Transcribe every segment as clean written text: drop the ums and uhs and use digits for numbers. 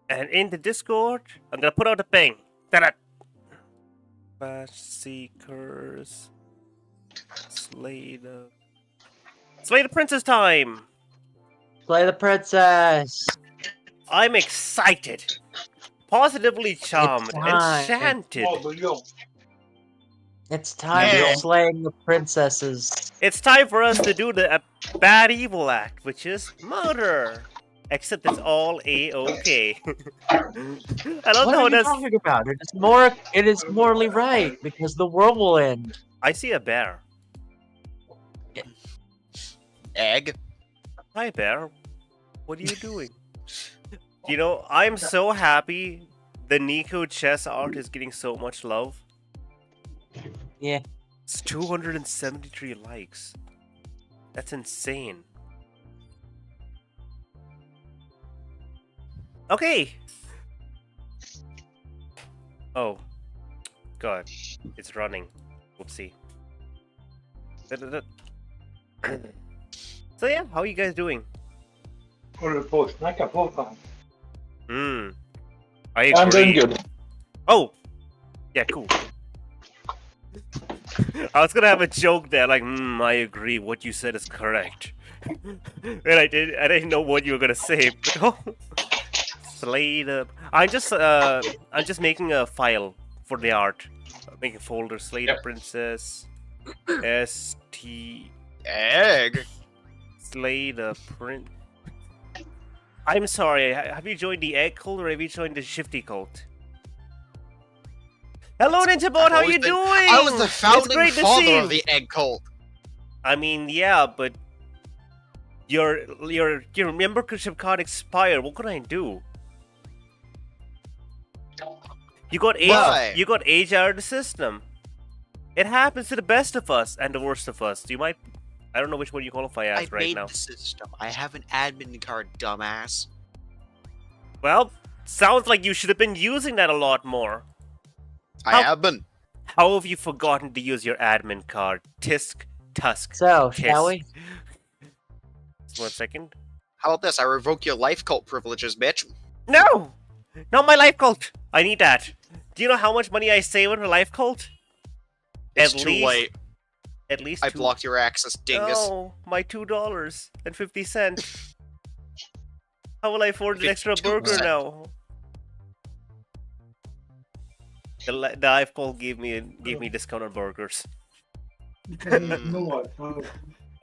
And in the Discord, I'm gonna put out a bang. Ta-da! Fast Seekers. Slay the Princess time! Play the princess. I'm excited. Positively charmed. time. Enchanted. It's time for slaying the princesses. It's time for us to do the bad evil act, which is murder. Except it's all A-OK. I don't What know are you that's... talking about? It is morally right, because the world will end. I see a bear. Egg. Hi, bear. What are you doing? You know, I'm so happy the Nico chess art is getting so much love. Yeah. It's 273 likes. That's insane. Okay. Oh. God. It's running. Whoopsie. So yeah, how are you guys doing? I agree. I'm doing good. Oh! Yeah, cool. I was gonna have a joke there, like, I agree, what you said is correct. And I didn't know what you were gonna say, but oh. Slay the... I'm just making a file for the art. Making a folder, Slay the Princess, S-T... Egg. Slay the Prince... I'm sorry, have you joined the Egg Cult or have you joined the Shifty Cult? Hello, NinjaBot, how are you doing? I was the founding father of the Egg Cult. I mean, yeah, but your membership card expired. What could I do? You got age. Why? You got age out of the system. It happens to the best of us and the worst of us. You might. I don't know which one you qualify as right now. I made the system. I have an admin card, dumbass. Well, sounds like you should have been using that a lot more. I have been. How have you forgotten to use your admin card? Tisk, tusk. So, tisk. shall we? 1 second. How about this? I revoke your life cult privileges, bitch. No! Not my life cult! I need that. Do you know how much money I save on a life cult? It's too late. At least I blocked your access, dingus. No, my $2.50. How will I afford an extra burger now? The life cult gave me discounted burgers.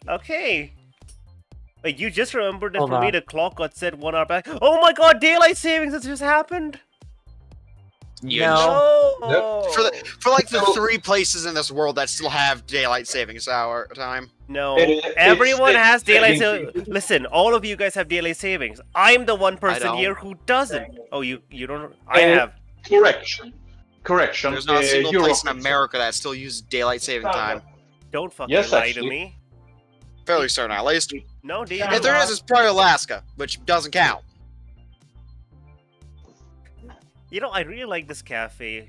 Okay. Wait, you just remembered that for me the clock got set 1 hour back. Oh my god, daylight savings has just happened! No. For like the 3 places in this world that still have daylight savings hour time. No, everyone has daylight savings. Listen, all of you guys have daylight savings. I'm the one person here who doesn't. Oh, you don't? I have. Correction. There's not a single place in America that still uses daylight saving time. Don't fucking lie to me. Fairly certain, at least. No, dude. If there is, it's probably Alaska, which doesn't count. You know, I really like this cafe.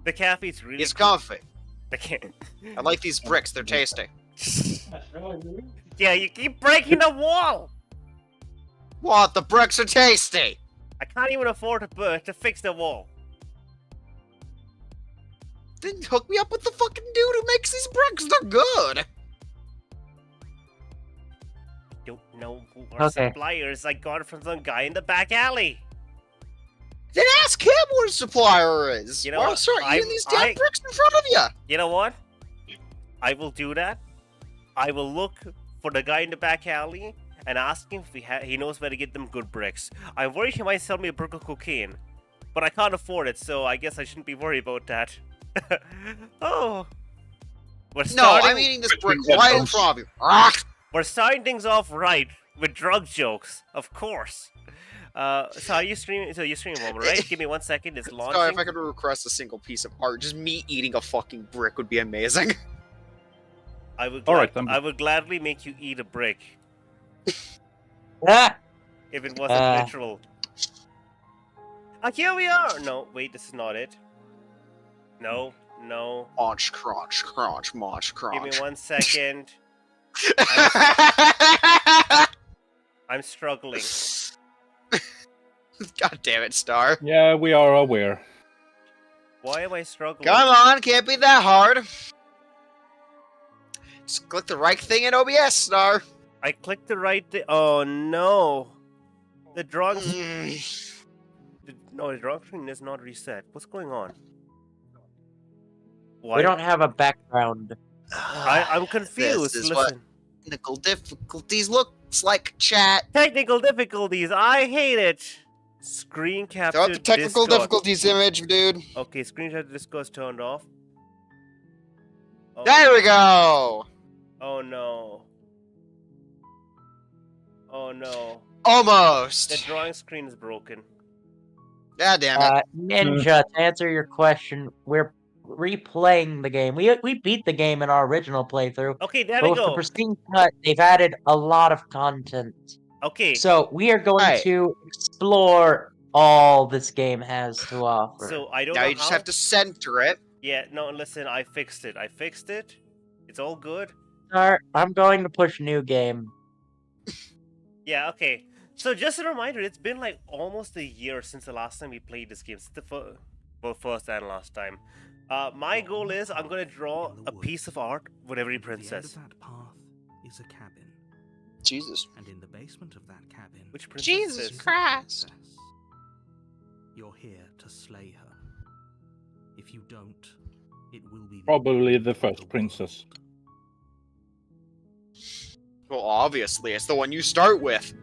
The cafe's really It's comfy. I like these bricks, they're tasty. Yeah, you keep breaking the wall! What? The bricks are tasty! I can't even afford to fix the wall. Then hook me up with the fucking dude who makes these bricks, they're good! I don't know who our suppliers. I got it from some guy in the back alley. Then ask him what his supplier is. You know what? Start eating these damn bricks in front of you. You know what? I will do that. I will look for the guy in the back alley and ask him if he knows where to get them good bricks. I worry he might sell me a brick of cocaine, but I can't afford it, so I guess I shouldn't be worried about that. Oh. I'm eating this brick right in front of you. We're starting things off right with drug jokes, of course. So are you streaming? So you're streaming one, right? Give me 1 second. It's launching. Sorry, if I could request a single piece of art, just me eating a fucking brick would be amazing. I would. All right, I would gladly make you eat a brick. Ah! If it wasn't literal. Here we are. No, wait, this is not it. No. Crunch, crunch, crunch, crunch. Give me 1 second. I'm struggling. God damn it, Star. Yeah, we are aware. Why am I struggling? Come on, can't be that hard. Just click the right thing in OBS, Star. I clicked the right thing. Oh no. The drawing. No, the drawing screen is not reset. What's going on? Why? We don't have a background. I'm confused. This is Listen. what technical difficulties looks like, chat. Technical difficulties. I hate it. Screen capture. Throw out the technical Discord. difficulties image, dude. Okay, screen capture Discord's turned off. Oh. There we go. Oh no. Oh no. Almost. The drawing screen is broken. God damn it. Ninja, to answer your question, we're replaying the game. We beat the game in our original playthrough. Okay, there But we with the go. Pristine Cut, they've added a lot of content. Okay. So we are going Right. to explore all this game has to offer. So I don't Now know you just how- have to center it. Yeah, no, listen, I fixed it. I fixed it. It's all good. Start. I'm going to push new game. Yeah, okay. So just a reminder, it's been like almost a year since the last time we played this game. Since the first and last time. My goal is I'm gonna draw a piece of art with every At the end princess. of that path is a cabin, Jesus. and in the basement of that cabin, Which princess Jesus is is this? a Christ. princess. You're here to slay her. If you don't, it will be Probably end the of first world. princess. Well, obviously, it's the one you start with.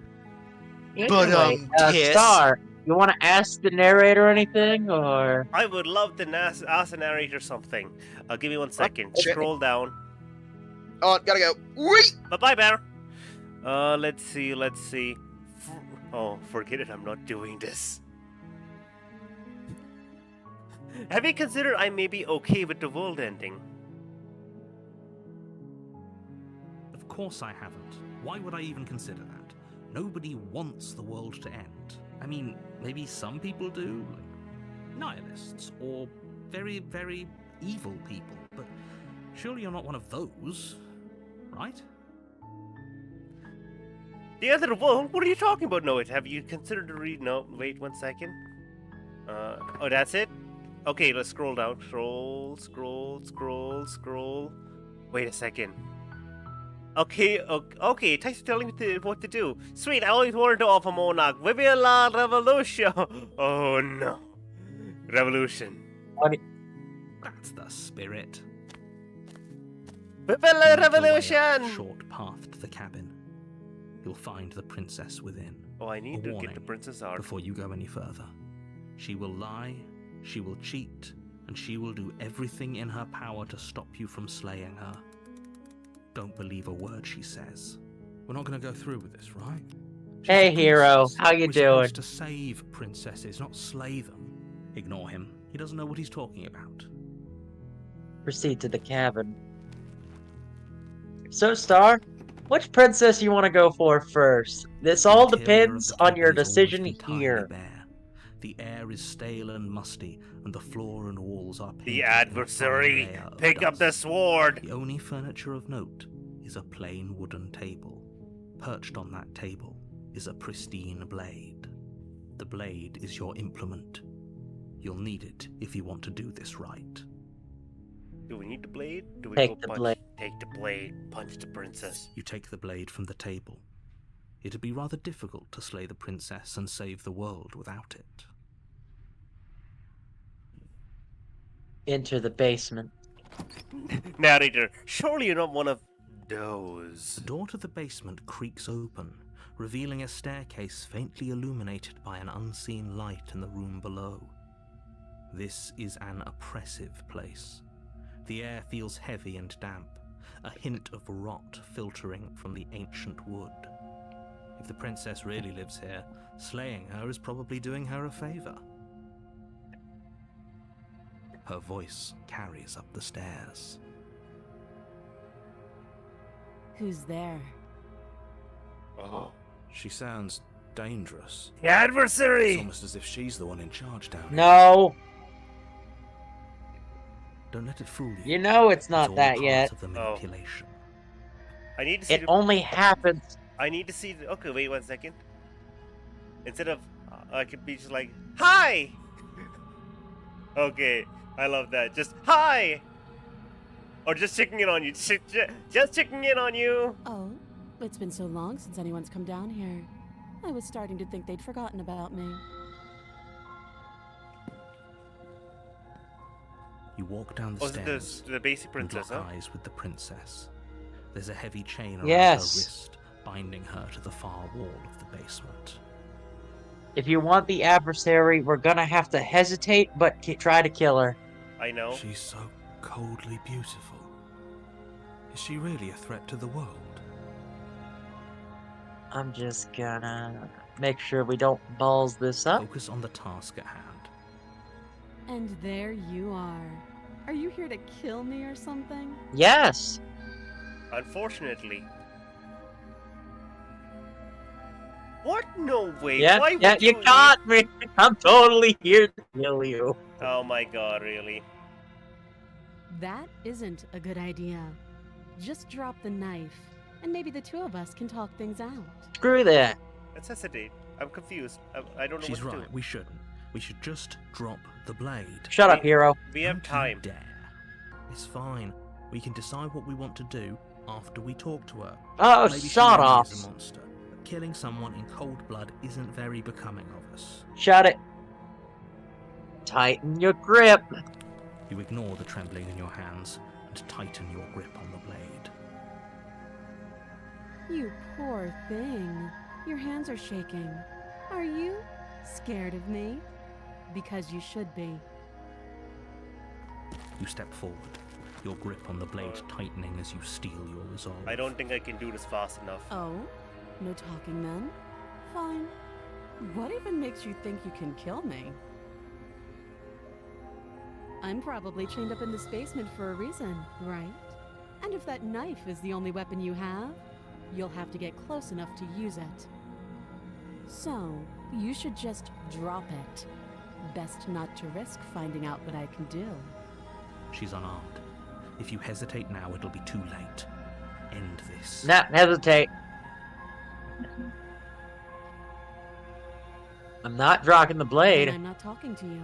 But, Anyway, Kiss. Star, you want to ask the narrator anything, or? I would love to ask the narrator something. Give me 1 second. shit. Scroll down. Oh, gotta go. Wait! Bye-bye, Bear. Let's see. Oh, forget it. I'm not doing this. Have you considered I may be okay with the world ending? Of course I haven't. Why would I even consider that? Nobody wants the world to end. I mean, maybe some people do, like nihilists, or very, very evil people, but surely you're not one of those, right? The end of the world? What are you talking about? No, have you considered to read? No, wait 1 second. Oh, that's it? Okay, let's scroll down. Scroll. Wait a second. Okay, thanks for telling me what to do. Sweet, I always wanted to offer Monarch. Viva la revolution! Oh no. Revolution. That's the spirit. Viva la Make your way up revolution! the short path to the cabin. You'll find the princess within. Oh, I need A to get warning the princess art. Before you go any further, she will lie, she will cheat, and she will do everything in her power to stop you from slaying her. Don't believe a word she says. We're not going to go through with this, right? She's Hey, a hero, princess. how you We're doing? supposed to save princesses, not slay them. Ignore him. He doesn't know what he's talking about. Proceed to the cabin. So, Star, which princess you want to go for first? This all The interior of depends the on your cabin is decision almost entirely here. bare. The air is stale and musty, and the floor and walls are painted The in a adversary! fine layer of Pick up the dust. sword! The only furniture of note is a plain wooden table. Perched on that table is a pristine blade. The blade is your implement. You'll need it if you want to do this right. Do we need the blade? Do we Take go the punch? blade. Take the blade. Punch the princess. You take the blade from the table. It'd be rather difficult to slay the princess and save the world without it. Enter the basement. Narrator, surely you're not one of those. The door to the basement creaks open, revealing a staircase faintly illuminated by an unseen light in the room below. This is an oppressive place. The air feels heavy and damp, a hint of rot filtering from the ancient wood. If the princess really lives here, slaying her is probably doing her a favor. Her voice carries up the stairs. Who's there? Oh. She sounds dangerous. The adversary! It's almost as if she's the one in charge down here. No, Don't let it fool you. you know it's It's not all that part yet. of the manipulation. I need to see It only happens. I need to see okay, wait 1 second. Instead of I could be just like, hi! Okay, I love that. Just, hi! Or just checking in on you. Just checking in on you. Oh, it's been so long since anyone's come down here. I was starting to think they'd forgotten about me. You walk down the Was it stairs the basic and princess, lock huh? eyes with the princess. There's a heavy chain around Yes. her wrist, binding her to the far wall of the basement. If you want the adversary, we're gonna have to hesitate, but try to kill her. I know. She's so coldly beautiful. Is she really a threat to the world? I'm just gonna make sure we don't balls this up. Focus on the task at hand. And there you are. Are you here to kill me or something? Yes. Unfortunately. What? No way. Yeah, Why yeah, would you got me. I'm totally here to kill you. Oh my god, really? That isn't a good idea. Just drop the knife, and maybe the two of us can talk things out. Screw that. Let's hesitate. I'm confused. I don't know She's what to right, do. we shouldn't. We should just drop the blade. Shut up, hero. We have Don't you time. dare. It's fine. We can decide what we want to do after we talk to her. Oh, Maybe she shut really off. is a monster. But killing someone in cold blood isn't very becoming of us. Shut it. Tighten your grip. You ignore the trembling in your hands and tighten your grip on the blade. You poor thing. Your hands are shaking. Are you scared of me? Because you should be. You step forward, your grip on the blade tightening as you steel your resolve. I don't think I can do this fast enough. Oh? No talking then? Fine. What even makes you think you can kill me? I'm probably chained up in this basement for a reason, right? And if that knife is the only weapon you have, you'll have to get close enough to use it. So, you should just drop it. Best not to risk finding out what I can do. She's unarmed. If you hesitate now, it'll be too late. End this. Not hesitate. I'm not dropping the And blade. I'm not talking to you.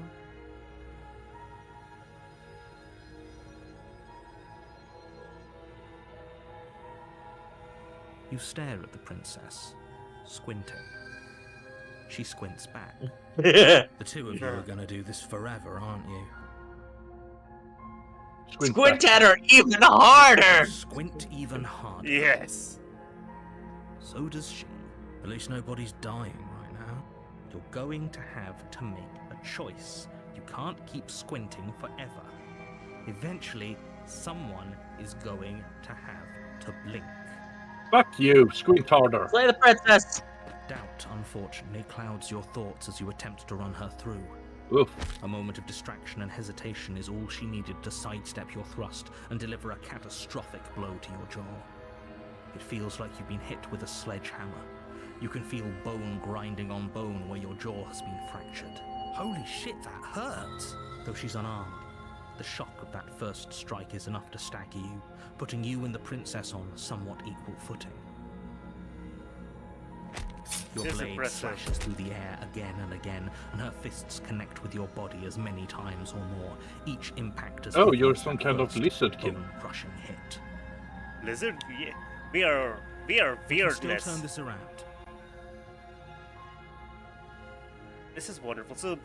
You stare at the princess, squinting. She squints back. The two of you are gonna do this forever, aren't you? Squint at her even harder. Squint even harder. Yes. So does she. At least nobody's dying right now. You're going to have to make a choice. You can't keep squinting forever. Eventually, someone is going to have to blink. Fuck you, squint harder. Play the princess. Doubt, unfortunately, clouds your thoughts as you attempt to run her through. Oof. A moment of distraction and hesitation is all she needed to sidestep your thrust and deliver a catastrophic blow to your jaw. It feels like you've been hit with a sledgehammer. You can feel bone grinding on bone where your jaw has been fractured. Holy shit, that hurts! Though she's unarmed, the shock of that first strike is enough to stagger you, putting you and the princess on somewhat equal footing. Your This is blade impressive. slashes through the air again and again, and her fists connect with your body as many times or more. Each impact is Oh, you're some kind of first lizard kid. bone-crushing hit. Lizard? Yeah. We are You can weirdness. still turn this around. This is wonderful. So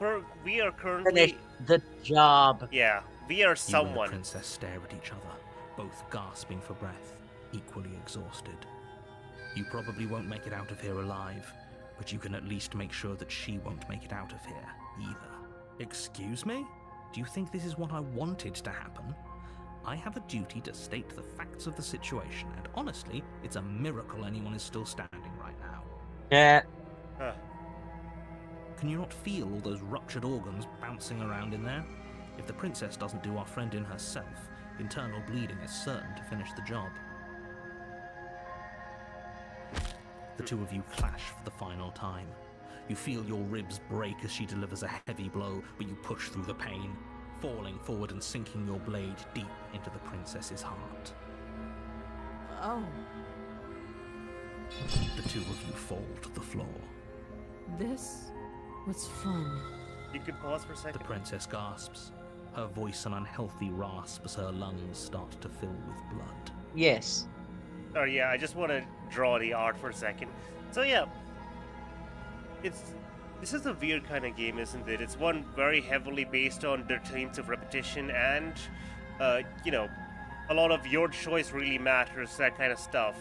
we are currently. Finish the job. Yeah, we are You and the someone. princess stare at each other, both gasping for breath, equally exhausted. You probably won't make it out of here alive, but you can at least make sure that she won't make it out of here either. Excuse me? Do you think this is what I wanted to happen? I have a duty to state the facts of the situation, and honestly, it's a miracle anyone is still standing right now. Yeah. Huh. Can you not feel all those ruptured organs bouncing around in there? If the princess doesn't do our friend in herself, internal bleeding is certain to finish the job. The two of you clash for the final time. You feel your ribs break as she delivers a heavy blow, but you push through the pain, falling forward and sinking your blade deep into the princess's heart. Oh, The two of you fall to the floor. this What's fun? You could pause for a The second. princess gasps, her voice an unhealthy rasp as her lungs start to fill with blood. Yes. Oh yeah, I just want to draw the art for a second. So yeah, this is a weird kind of game, isn't it? It's one very heavily based on the themes of repetition and, you know, a lot of your choice really matters, that kind of stuff.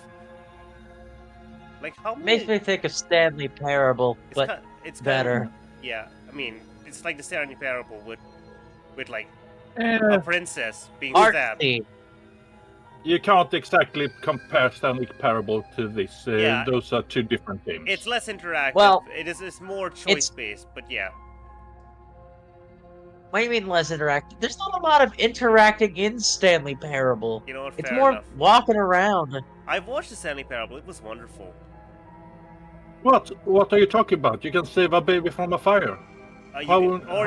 Like how many? Makes me think of Stanley Parable, but it's better. Yeah, I mean, it's like the Stanley Parable with like Eh, a princess being stabbed. Artsy. you can't exactly compare Stanley Parable to this. Yeah. Those are two different games. It's less interactive. Well, it's more choice based, but yeah. What do you mean less interactive? There's not a lot of interacting in Stanley Parable. You know what? It's Fair more enough. walking around. I've watched the Stanley Parable. It was wonderful. What are you talking about? You can save a baby from a fire. How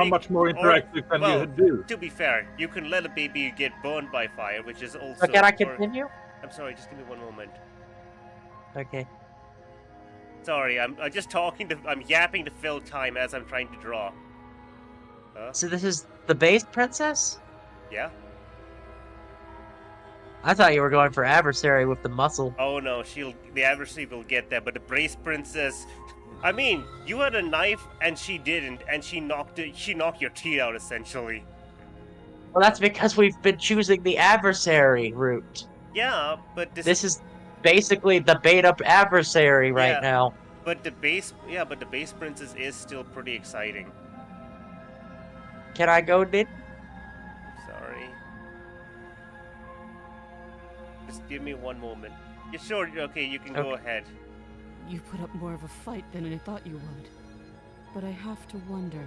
much more interactive can you do? To be fair, you can let a baby get burned by fire, which is also. So can I continue? I'm sorry, just give me one moment. Okay. Sorry, I'm just I'm yapping to fill time as I'm trying to draw. So this is the base princess? Yeah? I thought you were going for adversary with the muscle. Oh no, the adversary will get that, but the brace princess. I mean, you had a knife and she didn't, and she knocked your teeth out essentially. Well, that's because we've been choosing the adversary route. Yeah, but This is basically the bait-up adversary right Yeah. now. But the base princess is still pretty exciting. Can I go, Nid? Sorry. Just give me one moment. You sure? Okay, you can go ahead. You put up more of a fight than I thought you would. But I have to wonder,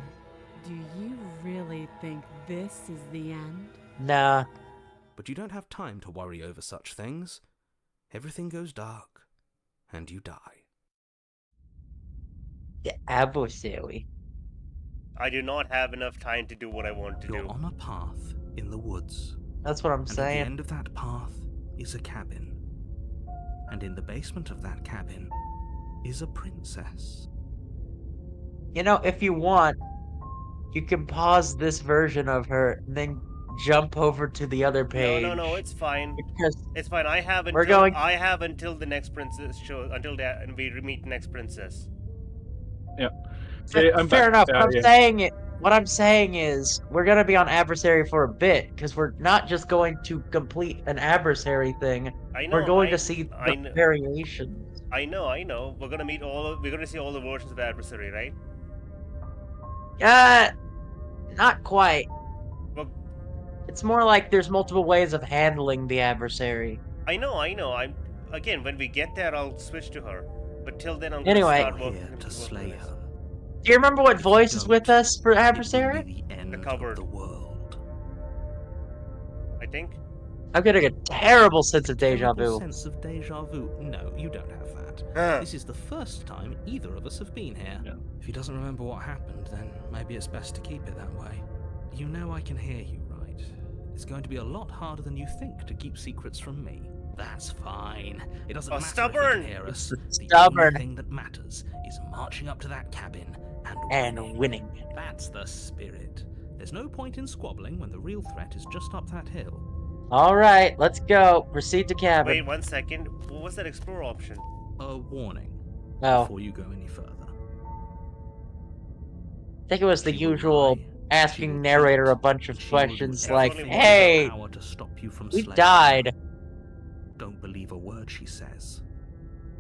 do you really think this is the end? Nah. But you don't have time to worry over such things. Everything goes dark, and you die. The adversary. I do not have enough time to do what I want to You're do. on a path in the woods, That's what I'm and at the saying. end of that path is a cabin. And in the basement of that cabin is a princess. You know, if you want, you can pause this version of her and then jump over to the other page. No, it's fine. Because It's fine. I have until the next princess show until we meet the next princess. I'm fair back. enough. Yeah. What I'm saying is we're gonna be on adversary for a bit because we're not just going to complete an adversary thing. I know. We're going to see I the know. variations. I know. We're gonna see all the versions of adversary, right? Not quite. Well, It's more like there's multiple ways of handling the adversary. I know. Again, when we get there, I'll switch to her. But till then, I'm Anyway. gonna start You're working here to towards slay this. her. Do you remember what If you voice is with don't, us for It will adversary? be the end cupboard. of the world. I think. I'm getting a terrible sense of deja Terrible vu. sense of deja vu. No, you don't have that. This is the first time either of us have been here. Yeah. If he doesn't remember what happened, then maybe it's best to keep it that way. You know I can hear you, right? It's going to be a lot harder than you think to keep secrets from me. That's fine. It doesn't matter stubborn! if you can hear us. The Stubborn. only thing that matters is marching up to that cabin And winning. That's the spirit. There's no point in squabbling when the real threat is just up that hill. Alright, let's go. Proceed to cabin. Wait 1 second. What was that explore option? A warning Oh, before you go any further. I think it was the She will usual lie, she asking will narrator cheat, a bunch of she will do questions everything like, with hey, power to stop you from we slaying died. her. Don't believe a word she says.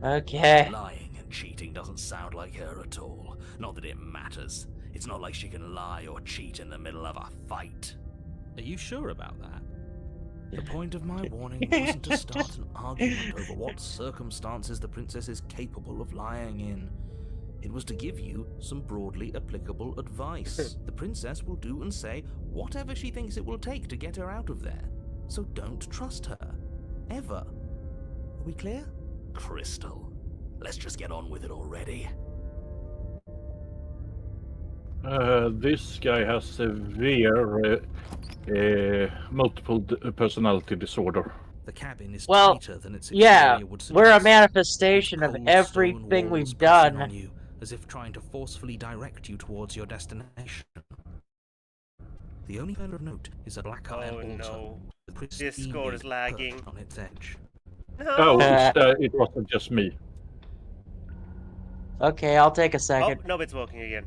Okay. Lying and cheating doesn't sound like her at all. Not that it matters. It's not like she can lie or cheat in the middle of a fight. Are you sure about that? The point of my warning wasn't to start an argument over what circumstances the princess is capable of lying in. It was to give you some broadly applicable advice. The princess will do and say whatever she thinks it will take to get her out of there. So don't trust her. Ever. Are we clear? Crystal. Let's just get on with it already. This guy has severe multiple personality disorder. The cabin is Well, tighter than its yeah, exterior would we're a suggest. manifestation of Cold everything stone we've walls pressing done. on you, as if trying to forcefully direct you towards your destination. The only thing of note is a black iron Oh altar. no. The pristine Discord is lid lagging. perched on its edge. No! Oh, it wasn't just me. Okay, I'll take a Oh, second. no, it's working again.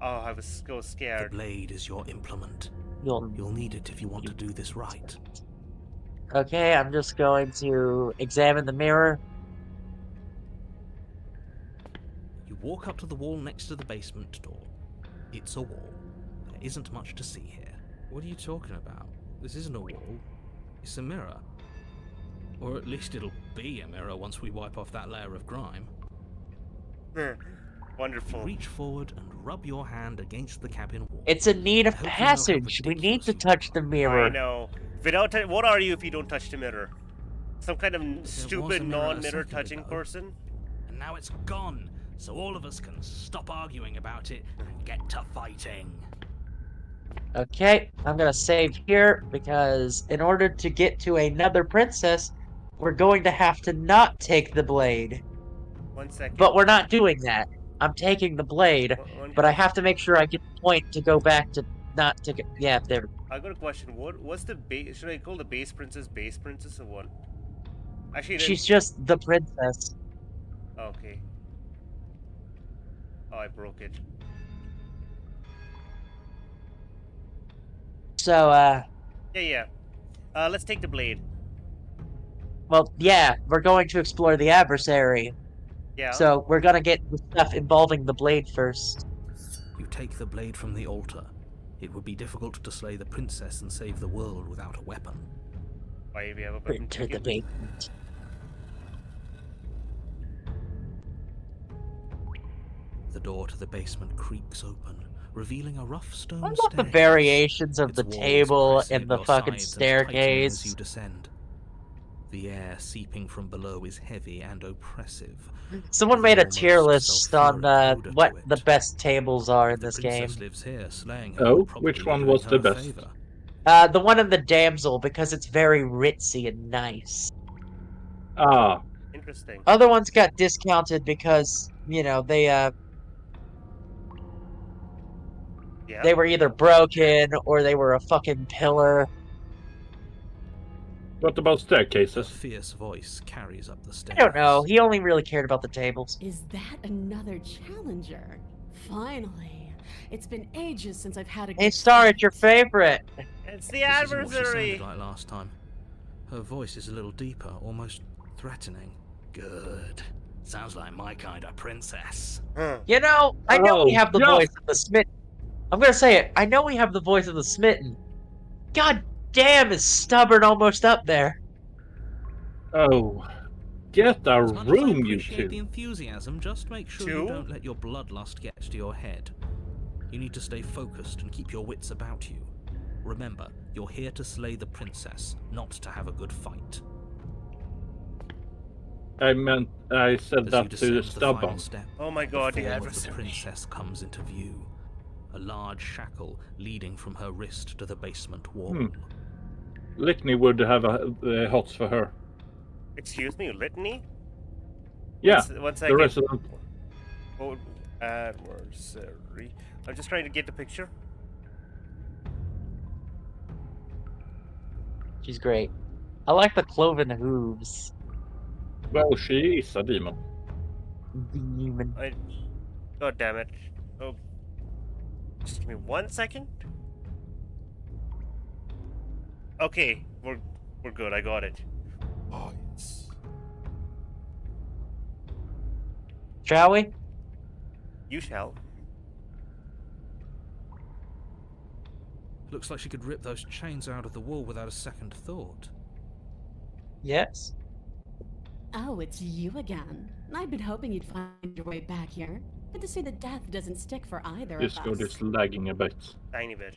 Oh, I was so The scared. blade is your implement. You'll... You'll need it if you want to do this right. Okay, I'm just going to examine the mirror. You walk up to the wall next to the basement door. It's a wall. There isn't much to see here. What are you talking about? This isn't a wall. It's a mirror. Or at least it'll be a mirror once we wipe off that layer of grime. You Wonderful. reach forward and rub your hand against the cabin wall. It's in need of I hope you know how passage. We need ridiculous to you touch the mirror. I know. Without what are you if you don't touch the mirror? Some kind of was stupid a mirror a non-mirror second touching ago. person? And now it's gone, so all of us can stop arguing about it and get to fighting. Okay, I'm gonna save here because in order to get to another princess, we're going to have to not take the blade. 1 second. But we're not doing that. I'm taking the blade, but I have to make sure I get the point to go back to not to get. Yeah, there. I got a question. What's the base? Should I call the base princess or what? Actually, then... She's just the princess. Okay. Oh, I broke it. So, Yeah. Let's take the blade. well, yeah, we're going to explore the adversary. Yeah. So we're gonna get the stuff involving the blade first. You take the blade from the altar. It would be difficult to slay the princess and save the world without a weapon. Why do we have a button? Enter the basement. The door to the basement creaks open, revealing a rough stone I love the staircase. variations of Its the walls table press and at the your fucking sides and tightening as you staircase. descend. The air seeping from below is heavy and oppressive. Someone made a Almost tier list on sulfuric odor what to the it. best tables are in The this game. princess lives here, slaying her Oh, would probably which one be was doing the her a best? favor. The one in the damsel because it's very ritzy and nice. Ah, Interesting. Other ones got discounted because Yeah. they were either broken or they were a fucking pillar. what about A staircases? fierce voice carries up the I stairs. don't know. He only really cared about the tables. Is that another challenger? Finally. It's been ages since I've had a Hey, good Star, it's your fight. favorite. It's the This isn't what she adversary. sounded like last time. Her voice is a little deeper, almost threatening. Good. Sounds like my kind of princess. Huh. I know we Oh, have the yeah. voice of the smitten. I'm gonna say it. I know we have the voice of the smitten. God damn, is stubborn almost up there. Oh, get a As much as I room, you appreciate the two. enthusiasm, just make sure Two? you don't let your bloodlust get to your head. You need to stay focused and keep your wits about you. Remember, you're here to slay the princess, not to have a good fight. I said As you that to descend the the final stubborn. step, Oh my the god, the form of the adversary. princess comes into view. A large shackle leading from her wrist to the basement wall. Litany would have the hots for her. Excuse me, litany? Yeah, One the second. resident. Oh, adversary. I'm just trying to get the picture. She's great. I like the cloven hooves. Well, she is a demon. Demon. God damn it. Oh. Just give me 1 second. Okay, we're good. I got it. Oh, yes. Shall we? You shall. Looks like she could rip those chains out of the wall without a second thought. Yes. Oh, it's you again. I've been hoping you'd find your way back here. Good to see that death doesn't stick for either of Discord us. is lagging a bit. Tiny bit.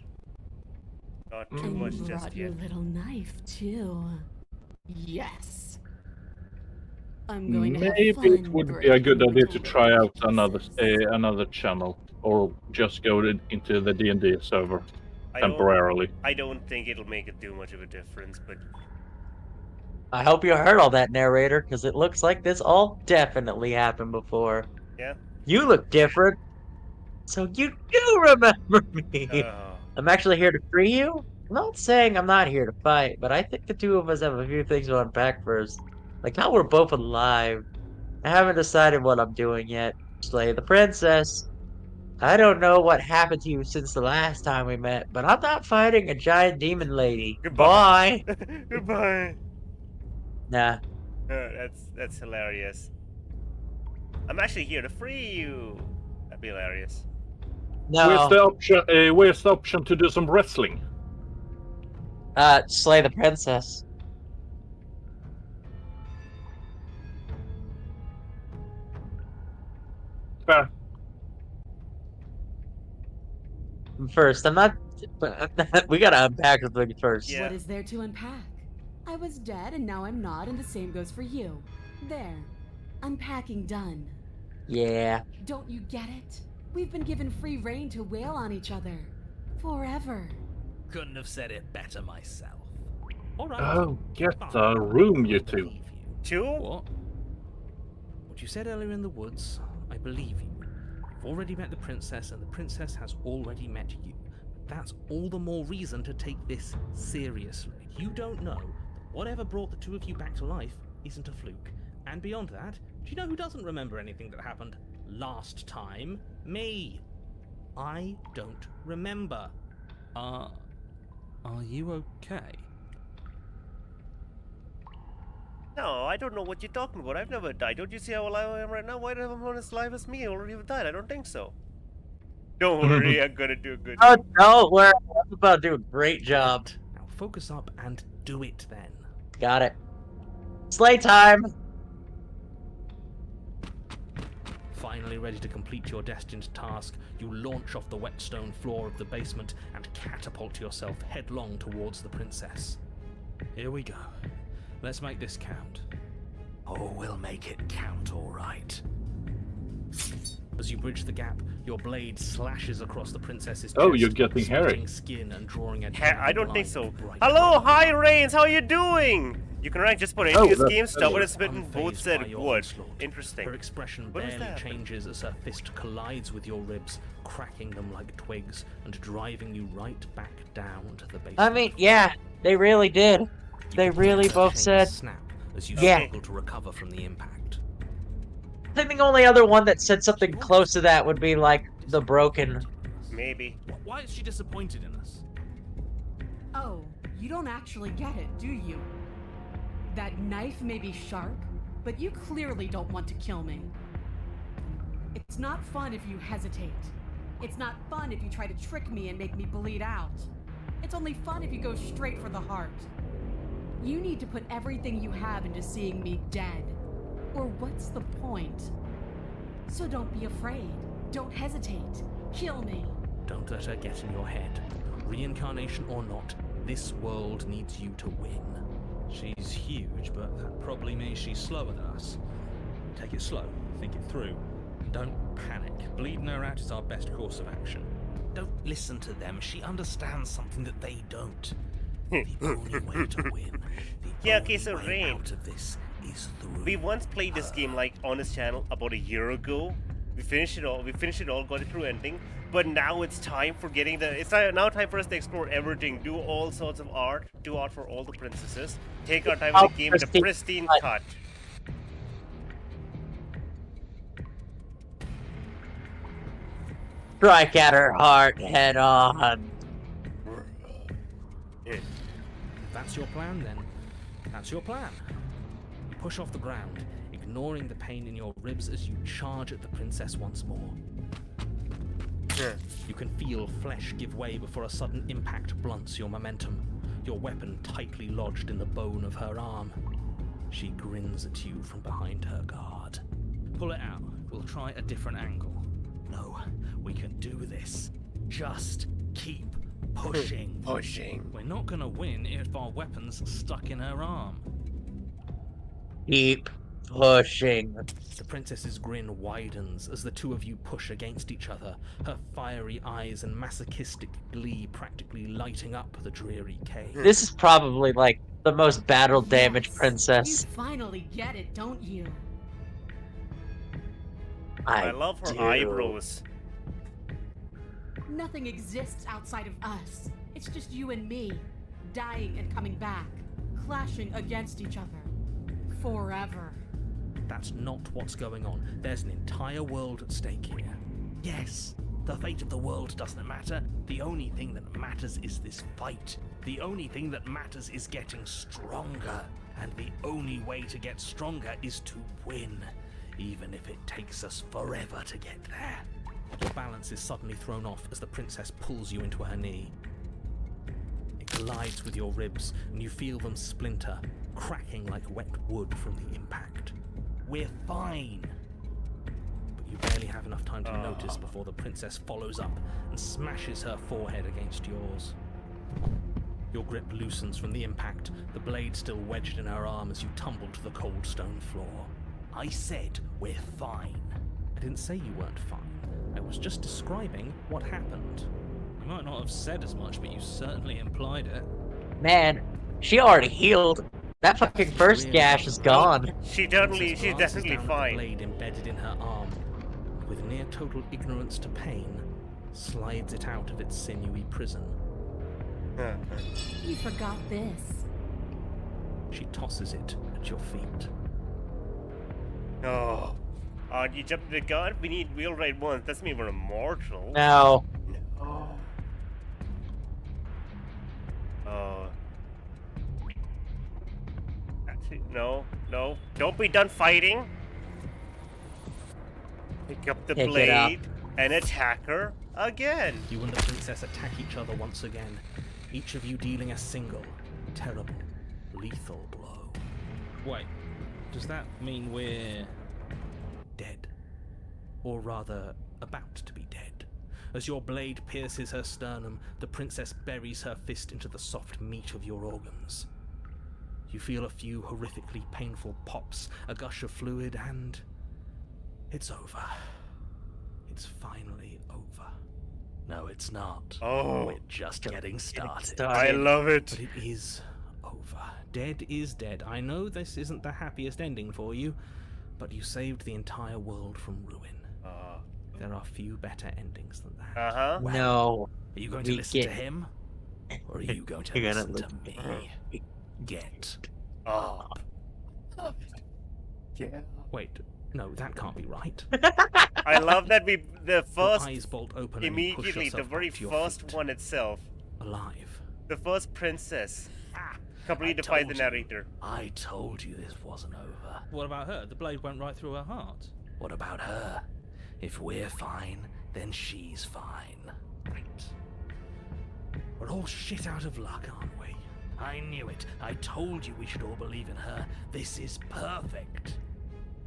Not too And much you just brought your yet. little knife, too. Yes. I'm going to have Maybe fun it would be a good breaking idea to your try out pieces. another channel, or just go into the D&D server I don't, temporarily. I don't think it'll make it too much of a difference, but I hope you heard all that, narrator, because it looks like this all definitely happened before. yeah. You look different. So you do remember me. Oh. I'm actually here to free you. I'm not saying I'm not here to fight, but I think the two of us have a few things to unpack first. Like how we're both alive. I haven't decided what I'm doing yet. Slay the princess. I don't know what happened to you since the last time we met, but I'm not fighting a giant demon lady. Goodbye. Bye. Goodbye. Nah. That's hilarious. I'm actually here to free you. That'd be hilarious. No. Where's the option to do some wrestling? Slay the princess. Fair. First, I'm not. We gotta unpack the thing first. Yeah. What is there to unpack? I was dead and now I'm not, and the same goes for you. There. Unpacking done. Yeah. Don't you get it? We've been given free rein to wail on each other. Forever. Couldn't have said it better myself. All right. Oh, get Fine. a room, you I two. believe you. Two? What you said earlier in the woods, I believe you. You've already met the princess, and the princess has already met you. That's all the more reason to take this seriously. You don't know that whatever brought the two of you back to life isn't a fluke. And beyond that, do you know who doesn't remember anything that happened last time? Me. I don't remember. Are you okay? No, I don't know what you're talking about. I've never died. Don't you see how alive I am right now? Why do everyone as alive as me already have died? I don't think so. Don't worry, I'm gonna do a good Oh, job. don't worry. I'm about to do a great job. Now focus up and do it then. Got it. Slay time. Finally ready to complete your destined task, you launch off the wet stone floor of the basement and catapult yourself headlong towards the princess. Here we go. Let's make this count. Oh, we'll make it count, all right. As you bridge the gap, your blade slashes across the princess's chest, Oh, you're getting hairy. splitting skin and drawing a I don't think line so. of bright Hello, light. hi Reigns, how you doing? You can rank just about anything Oh, in this that's game, stubborn better. and smitten, both Unfazed said by your wood. onslaught. Interesting. Her expression What was barely that? changes as her fist collides with your ribs, cracking them like twigs and driving you right back down to the basement. I mean, yeah, they really did. They really both Chains said. snap as you Yeah. struggle to recover from the impact. I think the only other one that said something close to that would be like the broken. Maybe. Why is she disappointed in us? Oh, you don't actually get it, do you? That knife may be sharp, but you clearly don't want to kill me. It's not fun if you hesitate. It's not fun if you try to trick me and make me bleed out. It's only fun if you go straight for the heart. You need to put everything you have into seeing me dead. Or what's the point? So don't be afraid. Don't hesitate. Kill me. Don't let her get in your head. Reincarnation or not, this world needs you to win. She's huge, but that probably means she's slower than us. Take it slow, think it through. Don't panic. Bleeding her out is our best course of action. Don't listen to them. She understands something that they don't. The only way to win. Yeah, okay, so Rain. Out of this is through. We once played this game like on this channel about a year ago. We finished it all, got it through ending. But now it's time for getting the. It's now time for us to explore everything, do all sorts of art, do art for all the princesses, take our time in the game with a pristine cut. Strike at her heart head on. If that's your plan, then that's your plan. You push off the ground, ignoring the pain in your ribs as you charge at the princess once more. You can feel flesh give way before a sudden impact blunts your momentum, your weapon tightly lodged in the bone of her arm. She grins at you from behind her guard. Pull it out. We'll try a different angle. No, we can do this. Just keep pushing. Pushing. We're not gonna win if our weapon's stuck in her arm. Keep pushing. The princess's grin widens as the two of you push against each other, her fiery eyes and masochistic glee practically lighting up the dreary cave. This is probably like the most battle damaged Yes, princess. You finally get it, don't you? I love her eyebrows. Nothing exists outside of us. It's just you and me, dying and coming back, clashing against each other. Forever. That's not what's going on. There's an entire world at stake here. Yes, the fate of the world doesn't matter. The only thing that matters is this fight. The only thing that matters is getting stronger. And the only way to get stronger is to win, even if it takes us forever to get there. Your balance is suddenly thrown off as the princess pulls you into her knee. It collides with your ribs, and you feel them splinter, cracking like wet wood from the impact. We're fine! But you barely have enough time to notice before the princess follows up and smashes her forehead against yours. Your grip loosens from the impact, the blade still wedged in her arm as you tumble to the cold stone floor. I said we're fine. I didn't say you weren't fine. I was just describing what happened. You might not have said as much, but you certainly implied it. Man, she already healed. That fucking first gash is gone. She's definitely fine. The blade embedded in her arm, and with near total ignorance to pain, slides it out of its sinewy prison. You forgot this. She tosses it at your feet. Oh, you jumped the gun? We need wheel right once. Doesn't mean we're immortal. No. No. Actually, no. Don't be done fighting. Pick up the blade and attack her again. You and the princess attack each other once again, each of you dealing a single, terrible, lethal blow. Wait, does that mean we're dead? Or rather, about to be dead. As your blade pierces her sternum, the princess buries her fist into the soft meat of your organs. You feel a few horrifically painful pops, a gush of fluid, and it's over. It's finally over. No, it's not. Oh, we're just getting started. I love it. But it is over. Dead is dead. I know this isn't the happiest ending for you, but you saved the entire world from ruin. There are few better endings than that. Well, no. Are you going to listen to him? Or are you going to listen to me? Get up. Yeah. Wait, no, that can't be right. I love that the first, eyes bolt open immediately, the very first one itself. Alive. The first princess. Completely defies the narrator. I told you this wasn't over. What about her? The blade went right through her heart. What about her? If we're fine, then she's fine. Right. We're all shit out of luck, aren't we? I knew it. I told you we should all believe in her. This is perfect.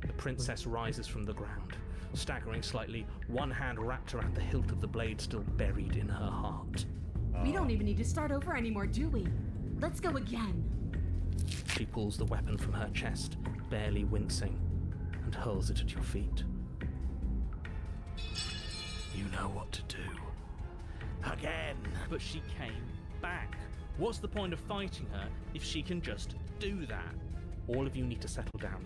The princess rises from the ground, staggering slightly, one hand wrapped around the hilt of the blade still buried in her heart. We don't even need to start over anymore, do we? Let's go again. She pulls the weapon from her chest, barely wincing, and hurls it at your feet. You know what to do. Again! But she came back. What's the point of fighting her if she can just do that? All of you need to settle down.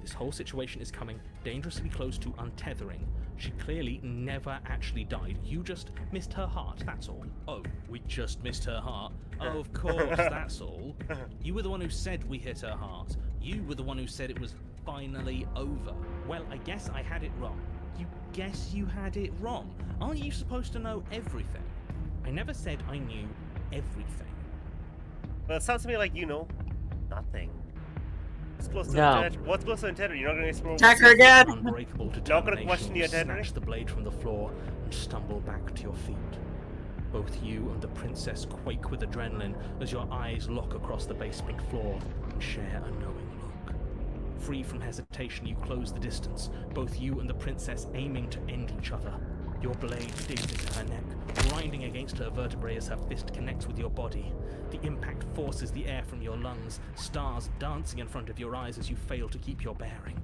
This whole situation is coming dangerously close to untethering. She clearly never actually died. You just missed her heart, that's all. Oh, we just missed her heart? Oh, of course, that's all. You were the one who said we hit her heart. You were the one who said it was finally over. Well, I guess I had it wrong. You guess you had it wrong? Aren't you supposed to know everything? I never said I knew everything. Well, it sounds to me like you know nothing. What's close to What's close to integrity? You're not going to explore. Attack her again. Unbreakable not going to question the integrity. Snatch the blade from the floor and stumble back to your feet. Both you and the princess quake with adrenaline as your eyes lock across the basement floor and share a knowing look. Free from hesitation, you close the distance. Both you and the princess aiming to end each other. Your blade digs into her neck, grinding against her vertebrae as her fist connects with your body. The impact forces the air from your lungs, stars dancing in front of your eyes as you fail to keep your bearing.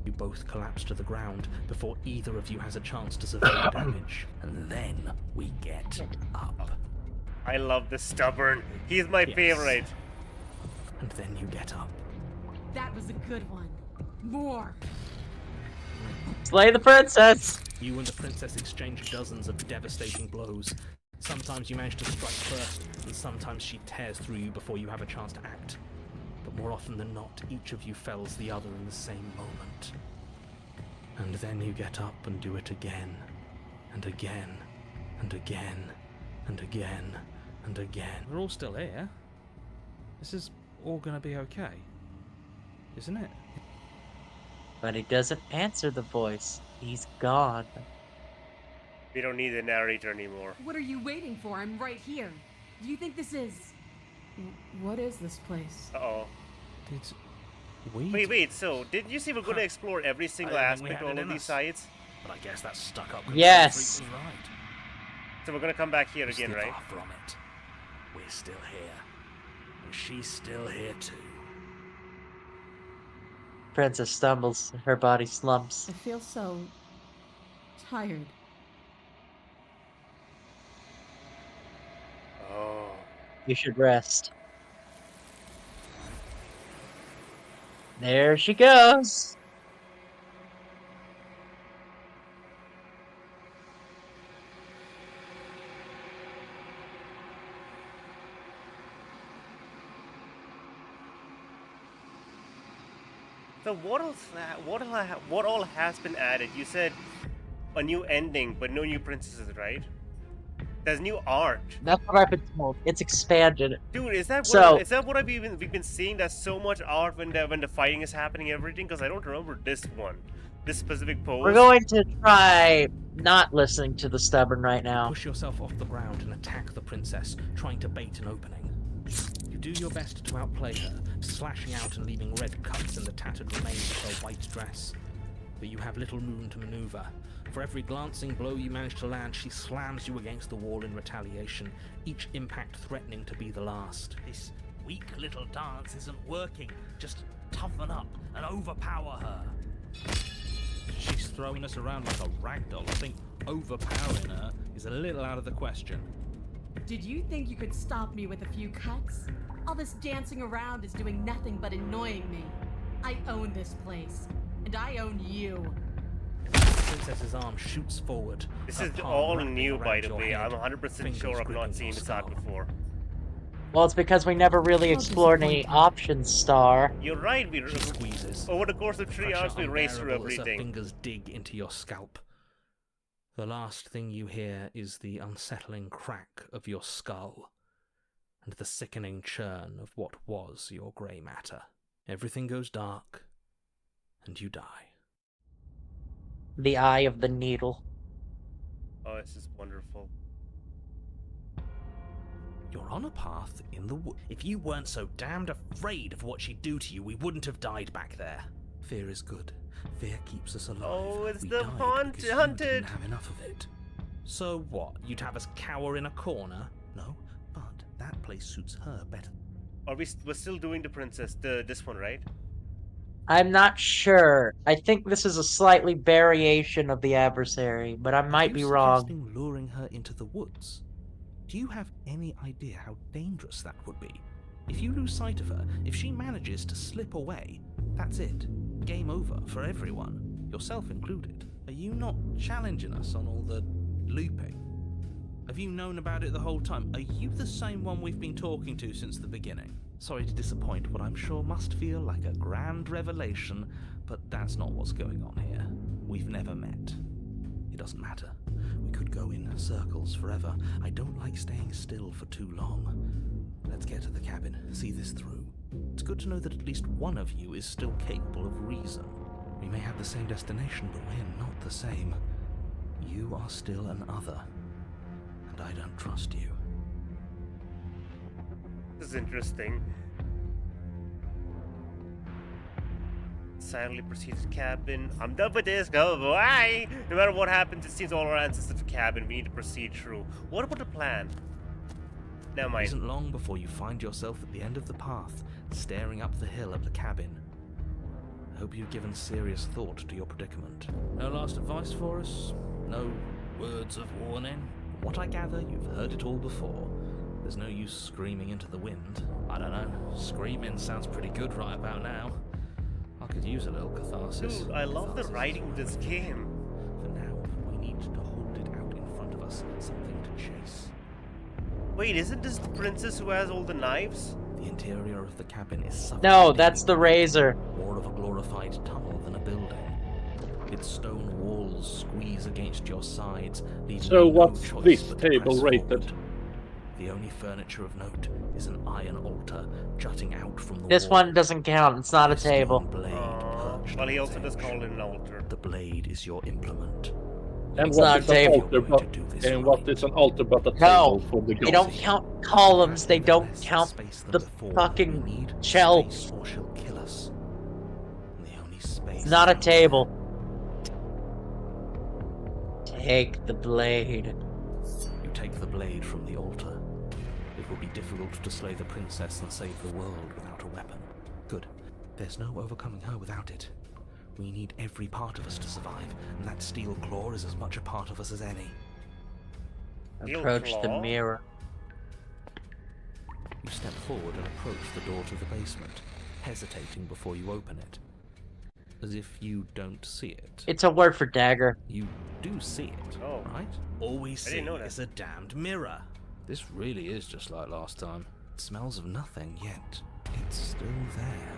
You both collapse to the ground before either of you has a chance to survey the damage. And then we get up. I love the stubborn. He's my favorite. And then you get up. That was a good one. More. Slay the princess! You and the princess exchange dozens of devastating blows. Sometimes you manage to strike first, and sometimes she tears through you before you have a chance to act. But more often than not, each of you fells the other in the same moment. And then you get up and do it again, and again, and again, and again, and again. We're all still here. This is all gonna be okay, isn't it? But he doesn't answer the voice. He's gone. We don't need the narrator anymore. What are you waiting for? I'm right here. Do you think this is... What is this place? Uh-oh. Did we? Wait, so, didn't you say we're going to explore every single aspect of all of these sites? But I guess that's stuck up. Yes. Right. So we're going to come back here again, Still right? far from it. We're still here. And she's still here too. Princess stumbles. Her body slumps. I feel so... tired. Oh. You should rest. There she goes. So what all has been added? You said a new ending, but no new princesses, right? There's new art. That's what I've been told. It's expanded. Dude, is that what we've been seeing? There's so much art when the fighting is happening, everything. Because I don't remember this specific pose. We're going to try not listening to the stubborn right now. Push yourself off the ground and attack the princess, trying to bait an opening. You do your best to outplay her, slashing out and leaving red cuts in the tattered remains of her white dress. But you have little room to maneuver. For every glancing blow you manage to land, she slams you against the wall in retaliation, each impact threatening to be the last. This weak little dance isn't working. Just toughen up and overpower her. She's throwing us around like a ragdoll. I think overpowering her is a little out of the question. Did you think you could stop me with a few cuts? All this dancing around is doing nothing but annoying me. I own this place, and I own you. The princess's arm shoots forward. This her is palm all wrapping new, by around the your way. head, I'm 100% fingers sure I've gripping not seen your this art skull. before. Well, it's because we never really How explored any disappointing. options, Star. You're right. She squeezes. Over the course of 3 Pressure hours, we raced through unbearable as her everything. fingers dig into your scalp. The last thing you hear is the unsettling crack of your skull, and the sickening churn of what was your grey matter. Everything goes dark, and you die. The eye of the needle. Oh, this is wonderful. You're on a path in the wood. If you weren't so damned afraid of what she'd do to you, we wouldn't have died back there. Fear is good. Fear keeps us alive. Oh, it's We the died because you hunted. didn't have enough of it. So what? You'd have us cower in a corner? No, but that place suits her better. We're still doing the princess, this one, right? I'm not sure. I think this is a slightly variation of the adversary, but I might be wrong. Suggesting luring her into the woods. Do you have any idea how dangerous that would be? If you lose sight of her, if she manages to slip away, that's it. Game over for everyone, yourself included. Are you not challenging us on all the looping? Have you known about it the whole time? Are you the same one we've been talking to since the beginning? Sorry to disappoint what I'm sure must feel like a grand revelation, but that's not what's going on here. We've never met. It doesn't matter. We could go in circles forever. I don't like staying still for too long. Let's get to the cabin, see this through. It's good to know that at least one of you is still capable of reason. We may have the same destination, but we're not the same. You are still an other, and I don't trust you. This is interesting. Silently proceed to the cabin. I'm done with this. Go away. No matter what happens, it seems all our answers to the cabin. We need to proceed through. What about the plan? Never It mind. isn't long before you find yourself at the end of the path, staring up the hill at the cabin. I hope you've given serious thought to your predicament. No last advice for us? No words of warning? From what I gather, you've heard it all before. There's no use screaming into the wind. I don't know. Screaming sounds pretty good right about now. I'll could use a little catharsis. Dude, I love the writing of this game. For now, we need to hold it out in front of us, something to chase. Wait, isn't this the princess who has all the knives? The interior of the cabin is suffocating. No, that's the razor. More of a glorified tunnel than a building. Its stone walls squeeze against your sides, leaving So you no what's choice this but to table press rated? forward. The only furniture of note is an iron altar jutting out from the This wall. one doesn't count. It's not a A stone table. blade perched Well, on he its also does edge. call it an altar. The blade is your implement. And It's what not is a an table. altar but what is an altar but a No, table for the They gods? don't count columns. They don't count the fucking shelves. Or she'll kill us. And the only space It's not a out table. Take the blade. there. You take the blade from the altar. It will be difficult to slay the princess and save the world without a weapon. Good. There's no overcoming her without it. We need every part of us to survive, and that steel claw is as much a part of us as any. Steel Approach the claw? mirror. You step forward and approach the door to the basement, hesitating before you open it. As if you don't see it. It's a word for dagger. You do see it, Oh. right? All we I see didn't know that. is a damned mirror. This really is just like last time. It smells of nothing, yet it's still there.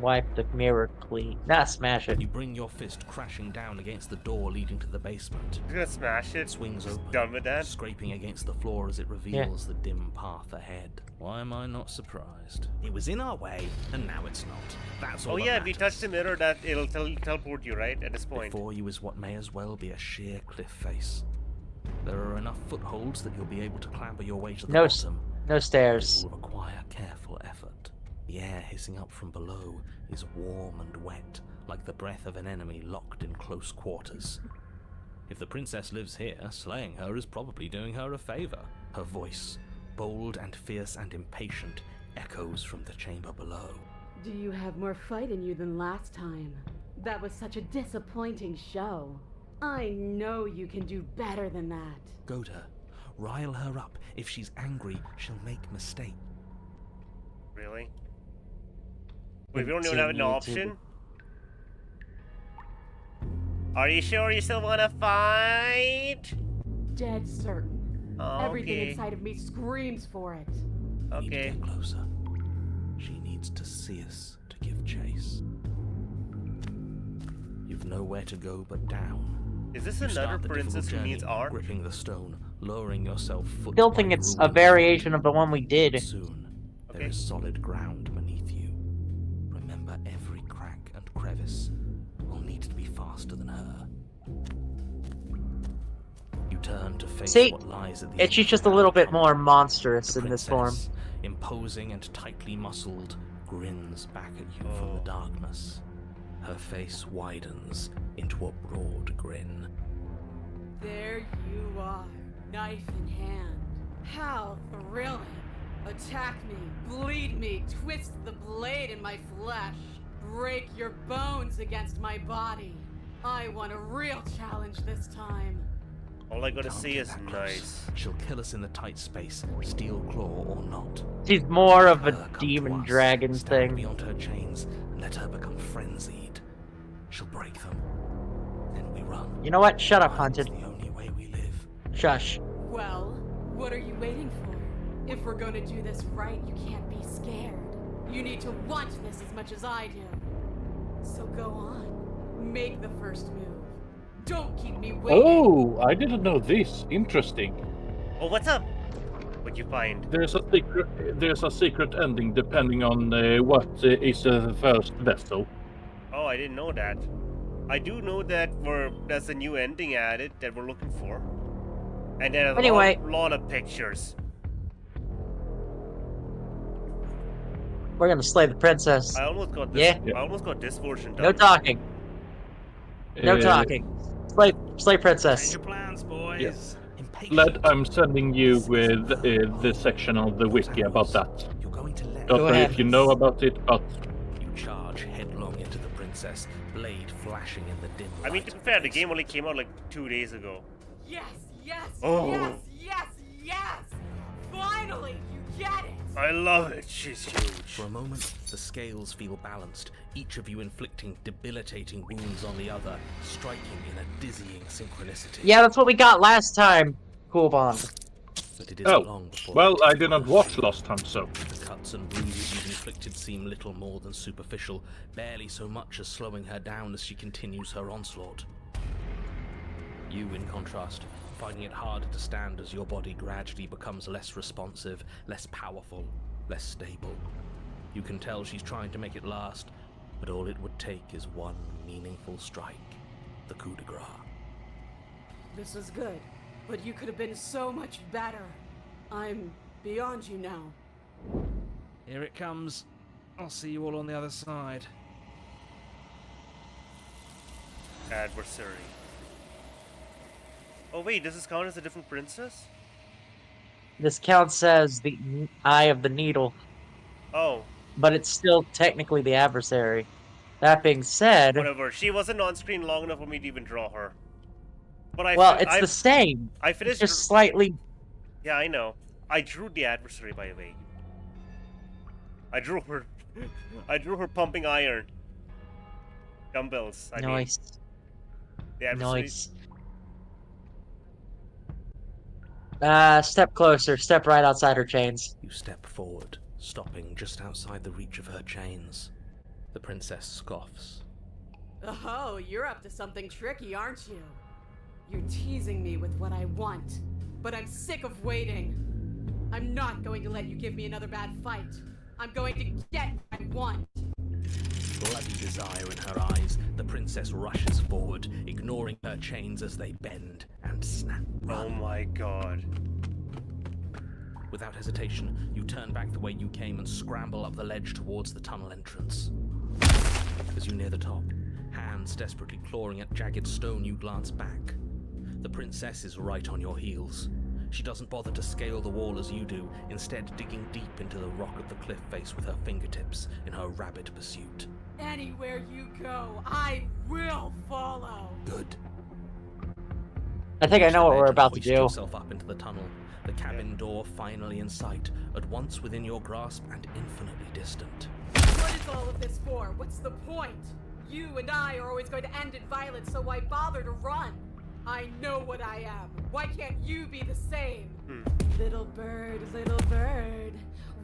Wipe the mirror clean. Nah, smash it. You bring your fist crashing down against the door leading to the basement. He's gonna smash it. It swings Just open, done with that. scraping against the floor as it reveals the dim path ahead. Why am I not surprised? It was in our way, and now it's not. That's all Oh that yeah, if you matters. touch the mirror, that it'll teleport you, right? At this point. Before you is what may as well be a sheer cliff face. There are enough footholds that you'll be able to clamber your way to the No bottom. No It stairs. will require careful effort. The air hissing up from below is warm and wet, like the breath of an enemy locked in close quarters. If the princess lives here, slaying her is probably doing her a favor. Her voice, bold and fierce and impatient, echoes from the chamber below. Do you have more fight in you than last time? That was such a disappointing show. I know you can do better than that. Goad her. Rile her up. If she's angry, she'll make mistakes. Really? Wait, we don't even have an Continue to- option? Are you sure you still wanna fight? Dead certain. Oh, Everything okay. inside of me screams for it. We need to Okay. get closer. She needs to see us to give chase. You've nowhere to go but down. Is this You another start the princess difficult who needs journey, art? gripping the stone, lowering yourself foot Still by think it's a ruling variation of the one we did. Soon, there Okay. is solid ground beneath you. Remember every crack and crevice. We'll need to be faster than her. You turn to face See, what lies at the She's end just of a little the bit more monstrous the in this form. princess, imposing and tightly muscled, grins back at you from the Oh. darkness. Her face widens into a broad grin. There you are, knife in hand. How thrilling. Attack me, bleed me, twist the blade in my flesh. Break your bones against my body. I want a real challenge this time. All I gotta Can't see get is that close. nice. She'll kill us in the tight space, steel claw or not. She's more of Let a her come to demon us, dragon stand thing. beyond her chains and let her become frenzied. She'll break them. Then we run. You know what? Shut up, Run's Hunted. the only way we live. Shush. Well, what are you waiting for? If we're gonna do this right, you can't be scared. You need to want this as much as I do. So go on. Make the first move. Don't keep me waiting. Oh, I didn't know this. Interesting. Oh, what's up? What'd you find? There's a secret ending depending on what is the first vessel. Oh, I didn't know that. I do know that there's a new ending added that we're looking for. And there's a Anyway. lot of pictures. We're gonna slay the princess. I almost got this. Yeah. I almost got this version done. No talking. No Uh, talking. Slay princess. Change your plans, boys. Yes. Impatient. Led, I'm sending you with the section of the wiki about that. You're going to let Don't Go know ahead. if you know about it, but You charge headlong into the princess, blade flashing in the dim I mean, to light be of fair, the basement. game only came out like 2 days ago. Yes, yes, Oh. yes, yes, yes! Finally, you get it! I I love it. She's huge. For a moment, the scales feel balanced, each of you inflicting debilitating wounds on the other, striking in a dizzying synchronicity. Yeah, that's what we got last time. Cool Bond. But it isn't long before well, I didn't watch last time, so... The cuts and bruises you've inflicted seem little more than superficial, barely so much as slowing her down as she continues her onslaught. You, in contrast, finding it harder to stand as your body gradually becomes less responsive, less powerful, less stable. You can tell she's trying to make it last, but all it would take is one meaningful strike. The coup de grace. This is good, but you could have been so much better. I'm beyond you now. Here it comes. I'll see you all on the other side. Adversary. Oh wait, does this count as a different princess? This counts as the Eye of the Needle, Oh, but it's still technically the adversary. That being said, whatever. She wasn't on screen long enough for me to even draw her. But it's the same. I It's finished. just slightly. Yeah, I know. I drew the adversary, by the way. I drew her. I drew her pumping iron. Dumbbells. Nice. The adversary. Nice. Step closer. Step right outside her chains. You step forward, stopping just outside the reach of her chains. The princess scoffs. Oh, you're up to something tricky, aren't you? You're teasing me with what I want, but I'm sick of waiting. I'm not going to let you give me another bad fight. I'm going to get what I want. Bloody desire in her eyes, the princess rushes forward, ignoring her chains as they bend and snap. Oh my god. Without hesitation, you turn back the way you came and scramble up the ledge towards the tunnel entrance. As you near the top, hands desperately clawing at jagged stone, you glance back. The princess is right on your heels. She doesn't bother to scale the wall as you do, instead digging deep into the rock of the cliff face with her fingertips in her rabid pursuit. Anywhere you go, I will follow. Good. I think I know what we're about to Hoist do. yourself up into the tunnel, the cabin door finally in sight, at once within your grasp and infinitely distant. What is all of this for? What's the point? You and I are always going to end in violence, so why bother to run? I know what I am. Why can't you be the same? Little bird,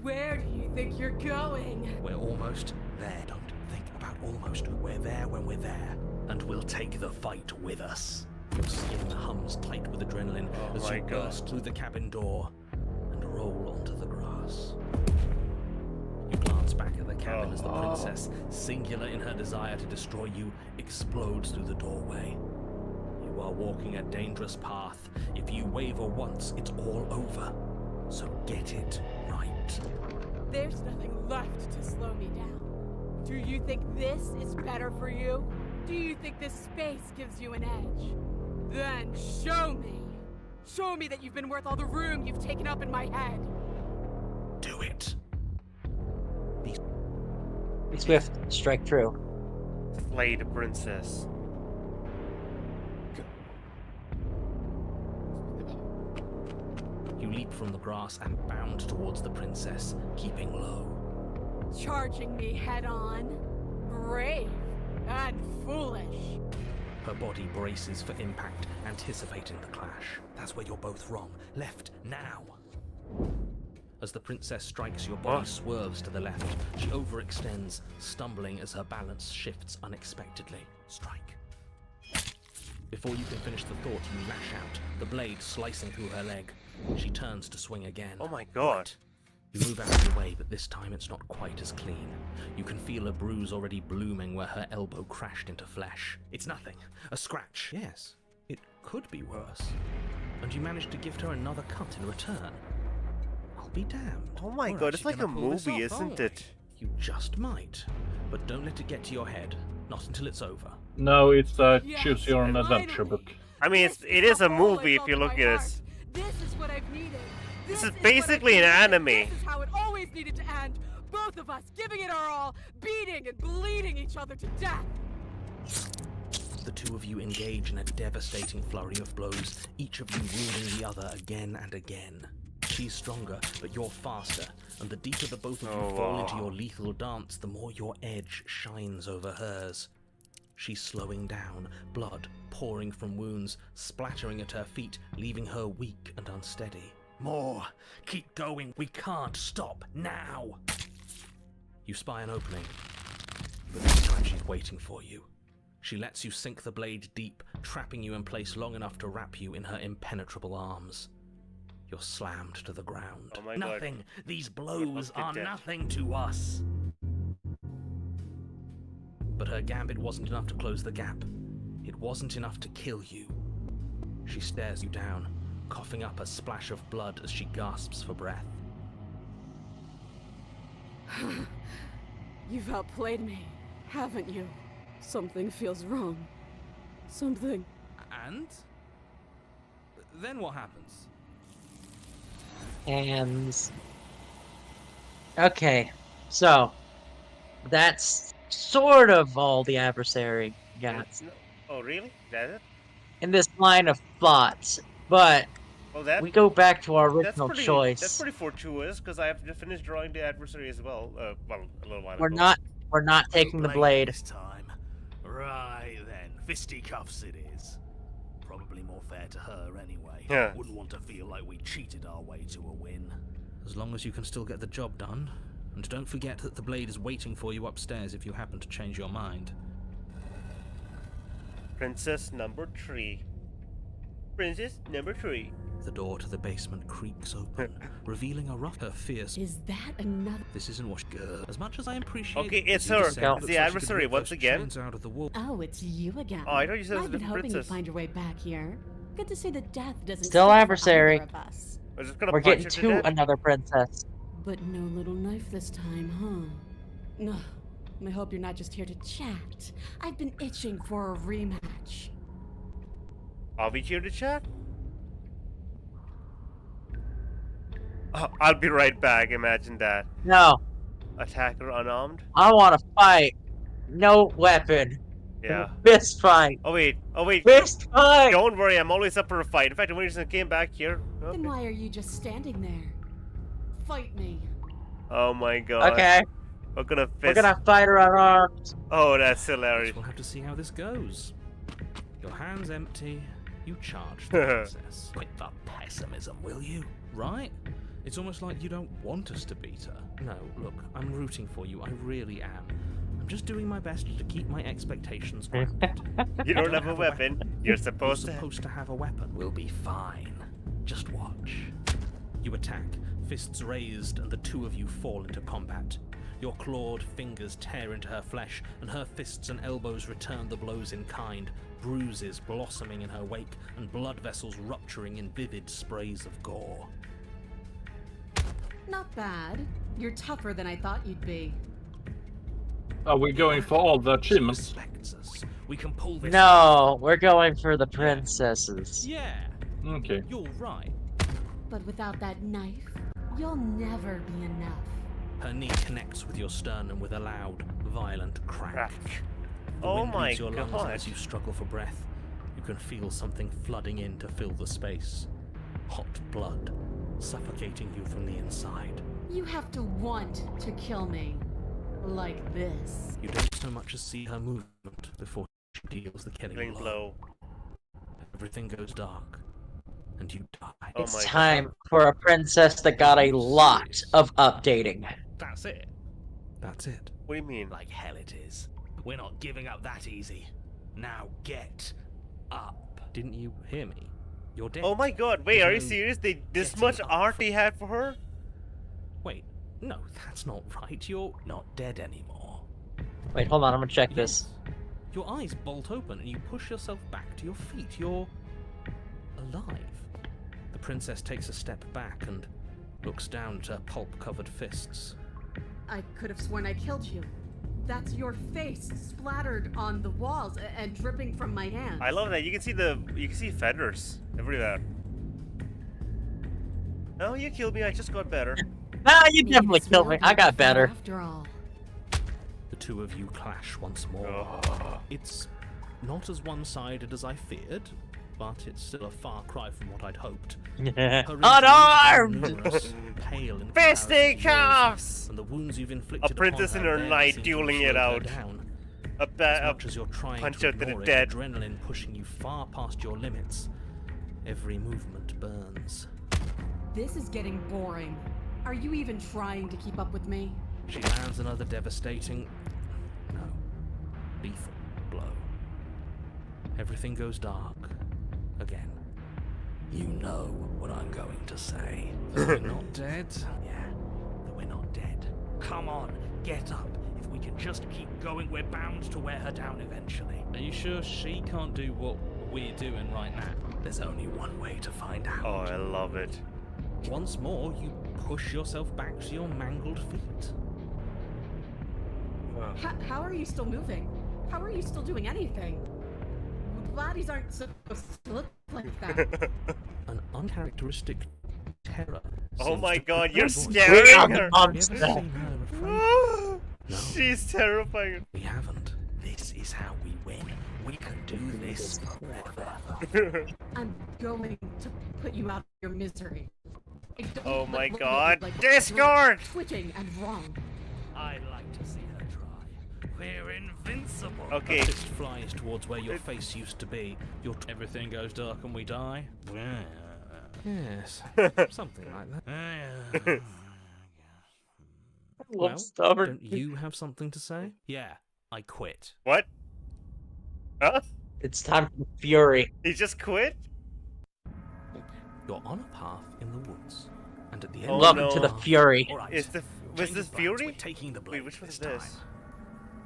where do you think you're going? We're almost there. Don't think about almost. We're there when we're there. And we'll take the fight with us. Your skin hums tight with adrenaline as you burst through the cabin door and roll onto the grass. You glance back at the cabin as the princess, singular in her desire to destroy you, explodes through the doorway. You are walking a dangerous path. If you waver once, it's all over. So get it right. There's nothing left to slow me down. Do you think this is better for you? Do you think this space gives you an edge? Then show me. Show me that you've been worth all the room you've taken up in my head. Do it. Be swift. Strike true. Slay the princess. You leap from the grass and bound towards the princess, keeping low. Charging me head on? Brave and foolish. Her body braces for impact, anticipating the clash. That's where you're both wrong. Left, now! As the princess strikes, your body swerves to the left. She overextends, stumbling as her balance shifts unexpectedly. Strike. Before you can finish the thought, you lash out, the blade slicing through her leg. She turns to swing again. Oh my god. You move out of the way, but this time it's not quite as clean. You can feel a bruise already blooming where her elbow crashed into flesh. It's nothing. A scratch. Yes, it could be worse. And you manage to gift her another cut in return. I'll be damned. Oh my We're god, it's actually like a gonna pull this movie, off, isn't aren't we? it? You just might. But don't let it get to your head. Not until it's over. No, it's a Yes, choose your own finally. adventure book. I mean, it is a movie if you look at it. This is what I've needed. This is what I've basically an needed. anime. This is how it always needed to end. Both of us giving it our all, beating and bleeding each other to death. The two of you engage in a devastating flurry of blows, each of you wounding the other again and again. She's stronger, but you're faster, and the deeper the both of you fall into your lethal dance, the more your edge shines over hers. She's slowing down, blood pouring from wounds, splattering at her feet, leaving her weak and unsteady. More! Keep going! We can't stop now! You spy an opening, but this time she's waiting for you. She lets you sink the blade deep, trapping you in place long enough to wrap you in her impenetrable arms. You're slammed to the ground. Oh my nothing! God. These blows You're are dead. nothing to us! But her gambit wasn't enough to close the gap. It wasn't enough to kill you. She stares you down, coughing up a splash of blood as she gasps for breath. You've outplayed me, haven't you? Something feels wrong. Something. And? Then what happens? And okay, so that's sort of all the adversary got Oh, really? That's it? in this line of thought. But Well, we go back to our that's original pretty, choice. That's pretty fortuitous, because I have to finish drawing the adversary as well. Well, a little while We're ago. not taking the blade. This time. Right then, fisticuffs it is. Probably more fair to her anyway. Yeah. Wouldn't want to feel like we cheated our way to a win. As long as you can still get the job done. And don't forget that the blade is waiting for you upstairs if you happen to change your mind. Princess number 3. Princess number 3. The door to the basement creaks open, revealing a rough, her fierce. Is that another? This isn't what as much as I appreciate. Okay, it's you her. just said It's that the so she could adversary rip once those again. chains out of the wall. Oh, it's you again. Oh, I thought you said it was I've a been different hoping princess. you'd find your way back here. Good to see that death doesn't Still stick for adversary. either of us. I was just gonna We're punch getting her to death. another princess. But no little knife this time, huh? No. I hope you're not just here to chat. I've been itching for a rematch. Are we here to chat? Oh, I'll be right back. Imagine that. No, Attacker unarmed. I want to fight. No weapon. Yeah. Fist fight. Oh wait. Oh wait. Fist fight. Don't worry. I'm always up for a fight. In fact, when I came back here. Then Okay. why are you just standing there? Fight me. Oh my god. Okay, We're gonna we're fist. gonna fight her unarmed. Oh, that's Guess hilarious. we'll have to see how this goes. Your hands empty, you charge the princess. Quit the pessimism, will you? Right? It's almost like you don't want us to beat her. No, look, I'm rooting for you, I really am. I'm just doing my best to keep my expectations grounded. You don't have a weapon. You're supposed You're to. supposed to have a weapon. We'll be fine. Just watch. You attack, fists raised, and the two of you fall into combat. Your clawed fingers tear into her flesh, and her fists and elbows return the blows in kind, bruises blossoming in her wake, and blood vessels rupturing in vivid sprays of gore. Not bad. You're tougher than I thought you'd be. Are we going for all the She achievements? respects us. We can pull this No, we're going for the princesses. Yeah, Okay. you're right. But without that knife, you'll never be enough. Her knee connects with your sternum with a loud, violent crack. Crack. The Oh wind my leaves your lungs God. as you struggle for breath. You can feel something flooding in to fill the space. Hot blood, suffocating you from the inside. You have to want to kill me. Like this. You don't so much as see her movement before she deals the killing Killing blow. Everything goes dark, and you die. Oh It's my time for a princess that got a lot of updating. That's it. That's it. What do you mean? Like hell it is. We're not giving up that easy. Now get up. Didn't you hear me? You're dead. Oh my god. Wait, are you No serious? They this getting much up. art they had for her? Wait, no, that's not right. You're not dead anymore. Wait, hold on, I'm gonna check this. Yes. Your eyes bolt open and you push yourself back to your feet. You're alive. The princess takes a step back and looks down at her pulp-covered fists. I could have sworn I killed you. That's your face splattered on the walls and dripping from my hands. I love that. You can see feathers everywhere. No, you killed me. I just got better. Nah, you Maybe definitely it's killed real me. I got good better. After all. The two of you clash once more. Oh. It's not as one-sided as I feared, but it's still a far cry from what I'd hoped. Unarmed! Numerous, pale in Fisting comparison to yours, cuffs! and the wounds you've inflicted A princess upon in her her barely night seem to dueling have it slowed her out. down. A As much as you're trying punch to out to the ignore it, dead. adrenaline pushing you far past your limits. Every movement burns. This is getting boring. Are you even trying to keep up with me? She lands another devastating, no, lethal blow. Everything goes dark again. You know what I'm going to say. That we're not dead? Yeah, that we're not dead. Come on, get up. If we can just keep going, we're bound to wear her down eventually. Are you sure she can't do what we're doing right now? There's only one way to find out. Oh, I love it. Once more, you push yourself back to your mangled feet. How are you still moving? How are you still doing anything? Bodies aren't supposed to look like that. An uncharacteristic terror. Oh seems my to god, prick you're your voice. scaring her! Have you ever seen her afraid? No. She's terrifying. We haven't. This is how we win. We can do this forever. I'm going to put you out of your misery. I don't Oh my look god. like Discord! Twitching and wrong. I'd like to see her try. We're invincible. Okay. The fist flies towards where your face used to be. Everything goes dark and we die? Yes, something like that. Well, stubborn. don't you have something to say? Yeah, I quit. What? Huh? It's time for fury. He just quit? You're on a path in the woods, and at the end Oh, Welcome no. to the fury. All right, Was this change of plans, Fury? we're taking the blade Wait, which one's this this? time.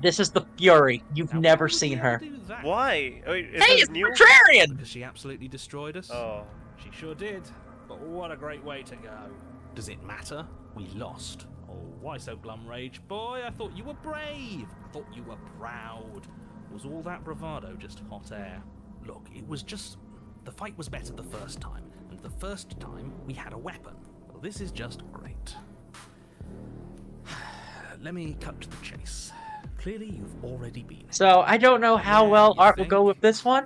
This is the fury. You've Now, never why would seen you her. ever do that? Why? Wait, is Hey, this it's new? contrarian! Because she absolutely destroyed us? Oh. She sure did. But what a great way to go. Does it matter? We lost. Oh, why so glum, Rage? Boy, I thought you were brave. I thought you were proud. Was all that bravado just hot air? Look, it was just... The fight was better the first time, and the first time we had a weapon. Well, this is just great. Let me cut to the chase. Clearly, you've already been. So, I don't know how Yeah, well you Art will think? go with this one.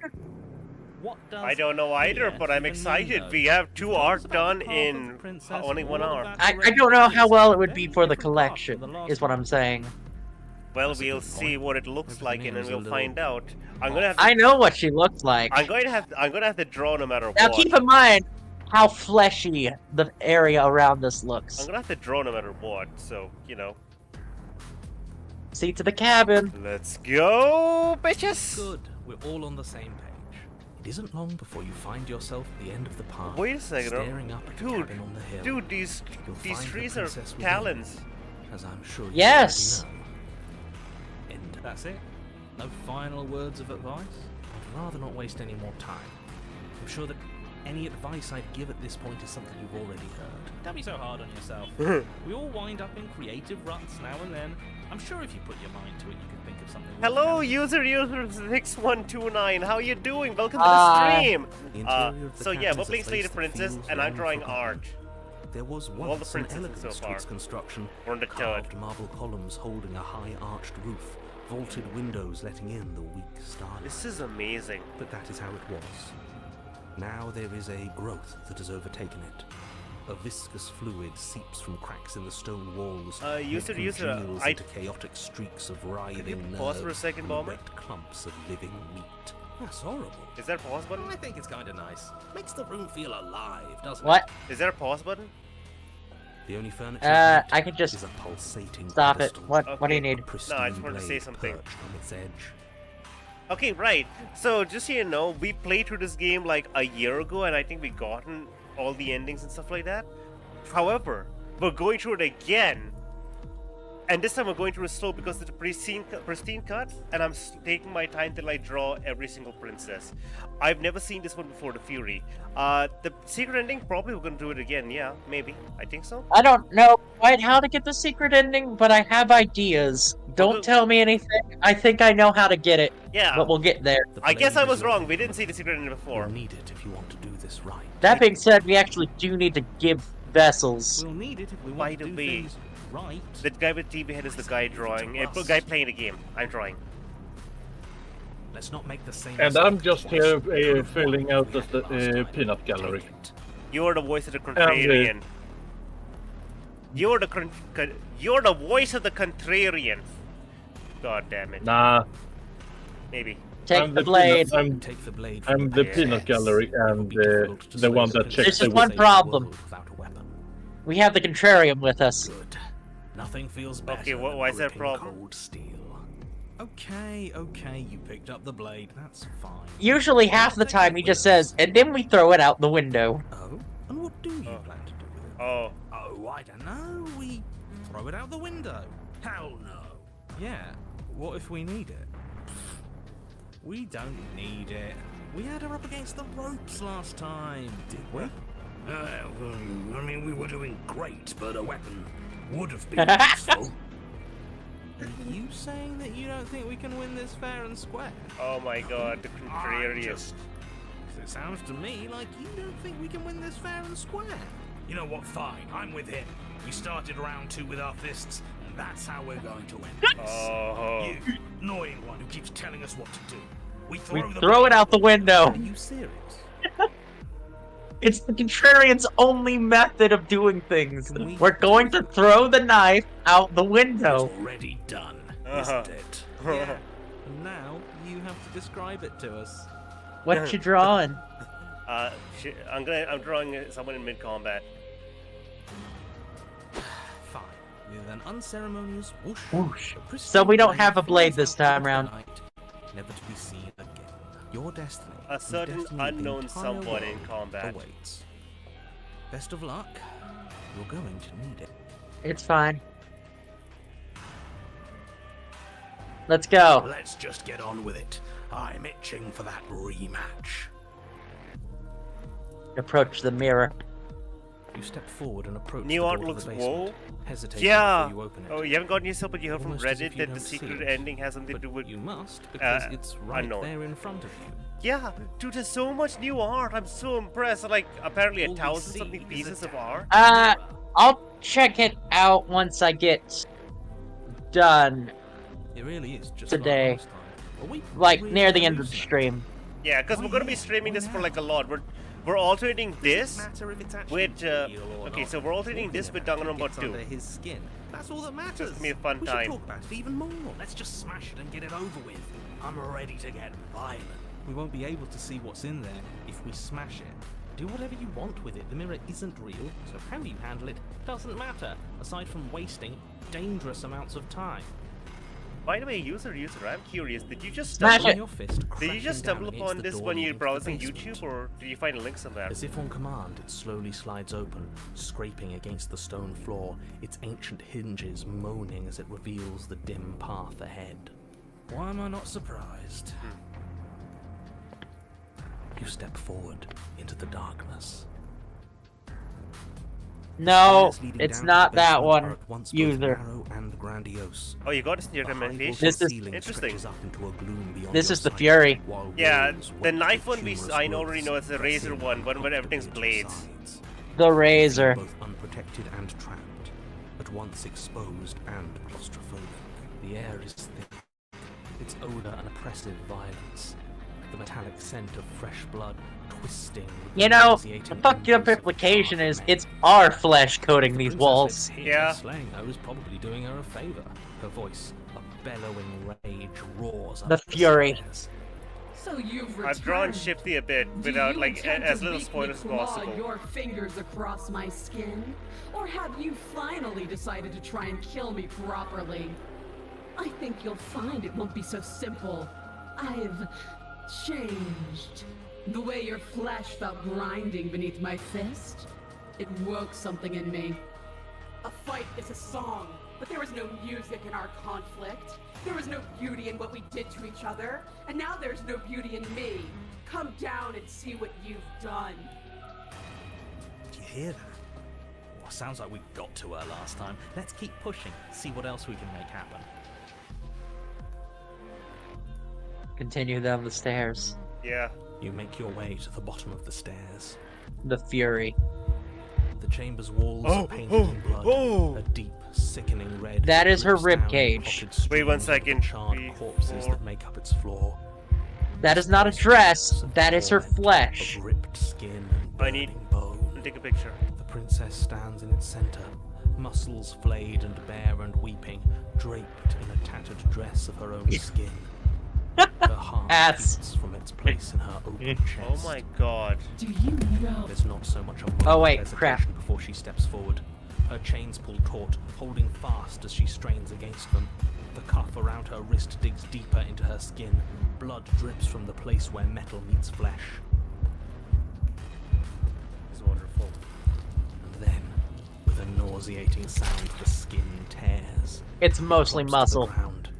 What does I don't know either, here but I'm even excited. mean, We though? have two You've told us art about done the path of the in princess only and 1 all of hour. that I direct don't know how is well it would be very for the different path collection, from the last is what one. I'm saying. Well, That's a we'll good see point. what it looks like, and then Everything we'll is a find little out. I'm gonna have to, I know what she looks like. I'm going to have to draw no matter Now what. keep in mind how fleshy the area around this I'm looks. gonna have to draw no matter what. So you know. See to the cabin. Let's go, bitches! Good. We're all on the same page. It isn't long before you find yourself at the end of the path. Wait a second, Staring up at the dude, cabin on the hill. Dude, these You'll find the trees are princess within, talons. As I'm sure you Yes. already know. End. That's it? No final words of advice? I'd rather not waste any more time. I'm sure that any advice I'd give at this point is something you've already heard. Don't be so hard on yourself. We all wind up in creative ruts now and then. I'm sure if you put your mind to it, you can think of something. worth Hello, telling. user 6129. How you doing? Welcome to the Hi. stream. The interior of the So yeah, cabin we're is a playing Slay the place that Princess, feels and I'm long drawing forgotten. art. There was All the once an princesses elegance so to far. its construction, We're on the third. carved marble columns holding a high arched roof, vaulted windows letting in the weak starlight. This is amazing. But that is how it was. Now there is a growth that has overtaken it. A viscous fluid seeps from cracks in the stone walls. and user, congeals I- into chaotic streaks of writhing you nerves pause for a second, and Bomber? wet clumps of living meat. That's horrible. Is there a pause button? I think it's kind of nice. Makes the room feel alive, doesn't What? Is there a pause button? it? The only furniture I could just is a pulsating stop it. pedestal, What do you Okay. need? a pristine No, I just wanted to say blade something. perched on its edge. Okay, right. So just so you know, we played through this game like a year ago, and I think we gotten all the endings and stuff like that. However, we're going through it again, and this time we're going through it slow because it's a pristine cut, and I'm taking my time till I draw every single princess. I've never seen this one before, the Fury. The secret ending, probably we're gonna do it again. Yeah, maybe. I think so. I don't know quite how to get the secret ending, but I have ideas. Don't Well, tell me anything. I think I know how to get it, Yeah. but we'll get there. The I guess blade I was is wrong. your We didn't see the secret ending You'll before. need it if you want to do this right. That being said, we actually do need to give vessels. We'll need it if we By want the to do way, things right. The guy with TV head is the guy drawing. The guy playing the game. I'm drawing. Let's not make the same And mistake I'm just twice. here filling out as the peanut gallery. Take it. You're the voice of the contrarian. You're the voice of the contrarian. God damn it. Nah, Maybe. Take the blade. Take the blade. I'm the peanut gallery and the one that checks There's the just one weapon. problem. Without a weapon. We have the contrarian with us. Good. Nothing feels better. Okay, than why is that a gripping problem? Cold steel. Okay, you picked up the blade. That's fine. Usually half the time he just says, and then we throw it out the window. Oh, and what do you plan to do with it? Oh. Oh, I don't know. We throw it out the window. Hell no. Yeah. What if we need it? We don't need it. We had her up against the ropes last time, did we? I mean, we were doing great, but a weapon would have been useful. Are you saying that you don't think we can win this fair and square? Oh my god, the contrarian. It sounds to me like you don't think we can win this fair and square. You know what? Fine, I'm with him. We started round 2 with our fists, and that's how we're going to win this. Oh. You annoying one who keeps telling us what to do. We We throw, throw it out the window. Are you serious? It's the contrarian's only method of doing things. We- We're going to throw the knife out the window. It's already done, Uh-huh. isn't it? Yeah. And now you have to describe it to us. What you drawing? I'm drawing someone in mid-combat. Fine. With an unceremonious whoosh. Whoosh. the pristine So we don't blade have a blade flies this out time into the round. night, never to be seen again. Your destiny. A and certain destiny of the unknown entire someone in world combat. awaits. Best of luck. You're going to need it. It's fine. Let's go. Let's just get on with it. I'm itching for that rematch. Approach the mirror. You step forward and approach New the art door looks of the basement, whoa. hesitating Yeah. before you open it. Oh, you haven't gotten yourself, but you heard from Almost as if Reddit you that the don't see secret it. ending has something to do But with. you must, because it's right unknown. there in front of you. Yeah, dude, there's so much new art. I'm so impressed. Like, apparently All we 1,000 see something is a pieces of art. I'll check it out once I get done. It really is just Today. like last time. Are we Like, really near the end of the losing? stream. Yeah, because Oh, we're gonna be yeah, streaming why this for not? like a lot. We're alternating this Matter if it's actually with. real or Okay, not. so we're alternating Talking this with about it Danganronpa gets 2. under his skin. That's all that matters. Just be a fun we time. should talk about it even more. Let's just smash it and get it over with. I'm ready to get violent. We won't be able to see what's in there if we smash it. Do whatever you want with it. The mirror isn't real, so how you handle it doesn't matter, aside from wasting dangerous amounts of time. By the way, user, I'm curious. Did you just Smash stumble? it. Your fist Did you crashing just stumble down upon against the this door when you're leading to the browsing basement. YouTube, or did you find a link somewhere? As if on command, it slowly slides open, scraping against the stone floor, its ancient hinges moaning as it reveals the dim path ahead. Why am I not surprised? You step forward into the darkness. No, Stairs leading it's down to not the that basement one. are at once both User. narrow and grandiose. Oh, you got this in your The high recommendation? vaulted This is- ceiling interesting. stretches up into a gloom beyond This your is the sight, Fury. while Yeah, walls the wet knife with one we humorous I already growths know it's the razor pressing one where uncomfortably everything's at your blades. sides. The razor. Both unprotected and trapped, at once exposed and claustrophobic. The air is thick, its odor an oppressive violence. The metallic scent of fresh blood twisting. with You know, nauseating the fucked up embers of implication is dark it's our flesh coating the these princess walls. here Yeah. Slaying her is probably doing her a favor. Her voice, a bellowing rage, roars up The fury. stairs. So you've returned. I've drawn Shifty a bit Do without you like intend as to little make me spoilers as claw possible. your fingers across my skin? Or have you finally decided to try and kill me properly? I think you'll find it won't be so simple. I've changed. The way your flesh felt grinding beneath my fist, it woke something in me. A fight is a song, but there was no music in our conflict. There was no beauty in what we did to each other, and now there's no beauty in me. Come down and see what you've done. Do you hear that? Oh, sounds like we got to her last time. Let's keep pushing, see what else we can make happen. Continue down the stairs. Yeah. You make your way to the bottom of the stairs. The fury. The chamber's walls Oh, are painted in blood. oh. A deep, sickening red. That is her drips down in rib cage. potted Wait 1 streams of second. Charred 3, corpses 4. that make up its floor. That is not a dress. That is her Torment flesh. of ripped skin and I need- burning bone. Take a picture. The princess stands in its center, muscles flayed and bare and weeping, draped in a tattered dress of her own skin. Her heart Ass. beats from its place in her open chest. Oh my god. Do you know? There's not so much a Oh, moment's wait, hesitation crap. before she steps forward. Her chains pull taut, holding fast as she strains against them. The cuff around her wrist digs deeper into her skin. Blood drips from the place where metal meets flesh. It's wonderful. And then, with a nauseating sound, the skin tears. It's mostly Drops to the muscle. ground,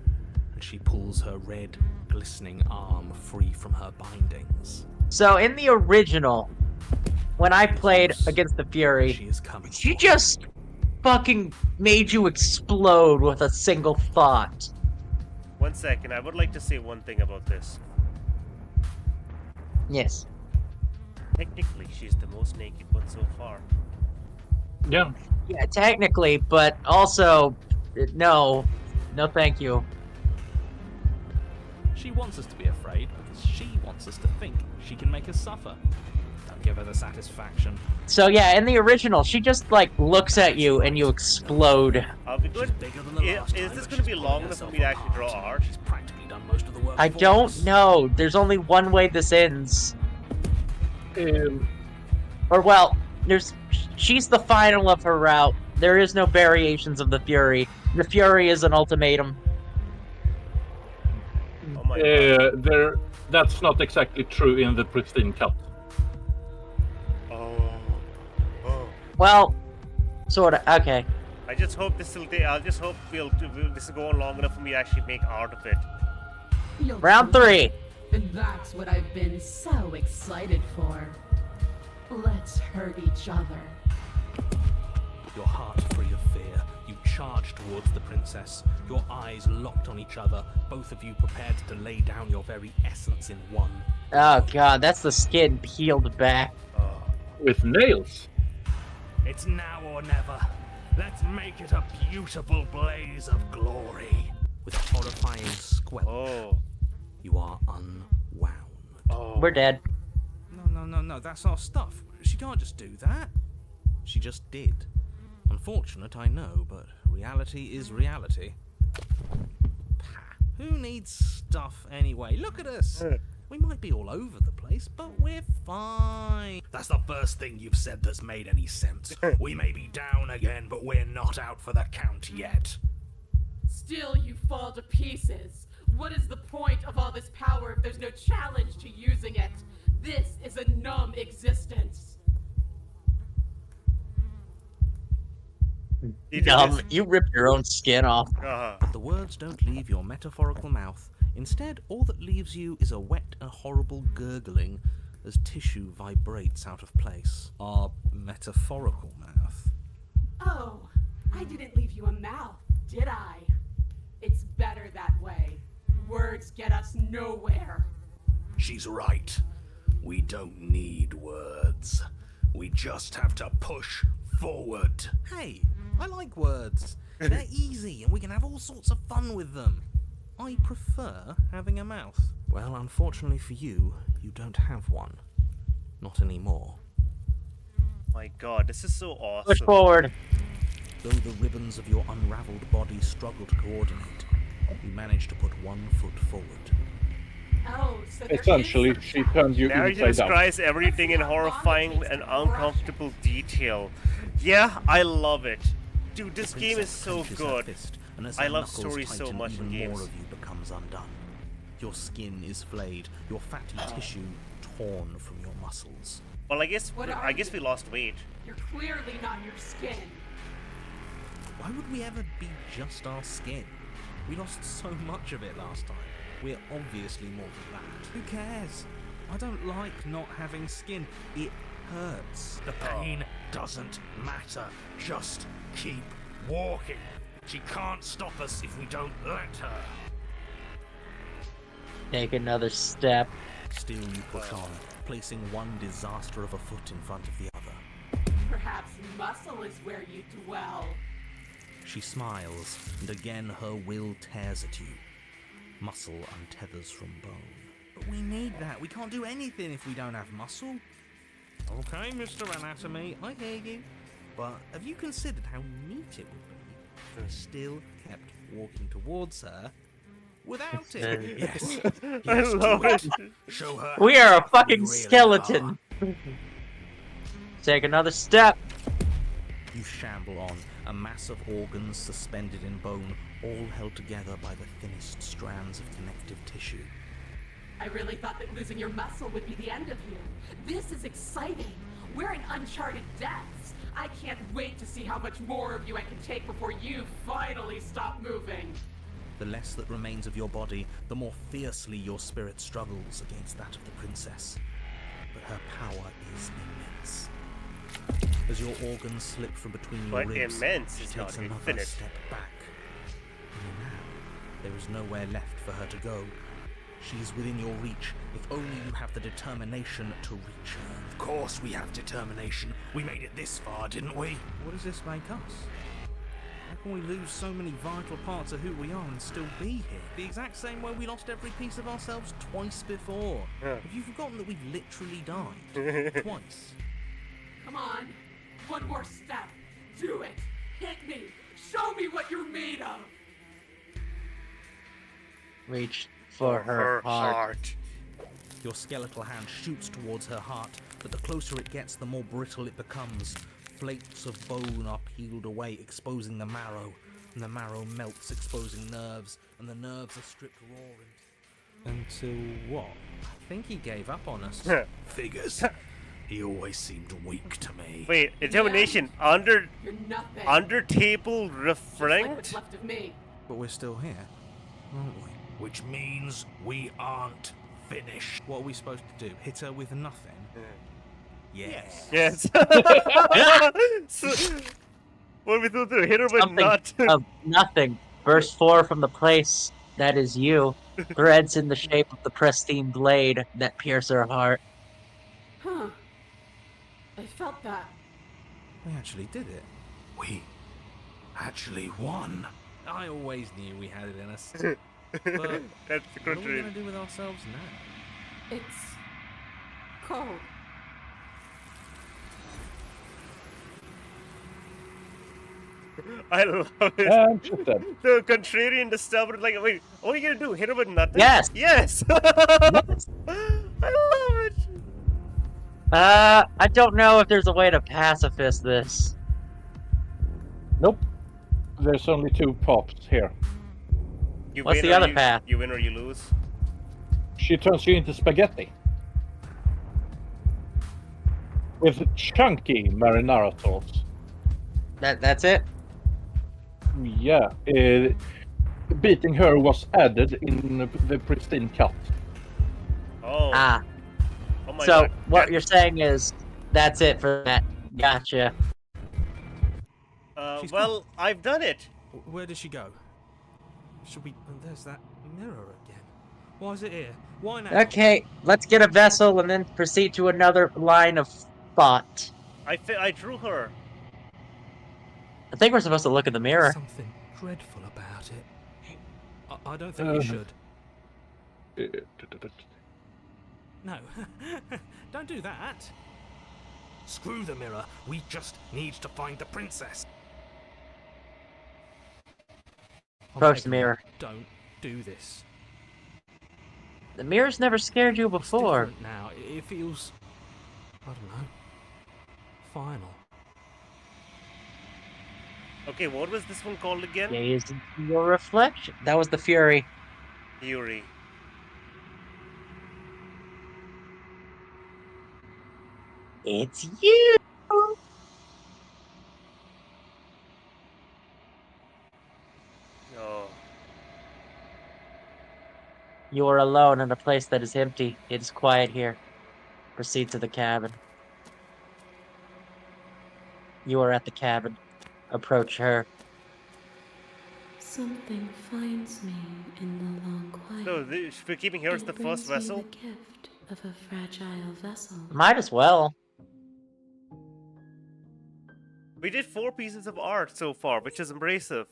and she pulls her red, glistening arm free from her bindings. So in the original, when I played against the Fury, She is coming. she for just fucking made you explode with a single thought. 1 second, I would like to say one thing about this. Yes. Technically, she's the most naked one so far. Yeah. Yeah, technically, but also, no. No thank you. She wants us to be afraid because she wants us to think she can make us suffer. Don't give her the satisfaction. So yeah, in the original, she just like looks at you and you explode. I'll be good. Bigger than the last Is time, this but going to she's be pulling long enough for herself me to actually draw apart. art? She's practically done most of the work I for don't us. know. There's only one way this ends. Um, Or well, she's the final of her route. There is no variations of the Fury. The Fury is an ultimatum. Oh my god. that's not exactly true in the Pristine Cut. Oh. Oh. Well, sorta. Okay. I just hope this will. I'll just hope this will go on long enough for me to actually make art of it. You'll Round do 3. it. And that's what I've been so excited for. Let's hurt each other. Your heart free of fear, you charge towards the princess, your eyes locked on each other, both of you prepared to lay down your very essence in one. Oh god, that's the skin peeled back. Oh. With nails. It's now or never. Let's make it a beautiful blaze of glory. With a horrifying squelch, Oh. you are unwound. Oh. We're dead. No, that's our stuff. She can't just do that. She just did. Unfortunate, I know, but reality is reality. Pah, who needs stuff anyway? Look at us. We might be all over the place, but we're fine. That's the first thing you've said that's made any sense. We may be down again, but we're not out for the count yet. Still, you fall to pieces. What is the point of all this power if there's no challenge to using it? This is a numb existence. You rip your own skin off. Uh-huh. But the words don't leave your metaphorical mouth. Instead, all that leaves you is a wet and horrible gurgling as tissue vibrates out of place. Our metaphorical mouth. Oh, I didn't leave you a mouth, did I? It's better that way. Words get us nowhere. She's right. We don't need words. We just have to push forward. Hey, I like words. They're easy and we can have all sorts of fun with them. I prefer having a mouth. Well, unfortunately for you, you don't have one. Not anymore. My god, this is so awesome. Push forward. Though the ribbons of your unraveled body struggle to coordinate, you manage to put one foot forward. Oh, so there is Essentially, some she challenge. turned you Now you inside out. describes everything in Let's see how long it horrifying takes and to crush uncomfortable it. detail. Yeah, I love it. Dude, this The game is princess so clenches her good. fist, and as I her love knuckles stories so tighten, much in even games. more of you becomes undone. Your skin is flayed, your fatty tissue torn from your muscles. Well, I guess What are we you? lost weight. You're clearly not your skin. Why would we ever be just our skin? We lost so much of it last time. We're obviously more than that. Who cares? I don't like not having skin. It hurts. The pain doesn't matter. Just keep walking. She can't stop us if we don't let her. Take another step. Still you push on, placing one disaster of a foot in front of the other. Perhaps muscle is where you dwell. She smiles, and again her will tears at you. Muscle untethers from bone. But we need that. We can't do anything if we don't have muscle. Okay, Mr. Anatomy, I hear you. But have you considered how neat it would be if I still kept walking towards her without it? Yes. I love it. Show her. We are a fucking we really skeleton. Take another step. You shamble on, a mass of organs suspended in bone, all held together by the thinnest strands of connective tissue. I really thought that losing your muscle would be the end of you. This is exciting. We're in uncharted depths. I can't wait to see how much more of you I can take before you finally stop moving. The less that remains of your body, the more fiercely your spirit struggles against that of the princess. But her power is immense. As your organs slip from between your But ribs, immense she is takes not another infinite. step back. And now, there is nowhere left for her to go. She is within your reach, if only you have the determination to reach her. Of course we have determination. We made it this far, didn't we? What does this make us? How can we lose so many vital parts of who we are and still be here? The exact same way we lost every piece of ourselves twice before. Yeah. Have you forgotten that we've literally died? Twice. Come on. One more step. Do it. Hit me. Show me what you're made of. Reach for her heart. Your skeletal hand shoots towards her heart, but the closer it gets, the more brittle it becomes. Flakes of bone are peeled away, exposing the marrow, and the marrow melts, exposing nerves, and the nerves are stripped raw until what? I think he gave up on us. Figures. He always seemed weak to me. Wait, determination under You're nothing. table Just like refract? what's left of me. But we're still here, aren't we? Which means we aren't finished. What are we supposed to do? Hit her with nothing? Yes. Yes. So, what we do? Hit her with Something not. of nothing. Verse 4 from the place that is you. Threads in the shape of the pristine blade that pierce her heart. Huh. I felt that. We actually did it. We actually won. I always knew we had it in us. But That's the what are we contrary. going to do with ourselves now? It's cold. I love it. And she's dead. The contrarian, the stubborn, like, wait, what are you gonna do? Hit her with nothing? Yes. Yes. Yes. I love it. I don't know if there's a way to pacifist this. Nope. There's only two paths here. You What's win the or other you, path? You win or you lose. She turns you into spaghetti. With chunky marinara sauce. That's it? Yeah. Beating her was added in the Pristine Cut. Oh. Ah. Oh my So God. what you're saying is that's it for that. Gotcha. She's Well, I've done it. Where did she go? Should we... There's that mirror again. Why is it here? Why now? Okay, let's get a vessel and then proceed to another line of thought. I drew her. I think we're supposed to look in the mirror. Something dreadful about it. I don't think we should. No. Don't do that. Screw the mirror. We just need to find the princess. Approach the mirror. Don't do this. The mirror's never scared you It's before. different now. It feels... I don't know. Final. Okay, what was this one called again? Gaze into your reflection. That was the Fury. Fury. It's you! Oh. You are alone in a place that is empty. It is quiet here. Proceed to the cabin. You are at the cabin. Approach her. Something finds me in the long quiet. So, we're keeping her as and the first brings me vessel? the gift of a fragile vessel. Might as well. We did 4 pieces of art so far, which is impressive.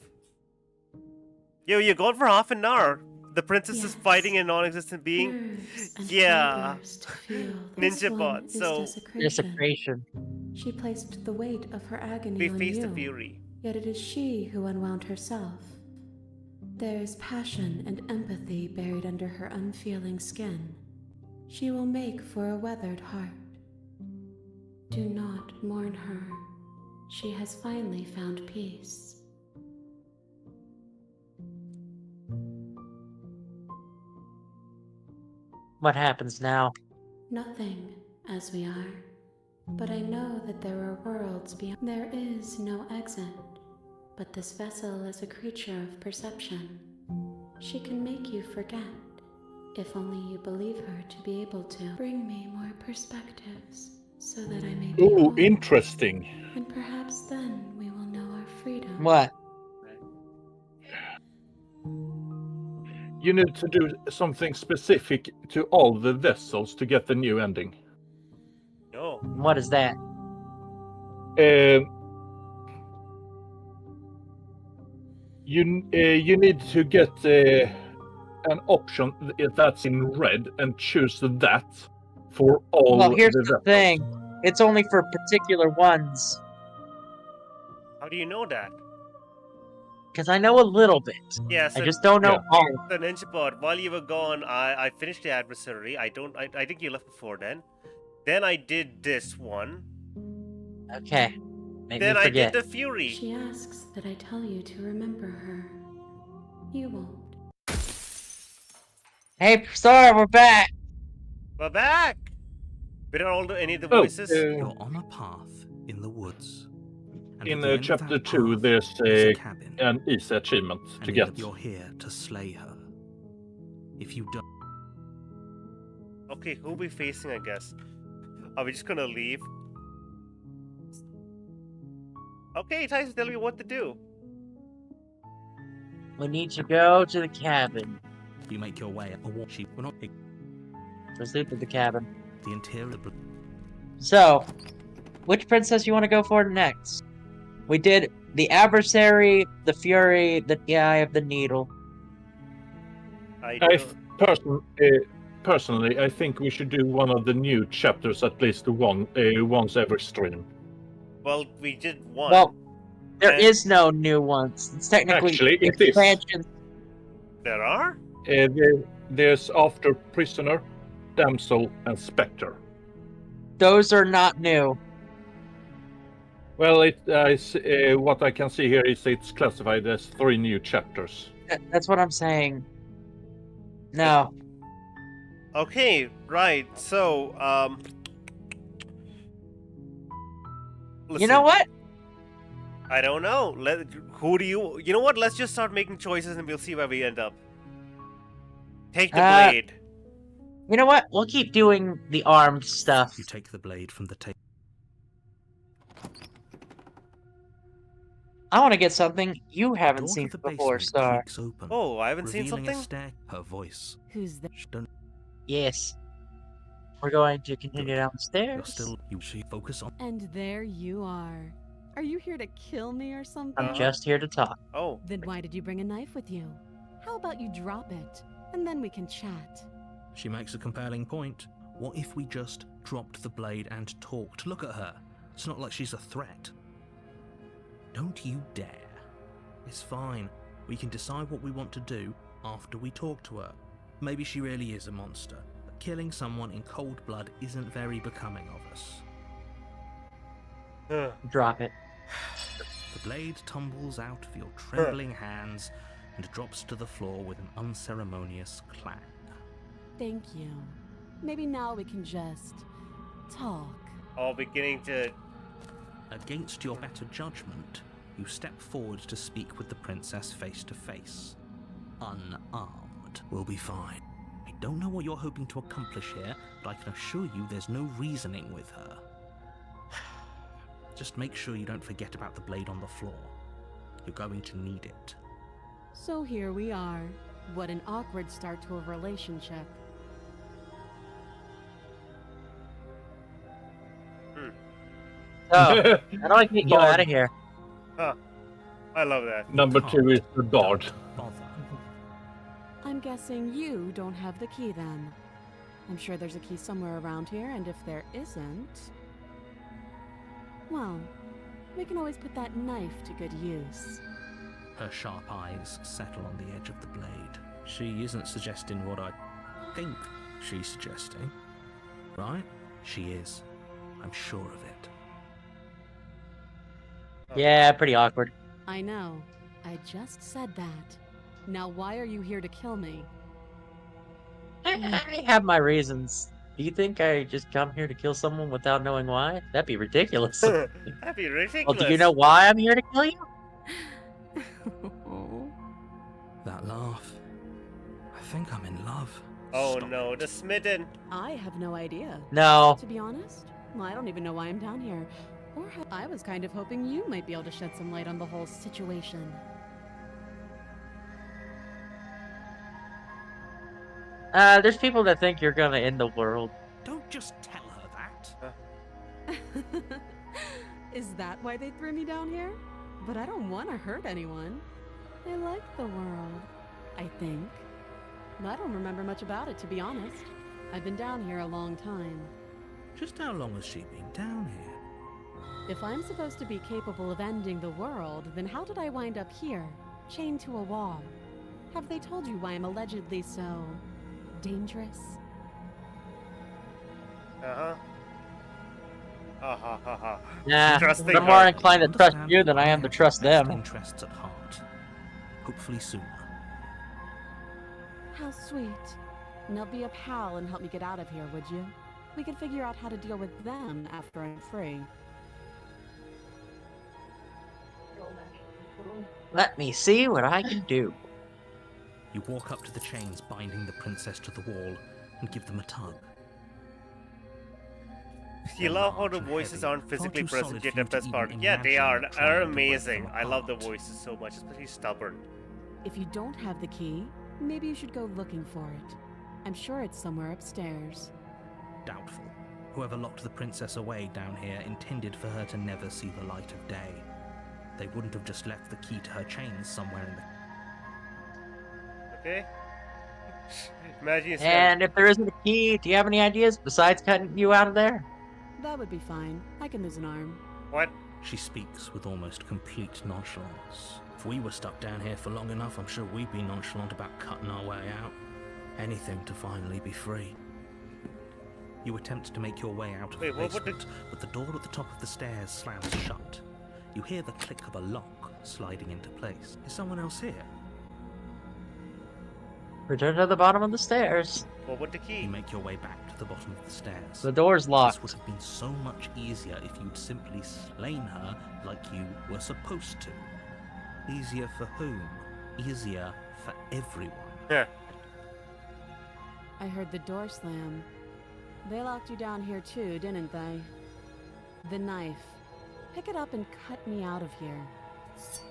Yo, you're gone for half an hour. The princess is Yes. fighting a non-existent being. Nerves and Yeah. fibers to feel. Ninja This one bot, is so- Desecration. She placed the weight of her agony We on face you. the fury. Yet it is she who unwound herself. There is passion and empathy buried under her unfeeling skin. She will make for a weathered heart. Do not mourn her. She has finally found peace. What happens now? Nothing, as we are. But I know that there are worlds beyond. There is no exit. But this vessel is a creature of perception. She can make you forget, if only you believe her to be able to. Bring me more perspectives, so that I may be Oh, whole. interesting. And perhaps then we will know our freedom. What? You need to do something specific to all the vessels to get the new ending. No. What is that? You need to get an option that's in red and choose that for all Well, here's the the vessels. thing. It's only for particular ones. How do you know that? Because I know a little bit. Yes. I just don't know all. The Ninja bot, while you were gone, I finished the adversary. I think you left before then. Then I did this one. Okay. Make Then me I forget. did the fury. She asks that I tell you to remember her. You won't. Hey, sorry, we're back. We're back. We don't all do any of the Oh, voices. You're on a path in the woods. And at in the end of chapter that 2, path there's is a cabin. an easy achievement And to yet get. you're here to slay her. If you don't, Okay, who are we facing, I guess? Are we just gonna leave? Okay, Tyson, tell me what to do. We need to go to the cabin. you make your way up a wall. We're not Let's leave to the cabin. the interior. So, which princess you want to go for next? We did the adversary, the fury, the eye of the needle. Personally, I think we should do one of the new chapters at least once every stream. Well, we did one. Well, there And- is no new ones. It's technically Actually, it is. expansion. There are? There's After Prisoner, Damsel, and Spectre. Those are not new. Well, what I can see here is it's classified as 3 new chapters. That's what I'm saying. No. Okay, right. So, You know what? I don't know. Who do you? You know what? Let's just start making choices, and we'll see where we end up. Take the blade. You know what? We'll keep doing the armed stuff. You take the blade from the table. I want to get something you haven't Door to seen the before, basement Star. creaks open, Oh, I haven't seen revealing something. a stair. Her voice. Who's that? Don't. Yes. We're going to continue down the stairs. You're still. You should focus on. And there you are. Are you here to kill me or something? I'm just here to talk. Oh, Then why did you bring a knife with you? How about you drop it, and then we can chat? She makes a compelling point. What if we just dropped the blade and talked? Look at her. It's not like she's a threat. Don't you dare. It's fine. We can decide what we want to do after we talk to her. Maybe she really is a monster, but killing someone in cold blood isn't very becoming of us. Drop it. The blade tumbles out of your trembling hands and drops to the floor with an unceremonious clang. Thank you. Maybe now we can just talk. all beginning to. Against your better judgment, you step forward to speak with the princess face to face. Unarmed. We'll be fine. I don't know what you're hoping to accomplish here, but I can assure you there's no reasoning with her. Just make sure you don't forget about the blade on the floor. You're going to need it. So here we are. What an awkward start to a relationship. So, how do I get you out of here? I love that. Number 2 is the Bard. Bother. I'm guessing you don't have the key then. I'm sure there's a key somewhere around here, and if there isn't... well, we can always put that knife to good use. Her sharp eyes settle on the edge of the blade. She isn't suggesting what I think she's suggesting, right? She is. I'm sure of it. Yeah, pretty awkward. I know. I just said that. Now why are you here to kill me? I have my reasons. Do you think I just come here to kill someone without knowing why? That'd be ridiculous. That'd be ridiculous. Well, do you know why I'm here to kill you? That laugh. I think I'm in love. Oh Stop no, it. the smitten. I have no idea. No. To be honest, I don't even know why I'm down here. Or how I was kind of hoping you might be able to shed some light on the whole situation. There's people that think you're gonna end the world. Don't just tell her that. Is that why they threw me down here? But I don't want to hurt anyone. I like the world, I think. I don't remember much about it, to be honest. I've been down here a long time. Just how long has she been down here? If I'm supposed to be capable of ending the world, then how did I wind up here, chained to a wall? Have they told you why I'm allegedly so... dangerous? Uh-huh. Ha ha ha ha. Nah, Trusting I'm more her. inclined to trust you than I am to trust Best them. interests at heart. Hopefully sooner. How sweet. Now be a pal and help me get out of here, would you? We could figure out how to deal with them after I'm free. Let me see what I can do. You walk up to the chains binding the princess to the wall and give them a tug. You love how the Large and voices heavy, aren't far physically too present solid yet for you the to best part. even Yeah, they are. imagine Are trying to break amazing. them I love the apart. voices so much, especially stubborn. If you don't have the key, maybe you should go looking for it. I'm sure it's somewhere upstairs. Doubtful. Whoever locked the princess away down here intended for her to never see the light of day. They wouldn't have just left the key to her chains somewhere in the... Okay? Imagine yourself. And if there isn't a key, do you have any ideas besides cutting you out of there? That would be fine. I can lose an arm. What? She speaks with almost complete nonchalance. If we were stuck down here for long enough, I'm sure we'd be nonchalant about cutting our way out. Anything to finally be free. You attempt to make your way out of Wait, the what would basement, but the door at the top of the stairs slams shut. You hear the click of a lock sliding into place. Is someone else here? Return to the bottom of the stairs. What would the key? You make your way back to the bottom of the stairs. The door's This locked. would have been so much easier if you'd simply slain her like you were supposed to. Easier for whom? Easier for everyone. Yeah. I heard the door slam. They locked you down here too, didn't they? The knife. Pick it up and cut me out of here.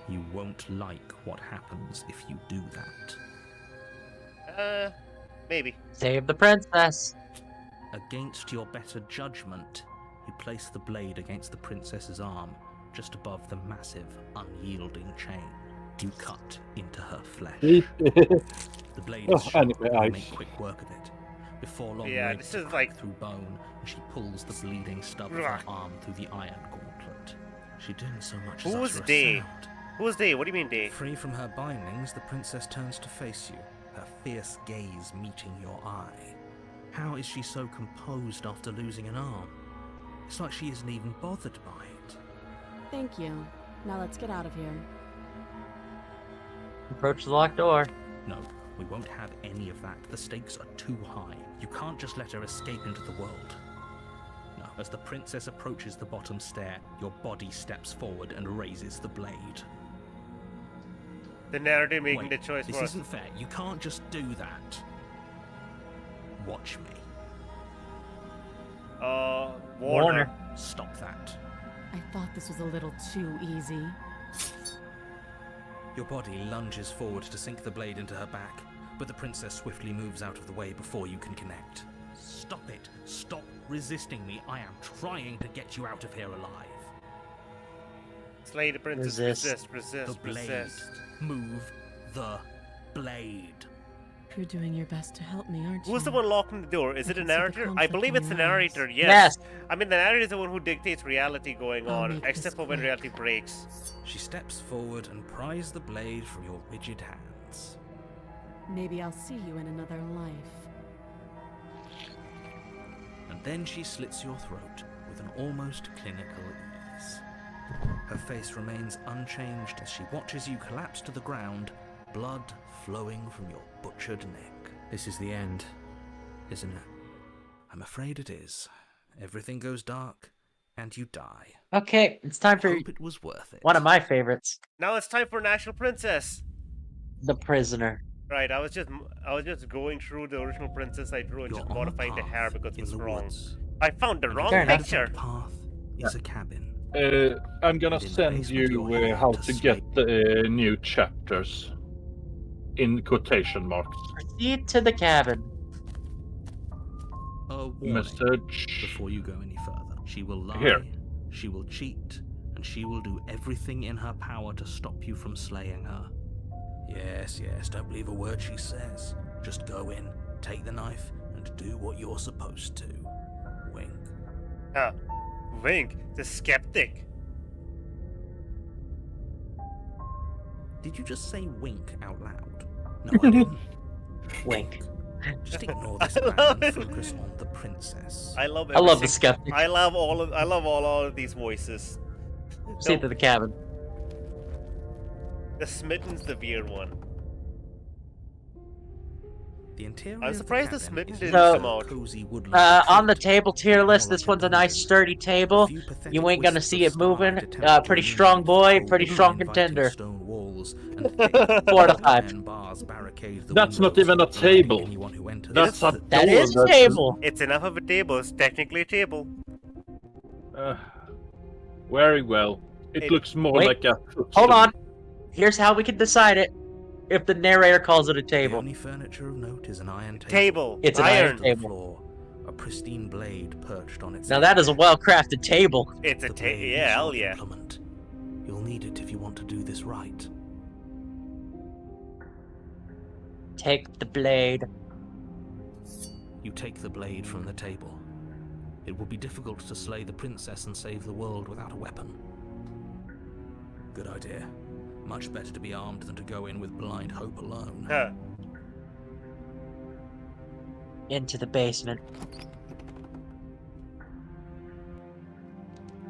You won't like what happens if you do that. Maybe. Save the princess. Against your better judgment, you place the blade against the princess's arm, just above the massive, unyielding chain. You cut into her flesh. The blade is sharp, anyway, and I- you make quick work of it. Before long, Yeah, ribs this is crack like- through bone, and she pulls the bleeding stub of her arm through the iron gauntlet. She didn't so much as Who's utter a they? sound. Who's they? What do you mean they? Free from her bindings, the princess turns to face you, her fierce gaze meeting your eye. How is she so composed after losing an arm? It's like she isn't even bothered by it. Thank you. Now let's get out of here. Approach the locked door. No, we won't have any of that. The stakes are too high. You can't just let her escape into the world. No, as the princess approaches the bottom stair, your body steps forward and raises the blade. The narrative making Wait, the choice this for us. isn't fair. You can't just do that. Watch me. Warner. Stop that. I thought this was a little too easy. Your body lunges forward to sink the blade into her back, but the princess swiftly moves out of the way before you can connect. Stop it. Stop resisting me. I am trying to get you out of here alive. Slay the princess. Resist. Resist. Resist. The blade. Resist. Move the blade. You're doing your best to help me, aren't you? Who's the one locking the door? Is I it a can see the narrator? I conflict believe in it's the your eyes. narrator, yes. Yes. I mean, the narrator is the one who dictates reality going I'll on, make this except for when quick. reality breaks. She steps forward and pries the blade from your rigid hands. Maybe I'll see you in another life. And then she slits your throat with an almost clinical ease. Her face remains unchanged as she watches you collapse to the ground, blood flowing from your butchered neck. This is the end, isn't it? I'm afraid it is. Everything goes dark, and you die. Okay, it's time for Hope it was worth it. one of my favorites, Now it's time for National Princess. the prisoner. Right, I was just going through the original princess I drew and You're just on a modifying the hair path because it in was the wrong. woods. I found the And wrong Fair at the end enough. of picture. that path is a cabin. I'm gonna And in the send basement of you your how head to to get the new chapters in quotation marks. Proceed to the cabin. A warning Message. before you go any further. She will lie, Here. she will cheat, and she will do everything in her power to stop you from slaying her. Yes, don't believe a word she says. Just go in, take the knife, and do what you're supposed to. Wink. Ah, Wink, the skeptic. Did you just say wink out loud? No, I didn't. Wink. Just ignore this I man love and it. focus on the princess. I love. I love the every skeptic. I love all of these voices. Proceed to the cabin. The Smitten's the weird one. The interior I'm of surprised the cabin smitten is didn't So, come out. cozy woodland On the retreat. table tier list, More this like a one's a nice dungeon. sturdy table. A few pathetic You ain't gonna wisps see of it moving. starlight attempt to Pretty strong illuminate boy, the pretty cold, strong uninviting contender. stone walls, and 4 out of 5. iron bars barricade the That's not windows, even a preventing table. anyone who enters. That's a That door is a table. It's enough of a table. It's technically a table. Very well. It It- looks more Wait. like a Hold on. Here's how we can decide it. If the narrator calls it a The table. only furniture of note is an iron table. Table. It's an iron. iron To table. the floor, a pristine blade perched on its Now edge. that is a well-crafted table. It's a The table. blade Yeah, is hell your yeah. implement. You'll need it if you want to do this right. Take the blade. You take the blade from the table. It will be difficult to slay the princess and save the world without a weapon. Good idea. Much better to be armed than to go in with blind hope alone. Huh. Into the basement.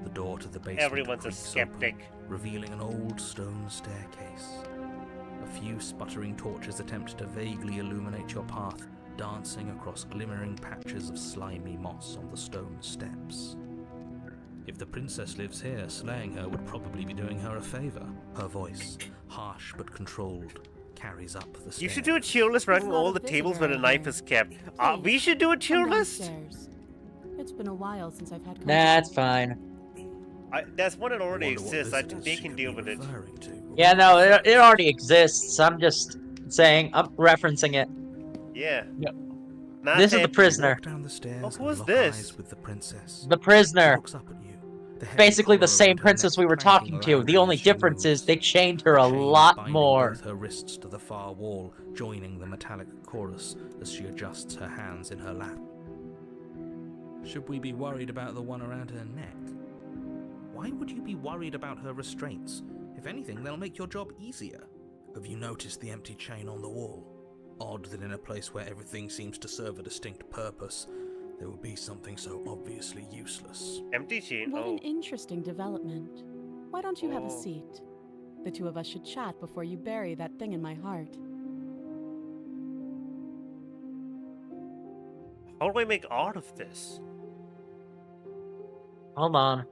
The door to the basement Everyone's a creaks skeptic. open, revealing an old stone staircase. A few sputtering torches attempt to vaguely illuminate your path, dancing across glimmering patches of slimy moss on the stone steps. If the princess lives here, slaying her would probably be doing her a favor. Her voice, harsh but controlled, carries up the stairs. You should do a tier list ranking It's not all a the tables visitor where the I knife hear. is kept. Please, We should do a tier Come list. downstairs. It's been a while since I've had company. That's fine. There's one that I already wonder what exists. I think visitors they she can could deal be with it. referring to. Yeah, no, it already exists. I'm just saying, I'm referencing it. Yeah. Yep. Not This is that- the prisoner. Walk down the stairs Oh, who and is lock this? eyes with the princess. The She prisoner. looks up at you. The heavy Basically the collar same around her princess neck we were clanking talking to. The loudly only as she difference is moves. they chained her a Chains lot binding more. both her wrists to the far wall, joining the metallic chorus as she adjusts her hands in her lap. Should we be worried about the one around her neck? Why would you be worried about her restraints? If anything, they'll make your job easier. Have you noticed the empty chain on the wall? Odd that in a place where everything seems to serve a distinct purpose, there would be something so obviously useless. Empty chain. What Oh. an interesting development. Why don't you have a Oh. seat? The two of us should chat before you bury that thing in my heart. How do I make art of this? Hold on.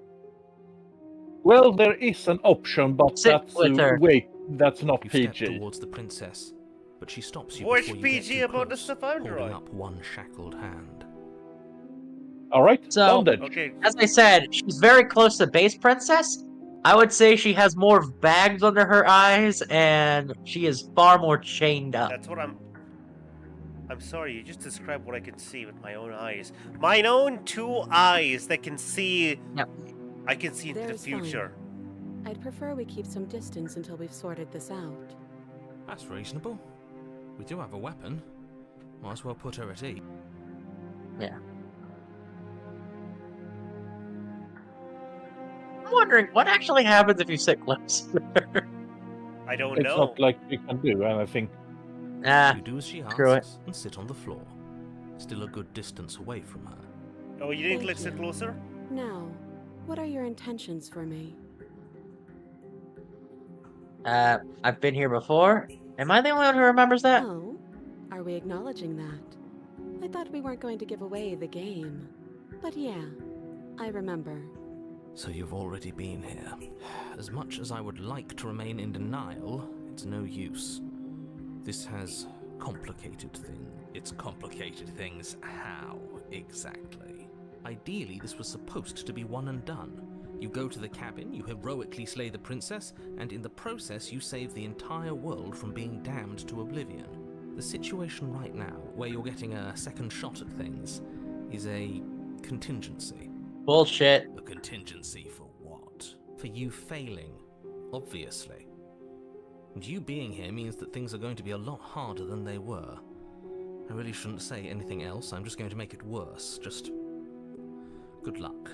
Well, there is an option, but Sit that's with her. wait, that's not You step PG. towards the princess, but she stops you What's before you PG get too about the close, stuff I'm holding drawing? up one shackled hand. All right, So- bondage. Okay. As I said, she's very close to base princess. I would say she has more bags under her eyes, and she is far more chained up. That's what I'm sorry, you just described what I can see with my own eyes. Mine own two eyes that can see. Yep. I can see into the There's fine. future. I'd prefer we keep some distance until we've sorted this out. That's reasonable. We do have a weapon. Might as well put her at ease. Yeah. I'm wondering what actually happens if you sit close. I don't It's know. not like we can do anything. Ah, You do as she screw it. asks and sit on the floor, still a good distance away from her. Oh, you didn't Thank click sit you. closer? Now, what are your intentions for me? I've been here before. Am I the only one who remembers that? Oh, are we acknowledging that? I thought we weren't going to give away the game. But yeah, I remember. So you've already been here. As much as I would like to remain in denial, it's no use. This has complicated things. It's complicated things how, exactly? Ideally, this was supposed to be one and done. You go to the cabin, you heroically slay the princess, and in the process you save the entire world from being damned to oblivion. The situation right now, where you're getting a second shot at things, is a contingency. Bullshit. A contingency for what? For you failing, obviously. And you being here means that things are going to be a lot harder than they were. I really shouldn't say anything else, I'm just going to make it worse. Just good luck.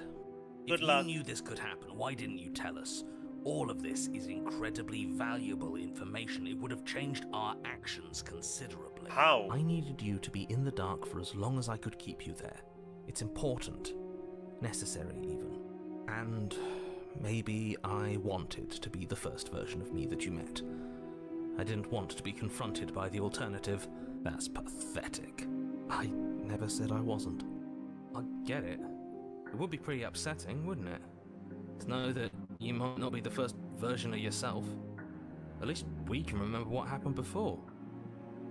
Good If luck. you knew this could happen, why didn't you tell us? All of this is incredibly valuable information. It would have changed our actions considerably. How? I needed you to be in the dark for as long as I could keep you there. It's important. Necessary, even. And maybe I wanted to be the first version of me that you met. I didn't want to be confronted by the alternative. That's pathetic. I never said I wasn't. I get it. It would be pretty upsetting, wouldn't it? To know that you might not be the first version of yourself. At least we can remember what happened before.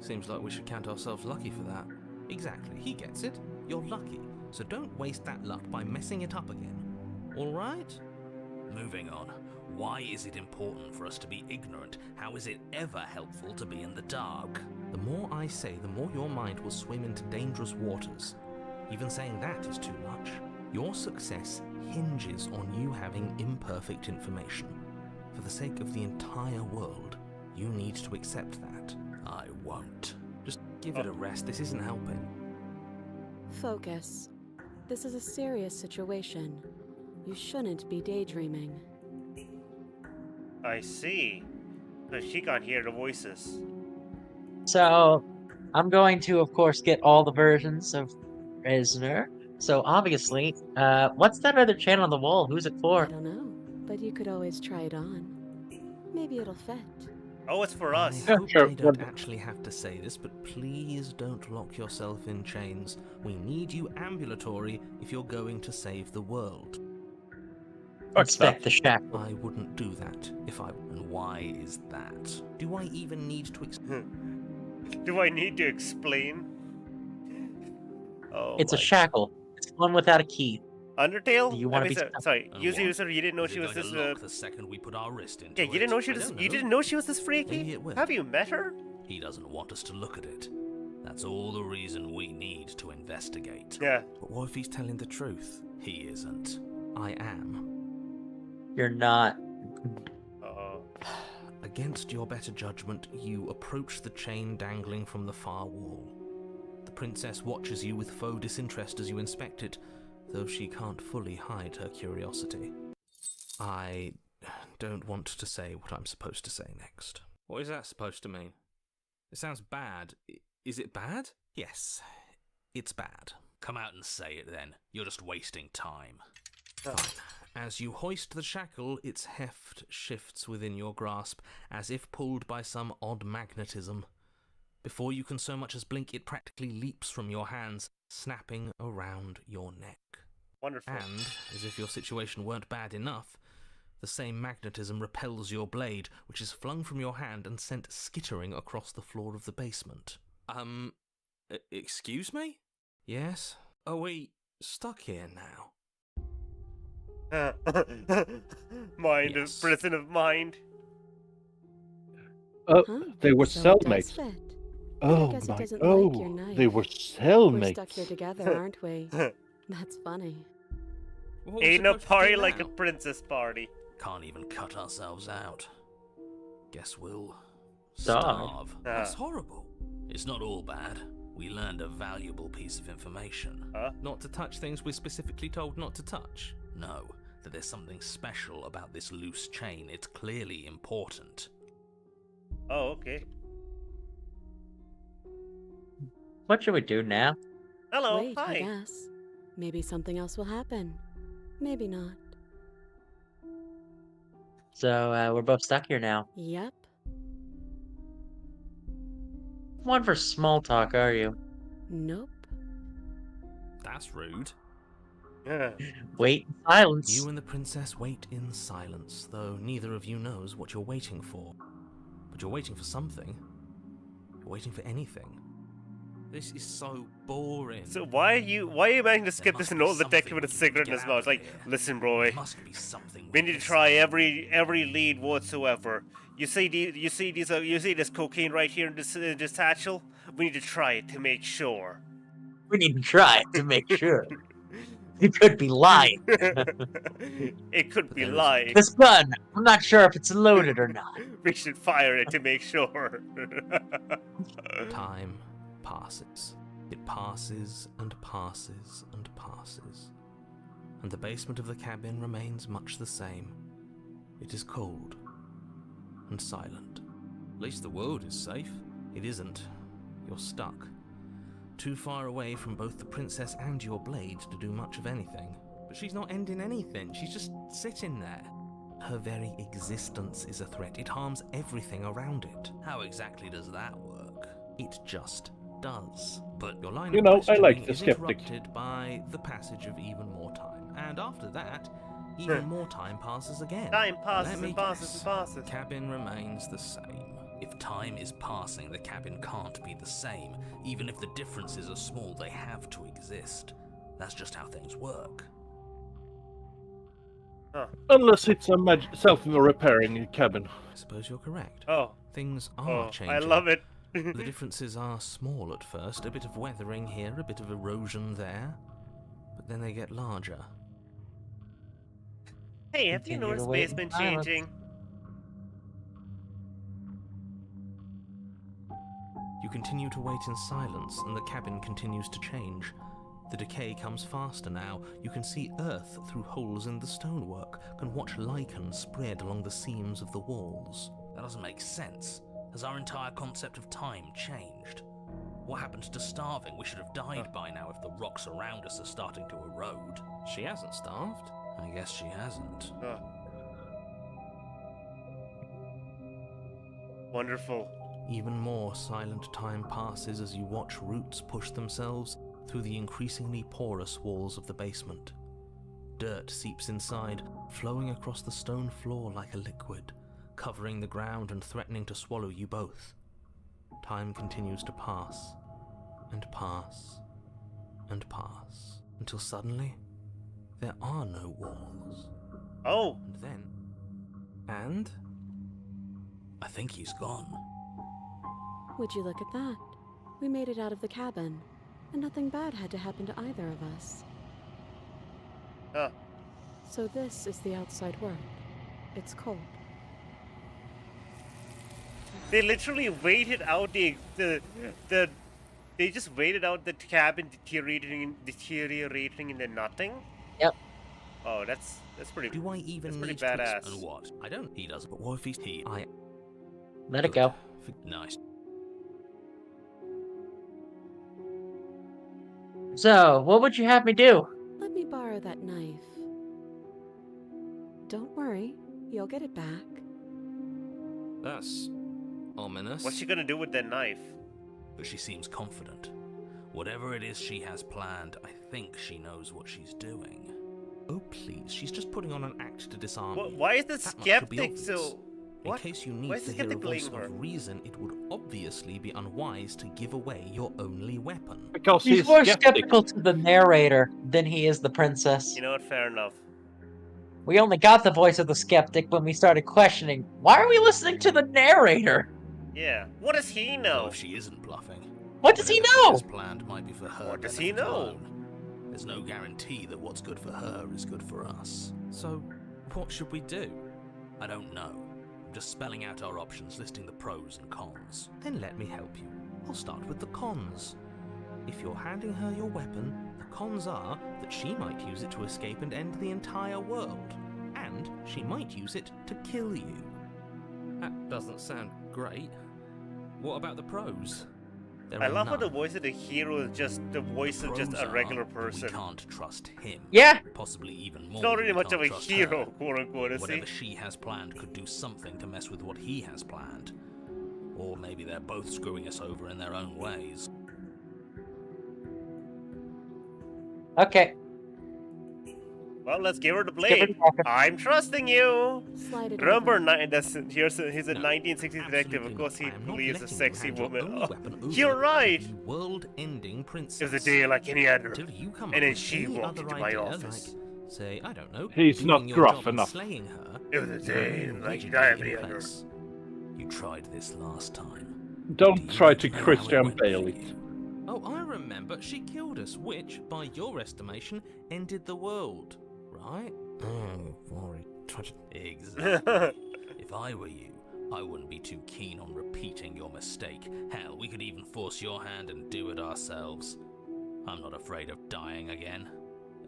Seems like we should count ourselves lucky for that. Exactly, he gets it. You're lucky. So don't waste that luck by messing it up again. Alright? Moving on. Why is it important for us to be ignorant? How is it ever helpful to be in the dark? The more I say, the more your mind will swim into dangerous waters. Even saying that is too much. Your success hinges on you having imperfect information. For the sake of the entire world, you need to accept that. I won't. Just give it a rest. This isn't helping. Focus. This is a serious situation. You shouldn't be daydreaming. I see. But she can't hear the voices. So, I'm going to, of course, get all the versions of Prisoner. So, obviously, what's that other channel on the wall? Who's it I for? don't know, but you could always try it on. Maybe it'll fit. Oh, it's for us. I hope Sure, I don't but- actually have to say this, but please don't lock yourself in chains. We need you ambulatory if you're going to save the world. Inspect the shackle. I wouldn't do that if I... And why is that? Do I even need to Do I need to explain? Oh, It's a my- shackle. It's one without a key. Undertale? Do you wanna I mean, be so- stuck? sorry, And user, what? user, you didn't know Is she it was going this. to lock the second we put our wrist into Yeah, you didn't know she I was. don't You know. didn't know she was this Maybe freaky. it will. Have you met her? He doesn't want us to look at it. That's all the reason we need to investigate. Yeah. But what if he's telling the truth? He isn't. I am. You're not. Against your better judgment, you approach the chain dangling from the far wall. The princess watches you with faux disinterest as you inspect it, though she can't fully hide her curiosity. I don't want to say what I'm supposed to say next. What is that supposed to mean? It sounds bad. Is it bad? Yes, it's bad. Come out and say it then. You're just wasting time. Fine. As you hoist the shackle, its heft shifts within your grasp, as if pulled by some odd magnetism. Before you can so much as blink, it practically leaps from your hands, snapping around your neck. Wonderful. And, as if your situation weren't bad enough, the same magnetism repels your blade, which is flung from your hand and sent skittering across the floor of the basement. Excuse me? Yes? Are we stuck here now? Mind Yes. of prison of mind. Oh, Huh? They were So it does cellmates. fit. Oh guess it my! doesn't like your Oh, knife. they were We're cellmates. stuck here together, aren't we? That's funny. What are we Ain't no supposed to party do like a now? princess party. Can't even cut ourselves out. Guess we'll Starve. starve. Ah. That's horrible. It's not all bad. We learned a valuable piece of information. Not to touch things we're specifically told not to touch. No, that there's something special about this loose chain. It's clearly important. Oh, okay. What should we do now? Hello, Wait, I hi. guess. Maybe something else will happen. Maybe not. So, we're both stuck here now. Yep. One for small talk, are you? Nope. That's rude. Wait in silence. You and the princess wait in silence, though neither of you knows what you're waiting for. But you're waiting for something. You're waiting for anything. This is so boring. So why are you managing to skip There this must and be hold the deck something with a we cigarette can in his get mouth? out It's like, of here. listen, boy, There must be something we need to try every lead whatsoever. You see this cocaine right here in this satchel? We need to try it to make sure. We need to try it to make sure. You could be lying. It could be There is- lying. This gun, I'm not sure if it's loaded or not. We should fire it to make sure. Time passes. It passes and passes and passes. And the basement of the cabin remains much the same. It is cold and silent. At least the world is safe. It isn't. You're stuck. Too far away from both the princess and your blade to do much of anything. But she's not ending anything. She's just sitting there. Her very existence is a threat. It harms everything around it. How exactly does that work? It just does. But Your line You of know, I questioning like the is skeptic. interrupted by the passage of even more time. And after that, even more time passes again. Time Let passes me and passes guess. and passes. The cabin remains the same. if time is passing, the cabin can't be the same. Even if the differences are small, they have to exist. That's just how things work. Unless it's a self-repairing cabin. I suppose you're correct. Oh, Things are changing. I love it. The differences are small at first, a bit of weathering here, a bit of erosion there, but then they get larger. Hey, have you Continue to noticed wait in basement silence. changing? You continue to wait in silence, and the cabin continues to change. The decay comes faster now. You can see earth through holes in the stonework, can watch lichen spread along the seams of the walls. That doesn't make sense. Has our entire concept of time changed? What happened to starving? We should have died by now if the rocks around us are starting to erode. She hasn't starved. I guess she hasn't. Wonderful. Even more silent time passes as you watch roots push themselves through the increasingly porous walls of the basement. Dirt seeps inside, flowing across the stone floor like a liquid, covering the ground and threatening to swallow you both. Time continues to pass, and pass, and pass, until suddenly, there are no walls. Oh, And then... And... I think he's gone. Would you look at that? We made it out of the cabin, and nothing bad had to happen to either of us. Huh. So this is the outside world. It's cold. They literally waited out they just waited out the cabin deteriorating into nothing. Yep. Oh, that's pretty. do I even That's pretty need to badass. explain And what? I don't. He does, but what if he? I Let it go. Nice. So, what would you have me do? Let me borrow that knife. Don't worry, you'll get it back. That's ominous. What's she gonna do with that knife? But she seems confident. Whatever it is she has planned, I think she knows what she's doing. Oh please, she's just putting on an act to disarm you. Why is the That much should be skeptic obvious. so? What? In case you Why need is to the hear a skeptic voice blaming her? of reason, it would obviously be unwise to give away your only weapon. Because He's he's more skeptic. skeptical to the narrator than he is the princess. You know what? Fair enough. We only got the voice of the skeptic when we started questioning, why are we listening to the narrator? Yeah. What does he Though know? if she isn't bluffing, What does he whatever she know? has planned might be for her. What does he benefit know? alone. There's no guarantee that what's good for her is good for us. So, what should we do? I don't know. I'm just spelling out our options, listing the pros and cons. Then let me help you. I'll start with the cons. If you're handing her your weapon, the cons are that she might use it to escape and end the entire world. And she might use it to kill you. That doesn't sound great. What about the pros? There I are love how the none. voice of the hero is just the voice of just Pros a regular are that person. We can't trust him. Yeah. Possibly even more. It's not than really we much of can't a trust hero, her. quote unquote, is he? Whatever she has planned could do something to mess with what he has planned. Or maybe they're both screwing us over in their own ways. Okay. Well, let's give her the Give her the blade. weapon. I'm trusting you. Slide it Remember, over. he's a No, 1960s detective. absolutely Of course, not. he I am not believes a letting you sexy hand your woman. only Oh, weapon over you're to right. the world-ending princess. It was a day like any other. Until you come And up then with she any walked other into my idea, office. Like, say, I don't know, He's doing not your gruff job and enough. slaying her. It was a day you're like immediately any in other. place. You tried this last time. Don't Do try you to know how it Christian went for Bale it. you? Oh, I remember. She killed us, which, by your estimation, ended the world, right? Oh, very tragic. Exactly. If I were you, I wouldn't be too keen on repeating your mistake. Hell, we could even force your hand and do it ourselves. I'm not afraid of dying again.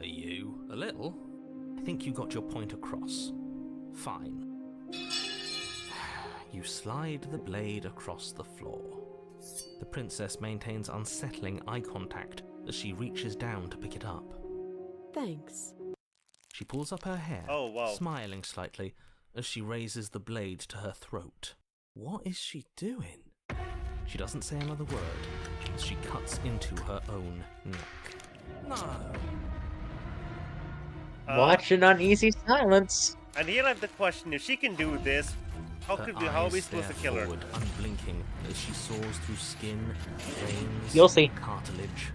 Are you? A little. I think you got your point across. Fine. You slide the blade across the floor. The princess maintains unsettling eye contact as she reaches down to pick it up. Thanks. She pulls up her hair, Oh, wow. smiling slightly as she raises the blade to her throat. What is she doing? She doesn't say another word as she cuts into her own neck. No. Watch an uneasy silence. And here I have the question: if she can do this, how Her how are we eyes supposed to stare kill her? forward, unblinking, as she soars through skin, veins, You'll see. cartilage.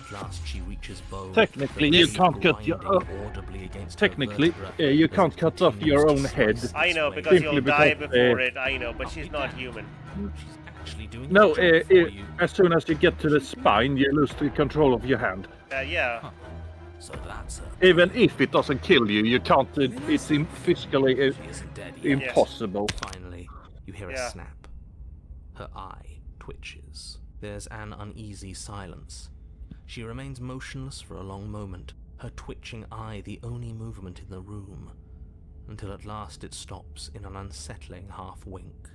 At last, she reaches bone. Technically, the you blade can't cut your- grinding audibly against her Technically, vertebra you as can't it cut off continues your to own head. slice I its know way. because Simply you'll die because, before it. I know, but she's not back. human. She's actually doing No, a job for you. as soon as you get to the spine, you lose the control of your hand. Yeah. Huh. So that's her. Even if it doesn't kill you, you can't. It's physically She isn't dead yet. impossible. Finally, you hear Yeah. a snap. Her eye twitches. There's an uneasy silence. She remains motionless for a long moment, her twitching eye the only movement in the room, until at last it stops in an unsettling half-wink.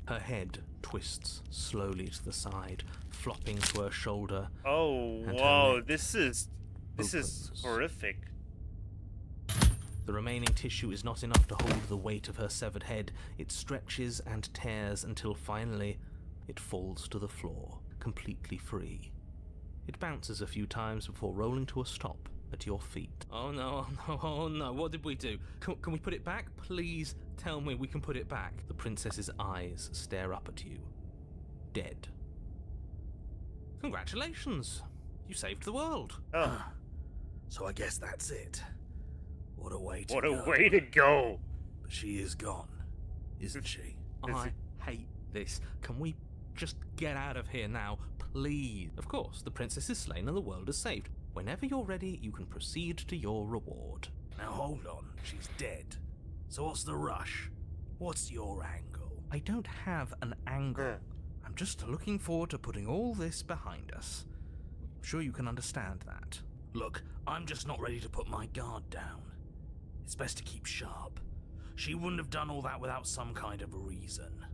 Her head twists slowly to the side, flopping to her shoulder. Oh And her wow, neck this is opens. horrific. The remaining tissue is not enough to hold the weight of her severed head. It stretches and tears until finally it falls to the floor, completely free. It bounces a few times before rolling to a stop at your feet. Oh no, oh no, oh no, what did we do? Can we put it back? Please tell me we can put it back. The princess's eyes stare up at you. Dead. Congratulations! You saved the world. Oh, So I guess that's it. What a way to what go. a way to go! But she is gone, isn't she? I hate this. Can we just get out of here now, please? Of course, the princess is slain and the world is saved. Whenever you're ready, you can proceed to your reward. Now hold on, she's dead. So what's the rush? What's your angle? I don't have an angle. Yeah. I'm just looking forward to putting all this behind us. I'm sure you can understand that. Look, I'm just not ready to put my guard down. It's best to keep sharp. She wouldn't have done all that without some kind of a reason.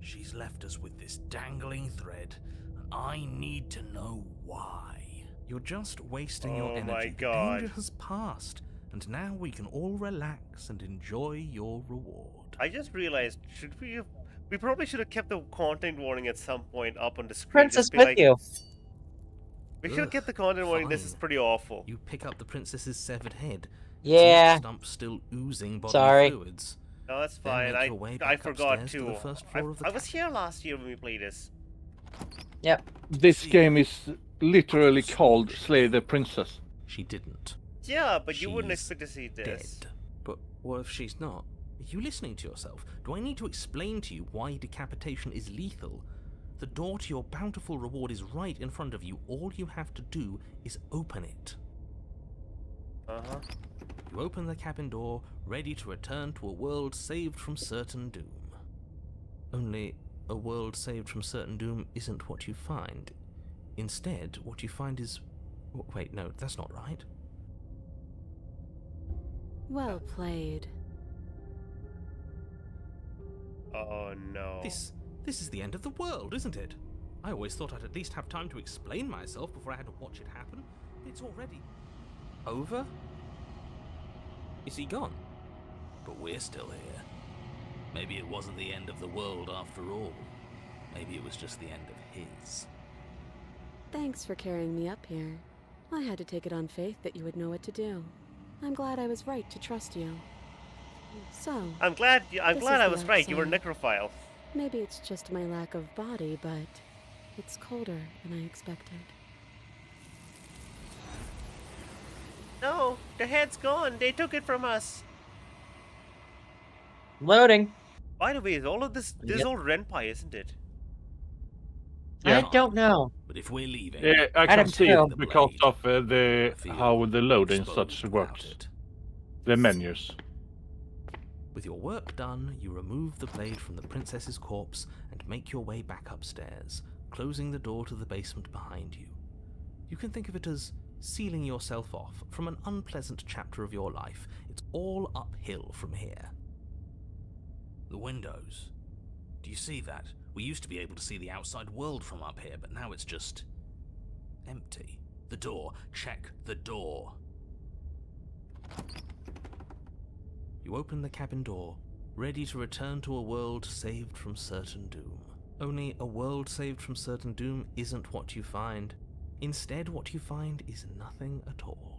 She's left us with this dangling thread, and I need to know why. You're just wasting your Oh energy. my The God. danger has passed, and now we can all relax and enjoy your reward. I just realized, we probably should have kept the content warning at some point up on the screen. Princess Just be with like, you. we should have kept the content warning. This is Fine. pretty awful. You pick up the princess's severed head. Yeah. Its stump still oozing bodily Sorry. fluids. No, that's Then fine. make your way I back forgot upstairs to too. the first floor of the I was cabin. here last year when we played this. Yep. This game is literally called Slay the Princess. She didn't. Yeah, but you wouldn't She's expect to see this. Dead. But what if she's not? Are you listening to yourself? Do I need to explain to you why decapitation is lethal? The door to your bountiful reward is right in front of you. All you have to do is open it. Uh-huh. You open the cabin door, ready to return to a world saved from certain doom. Only, a world saved from certain doom isn't what you find. Instead, what you find is... Wait, no, that's not right. Well played. Oh no. This is the end of the world, isn't it? I always thought I'd at least have time to explain myself before I had to watch it happen. It's already... over? Is he gone? But we're still here. Maybe it wasn't the end of the world after all. Maybe it was just the end of his. Thanks for carrying me up here. I had to take it on faith that you would know what to do. I'm glad I was right to trust you. So, I'm glad This I is was the right. You were a outside. necrophile. maybe it's just my lack of body, but it's colder than I expected. No, the head's gone. They took it from us. Loading. By the way, is all of this Yep. all Renpai, isn't it? I Yeah. don't know. But if we're leaving, Yeah, I I can don't see know. it because of I feel how the loading exposed such without works. it. The menus. With your work done, you remove the blade from the princess's corpse and make your way back upstairs, closing the door to the basement behind you. You can think of it as sealing yourself off from an unpleasant chapter of your life. It's all uphill from here. The windows. Do you see that? We used to be able to see the outside world from up here, but now it's just empty. The door. Check the door. You open the cabin door, ready to return to a world saved from certain doom. Only a world saved from certain doom isn't what you find. Instead, what you find is nothing at all.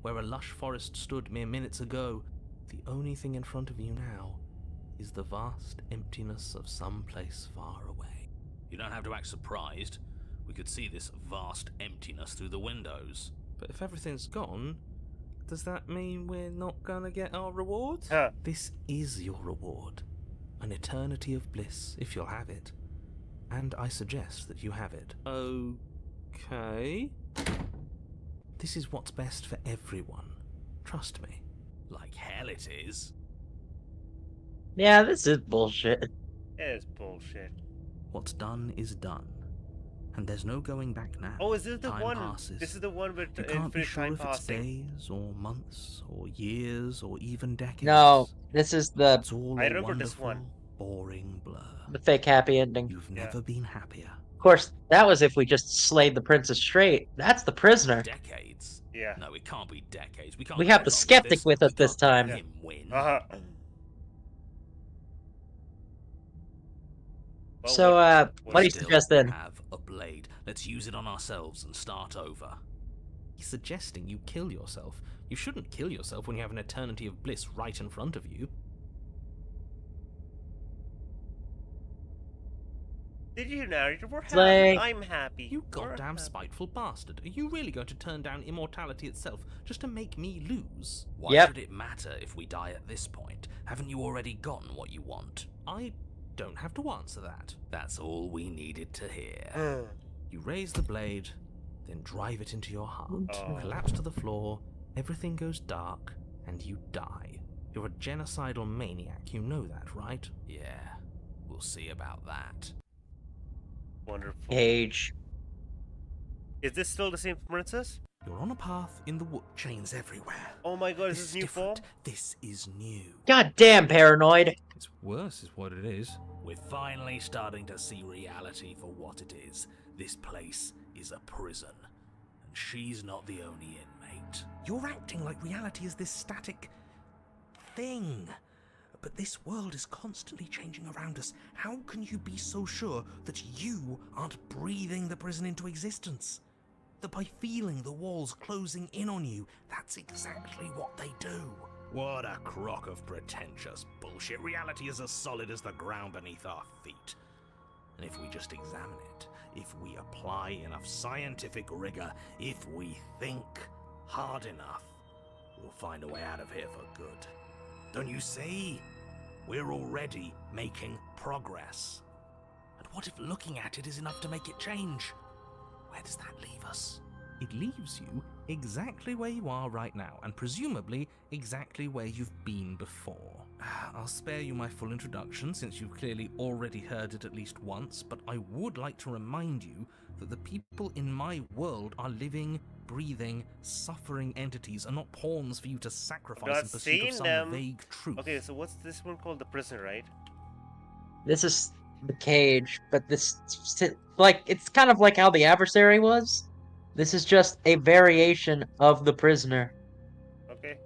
Where a lush forest stood mere minutes ago, the only thing in front of you now is the vast emptiness of some place far away. You don't have to act surprised. We could see this vast emptiness through the windows. But if everything's gone, does that mean we're not gonna get our reward? Huh. This is your reward. An eternity of bliss, if you'll have it. And I suggest that you have it. Okay. This is what's best for everyone. Trust me. Like hell it is. Yeah, this is bullshit. It's bullshit. What's done is done. And there's no going back now. Oh, is this the Time one? passes. This is the one with You the can't be infinite sure time if it's passing. days or months or years or even decades. No, this is the It's all I a remember this wonderful, one. boring blur. fake happy ending. You've Yeah. never been happier. Of course, that was if we just slayed the princess straight. That's the prisoner. Decades. Yeah. No, it can't be decades. We can't. We go have the along skeptic with us We this can't time. let him win. Uh-huh. Well, So, what do you Still suggest then? have a blade. Let's use it on ourselves and start over. He's suggesting you kill yourself. You shouldn't kill yourself when you have an eternity of bliss right in front of you. Did you narrator? We're happy. Like- I'm happy. You We're goddamn happy. spiteful bastard. Are you really going to turn down immortality itself just to make me lose? Why Yep. should it matter if we die at this point? Haven't you already gotten what you want? I don't have to answer that. That's all we needed to hear. Ugh. You raise the blade, then drive it into your heart. Oh. Collapse to the floor, everything goes dark, and you die. You're a genocidal maniac, you know that, right? Yeah, we'll see about that. Wonderful. Age. Is this still the same princess? You're on a path in the wood. Chains everywhere. Oh my god, is this new form? different. This is new. God damn paranoid. It's worse, is what it is. We're finally starting to see reality for what it is. This place is a prison, and she's not the only inmate. You're acting like reality is this static thing. But this world is constantly changing around us. How can you be so sure that you aren't breathing the prison into existence? That by feeling the walls closing in on you, that's exactly what they do. What a crock of pretentious bullshit. Reality is as solid as the ground beneath our feet. And if we just examine it, if we apply enough scientific rigor, if we think hard enough, we'll find a way out of here for good. Don't you see? We're already making progress. And what if looking at it is enough to make it change? Where does that leave us? It leaves you exactly where you are right now, and presumably exactly where you've been before. I'll spare you my full introduction since you've clearly already heard it at least once, but I would like to remind you that the people in my world are living, breathing, suffering entities and not pawns for you to sacrifice not in pursuit of seen some them. vague truth. Okay, so what's this one called? The Prisoner, right? This is the cage, but like, it's kind of like how the adversary was. This is just a variation of the prisoner. Okay.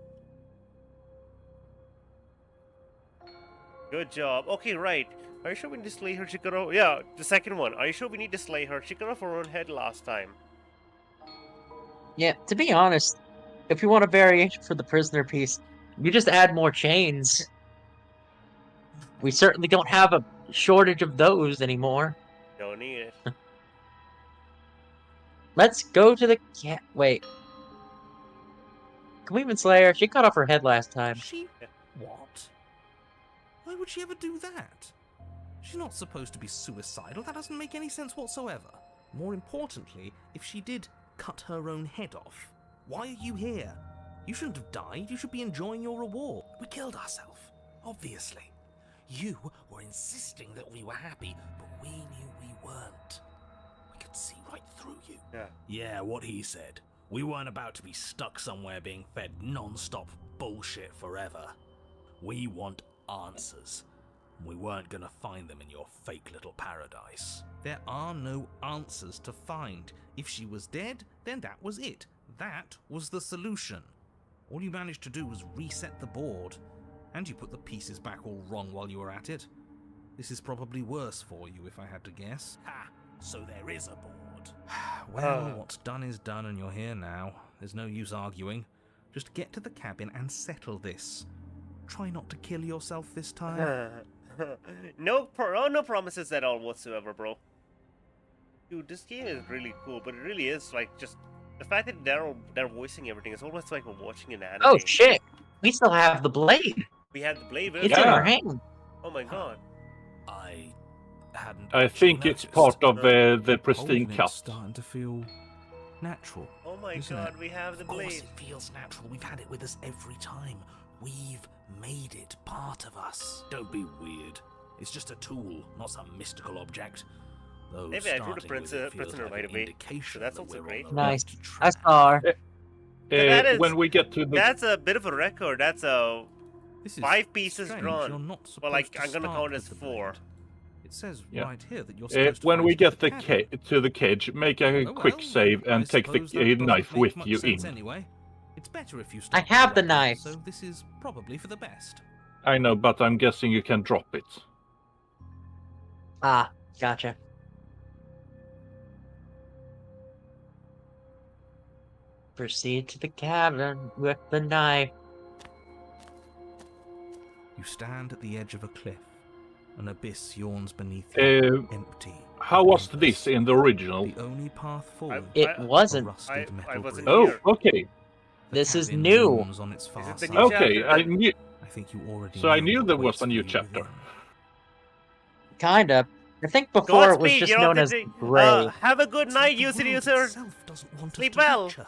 Good job. Okay, right. Are you sure we need to slay her? She cut off. Yeah, the second one. Are you sure we need to slay her? She cut off her own head last time. Yeah, to be honest, if you want a variation for the prisoner piece, you just add more chains. We certainly don't have a shortage of those anymore. Don't need it. Let's go to the cat. Wait. Can we even slay her? She cut off her head last time. She... what? Why would she ever do that? She's not supposed to be suicidal. That doesn't make any sense whatsoever. More importantly, if she did cut her own head off, why are you here? You shouldn't have died. You should be enjoying your reward. We killed ourselves, obviously. You were insisting that we were happy, but we knew we weren't. We could see right through you. Yeah. Yeah, what he said. We weren't about to be stuck somewhere being fed non-stop bullshit forever. We want answers. We weren't gonna find them in your fake little paradise. There are no answers to find. If she was dead, then that was it. That was the solution. All you managed to do was reset the board, and you put the pieces back all wrong while you were at it. This is probably worse for you, if I had to guess. Ha! So there is a board. Well, what's done is done, and you're here now. There's no use arguing. Just get to the cabin and settle this. Try not to kill yourself this time. No promises at all whatsoever, bro. Dude, this game is really cool, but it really is like just the fact that they're voicing everything is almost like we're watching an anime. Oh shit! We still have the blade. We had the blade. It's in Yeah. our hand. Oh my god. I hadn't. I think it's noticed. part of the PRISTINE Holding it's CUT. starting to feel natural. Oh my Isn't god, it? we have the Of course, blade. it feels natural. We've had it with us every time. We've made it part of us. Don't be weird. It's just a tool, not some mystical object. Though Maybe I drew the starting with it feels prisoner like right an away, indication so that's that also we're on great. the Nice. right I track. saw her. That is- When we get to the That's a bit of a record. That's a This is 5 pieces strange. drawn. You're not Well, supposed like to I'm gonna start count with as the 4. blade. It says Yeah. right here that you're supposed to when find we it get at the cabin. to the cage, make a Oh, quick well, save I and take suppose the that doesn't knife make with much you sense in. Anyway. It's better if you I stop have the directly, knife. So this is probably for the best. I know, but I'm guessing you can drop it. Ah, gotcha. Proceed to the cabin with the knife. You stand at the edge of a cliff. An abyss yawns beneath you, empty. How was endless. this in the original? The only path forward. It I- a wasn't. rusted I metal wasn't bridge. Oh, here. okay. The This is cabin new. looms on its far Is it the side. new Okay, chapter? I knew. I think you already So I know knew what there was waits a new for you chapter. within. Kinda. I think before it was Godspeed, just you're known off the as day. Gray. Have a good It's night, like the user world user. itself doesn't want us Sleep to well. reach her.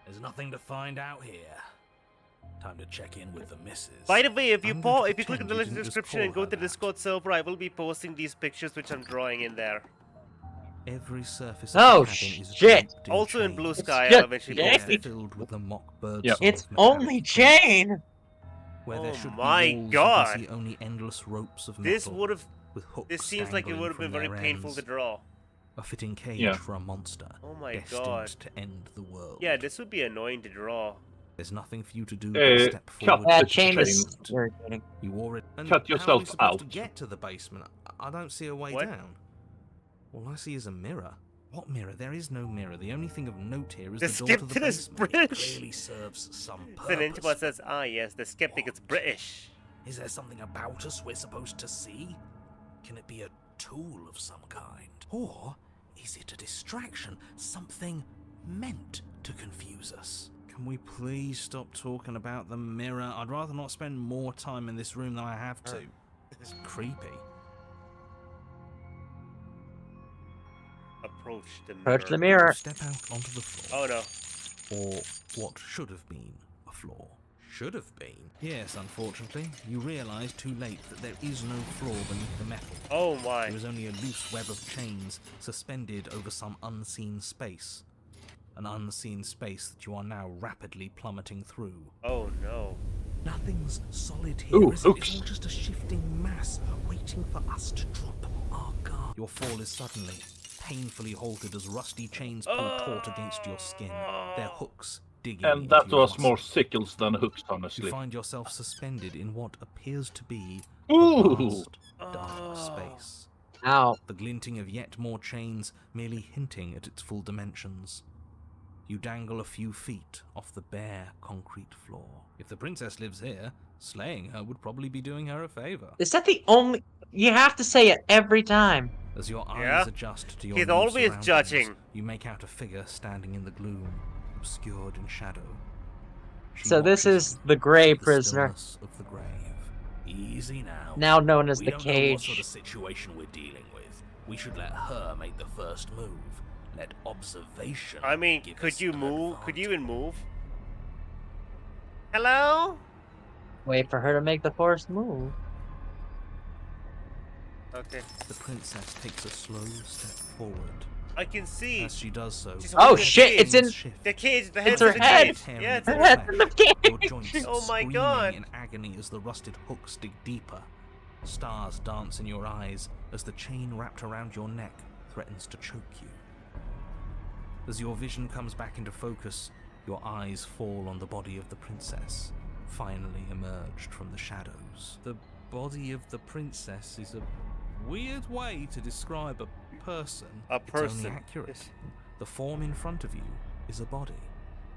There's nothing to find out here. Time to check in with the missus. By the way, if you I'm going to if you click on the pretend you link in the didn't just description and call go to her the that. Discord server, I will be posting these pictures which I'm drawing in there. Every surface Oh, of the cabin is shit. draped in Also in chains. Blue It's Sky, I'll just eventually Jane. post Air it. filled with the mock bird Yep. song It's of metallic only prints. Jane! Where there Oh should my be walls, God. you can see only endless ropes of This metal would have. with hooks This seems like it dangling would have been from very their painful to ends. draw. A fitting cage Yeah. for a monster. Oh my destined God. to end the world. Yeah, this would be annoying to draw. There's nothing for you to do but step cut forward. the That chain is chain. irritating. You already and Cut how are yourself we supposed to out. get to the basement? I don't see a way What? down. All I see is a mirror. What mirror? There is no mirror. The only thing of note here is The the door skip to the to this basement. bridge. Clearly serves some The purpose. Ninja says, ah yes, the skeptic is British. Is there something about us we're supposed to see? Can it be a tool of some kind? Or is it a distraction? Something meant to confuse us? Can we please stop talking about the mirror? I'd rather not spend more time in this room than I have to. It's creepy. Approach the mirror. Approach the mirror. You step out onto the floor. Oh no. Or what should have been a floor. Should have been. Yes, unfortunately, you realise too late that there is no floor beneath the metal. Oh my. There is only a loose web of chains suspended over some unseen space. An unseen space that you are now rapidly plummeting through. Oh no. Nothing's solid here, Ooh, is it? hooks. It's all just a shifting mass waiting for us to drop our guard. Your fall is suddenly, painfully halted as rusty chains pull taut against your skin, their hooks digging And into that your was more muscle. sickles than hooks, You honestly. find yourself suspended in what appears to be Ooh. a vast, dark space. Ow. The glinting of yet more chains merely hinting at its full dimensions. You dangle a few feet off the bare concrete floor. If the princess lives here, slaying her would probably be doing her a favor. Is that the only... You have to say it every time. As your Yeah? eyes adjust to your He's new always surroundings, judging. you make out a figure standing in the gloom, obscured in shadow. She So this watches is you the Grey with the Prisoner, stillness of the grave. Easy now. now known as We the don't know what sort Cage. of situation we're dealing with. We should let her make the first move. Let observation. I mean, give could us you an move? Could you advantage. even move? Hello? Wait for her to make the first move. Okay. The princess takes a slow step forward. I can see. As she does so, She's Oh holding the shit, cage. it's in... shift. The cage, the It's head's her in the head. cage. Tearing Yeah, it's at in Her the head's in the Your cage! joints Oh my screaming God. in agony as the rusted hooks dig deeper. Stars dance in your eyes as the chain wrapped around your neck threatens to choke you. As your vision comes back into focus, your eyes fall on the body of the princess, finally emerged from the shadows. The body of the princess is a weird way to describe a person. A It's person. only accurate. Yes. The form in front of you is a body,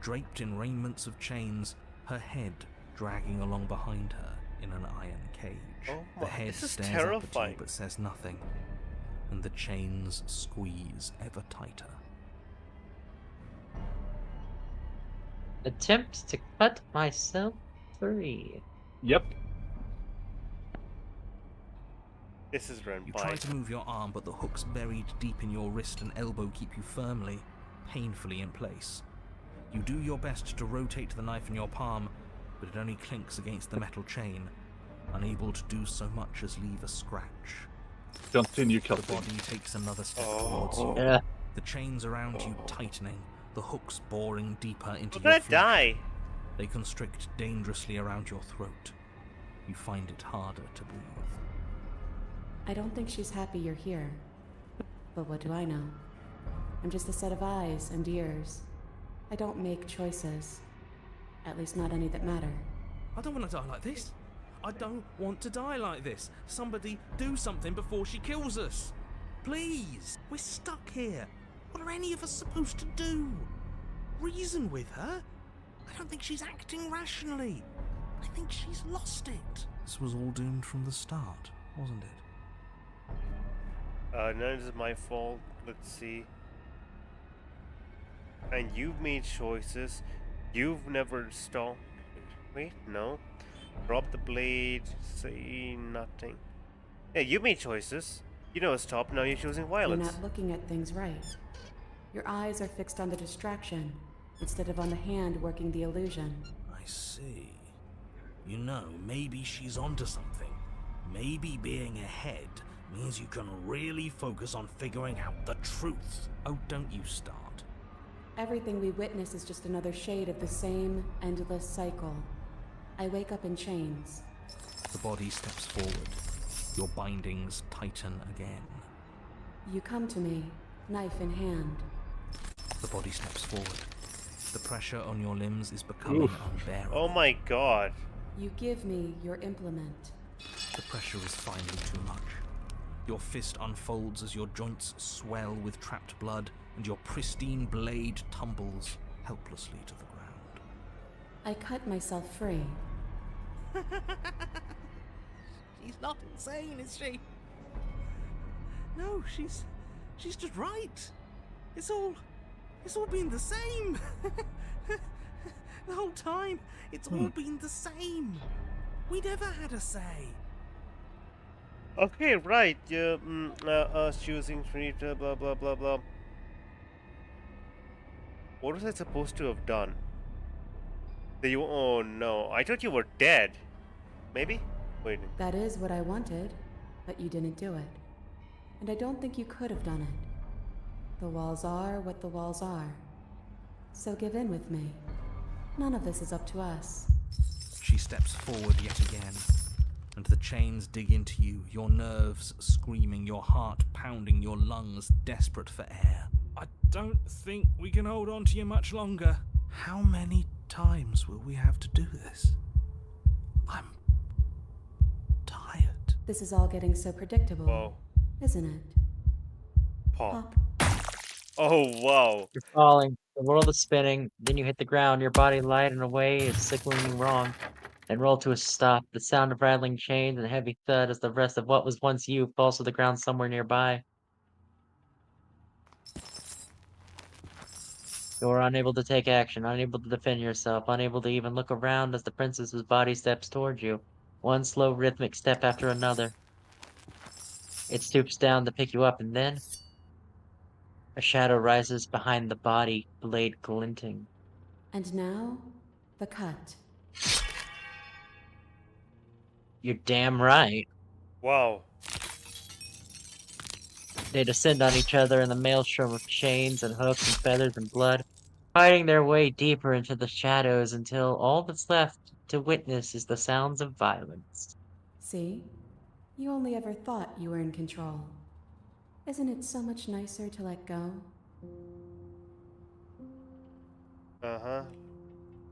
draped in raiments of chains, her head dragging along behind her in an iron cage. Oh The my, head this is stares up at terrifying. you but says nothing, and the chains squeeze ever tighter. Attempt to cut myself free. Yep. This is run You by. try to move your arm, but the hooks buried deep in your wrist and elbow keep you firmly, painfully in place. You do your best to rotate the knife in your palm, but it only clinks against the metal chain, unable to do so much as leave a scratch. Continue The cutting. body takes another step Oh. towards you. Yeah. The chains around you tightening, the hooks boring deeper into We're your gonna flesh. die. They constrict dangerously around your throat. You find it harder to breathe. I don't think she's happy you're here. But what do I know? I'm just a set of eyes and ears. I don't make choices. At least not any that matter. I don't want to die like this. I don't want to die like this. Somebody do something before she kills us. Please. We're stuck here. What are any of us supposed to do? Reason with her? I don't think she's acting rationally. I think she's lost it. This was all doomed from the start, wasn't it? None of this is my fault. Let's see. And you've made choices. You've never stopped. Wait, no. Drop the blade. Say nothing. Yeah, you made choices. You know, stop. Now you're choosing You're violence. not looking at things right. Your eyes are fixed on the distraction instead of on the hand working the illusion. I see. You know, maybe she's onto something. Maybe being ahead means you can really focus on figuring out the truth. Oh, don't you start. Everything we witness is just another shade of the same endless cycle. I wake up in chains. The body steps forward. Your bindings tighten again. You come to me, knife in hand. The body steps forward. The pressure on your limbs is becoming Oof. unbearable. Oh my god. You give me your implement. The pressure is finally too much. Your fist unfolds as your joints swell with trapped blood, and your pristine blade tumbles helplessly to the ground. I cut myself free. She's not insane, is she? No, she's just right. It's all been the same. The whole time, it's all been the same. We never had a say. Okay, right. Choosing free, blah blah blah blah. What was I supposed to have done? You? Oh no! I thought you were dead. Maybe. Wait. That is what I wanted, but you didn't do it. And I don't think you could have done it. The walls are what the walls are. So give in with me. None of this is up to us. She steps forward yet again, and the chains dig into you, your nerves screaming, your heart pounding, your lungs desperate for air. I don't think we can hold on to you much longer. How many times will we have to do this? I'm tired. This is all getting so predictable, Whoa. isn't it? Pop. Oh wow. You're falling. The world is spinning. Then you hit the ground. Your body light in a way is sickling you wrong. And roll to a stop. The sound of rattling chains and a heavy thud as the rest of what was once you falls to the ground somewhere nearby. You're unable to take action, unable to defend yourself, unable to even look around as the princess's body steps towards you. One slow rhythmic step after another. It stoops down to pick you up, and then a shadow rises behind the body, blade glinting. And now, the cut. You're damn right. Wow. They descend on each other in the maelstrom of chains and hooks and feathers and blood, fighting their way deeper into the shadows until all that's left to witness is the sounds of violence. See? You only ever thought you were in control. Isn't it so much nicer to let go? Uh-huh.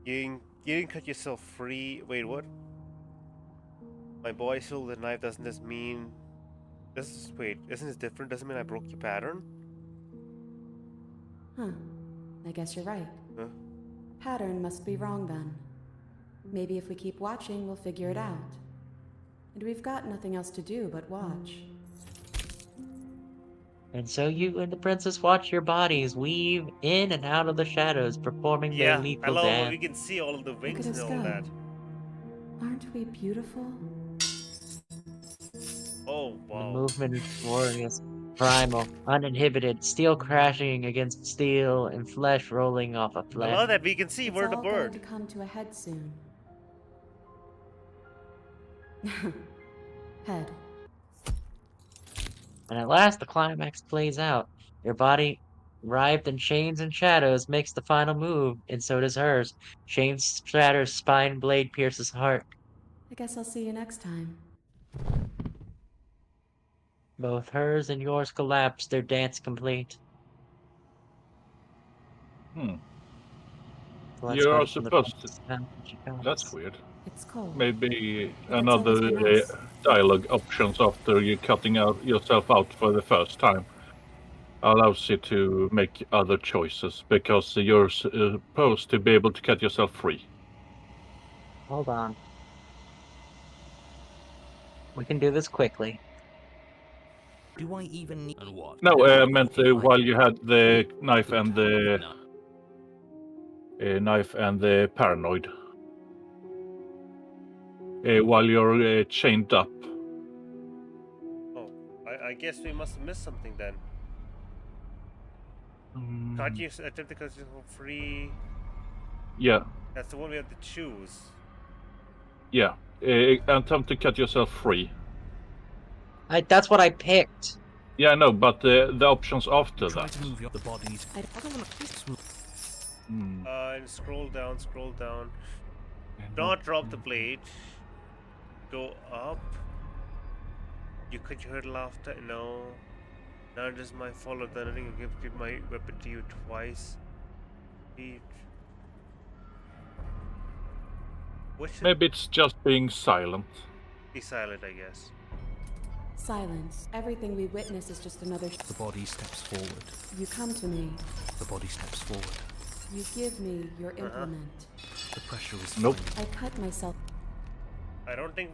You didn't cut yourself free. Wait, what? My boy stole the knife. Doesn't this mean... Wait, isn't this different? Doesn't mean I broke your pattern? Huh. I guess you're right. Huh? Pattern must be wrong then. Maybe if we keep watching, we'll figure it out. And we've got nothing else to do but watch. And so you and the princess watch your bodies weave in and out of the shadows, performing their Yeah, lethal I love when dance. we can see all of the Look wings at and us all go. that. Aren't we beautiful? Oh, The wow. movement is glorious, primal, uninhibited, steel crashing against steel and flesh rolling off of I flesh. love that we can see It's where the all going bird. to come to a head soon. Head. And at last the climax plays out. Your body, writhed in chains and shadows, makes the final move, and so does hers. Chains shatters, spine blade pierces heart. I guess I'll see you next time. Both hers and yours collapse, their dance complete. Let's You're run from the supposed to... princess when she comes. That's weird. It's cold. Maybe But it's always been another us. dialogue options after you cutting out yourself out for the first time allows you to make other choices because you're supposed to be able to cut yourself free. Hold on. We can do this quickly. Do I even need... And what? No, I meant I- while you had the knife and the No. knife and the paranoid. While you're chained up. Oh, I guess we must have missed something then. Can't you attempt to cut yourself free? Yeah, That's the one we have to choose. yeah. Attempt to cut yourself free. That's what I picked. Yeah, no, but the options after Try that. to move your the bodies. I don't want to... And scroll down, scroll down. Do not drop the blade. Go up. You could hear laughter. No. Now it is my fault that I think I give my weapon to you twice. Each. What should Maybe it's just being silent. be silent, I guess. Silence. Everything we witness is just another. The body steps forward. You come to me. The body steps forward. You give me your implement. The pressure is Nope. final. I cut myself. I don't think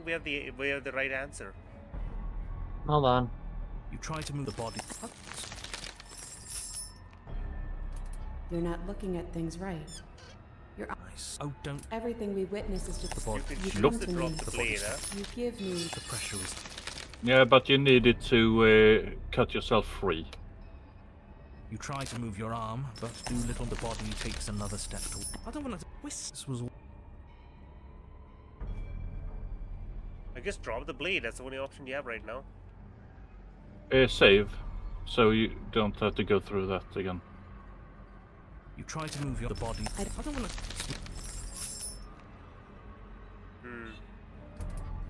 we have the right answer. Hold on. You try to move the body. You're not looking at things right. Your Nice. Oh, don't. everything we witness is just. The body. You could You choose come to to drop me. the blade, huh? You give me. The pressure is. Yeah, but you needed to cut yourself free. You try to move your arm, but too little. The body takes another step toward. I don't want to. This was I guess drop the blade. That's the only option you have right now. Save, so you don't have to go through that again. You try to move your body. I don't want to.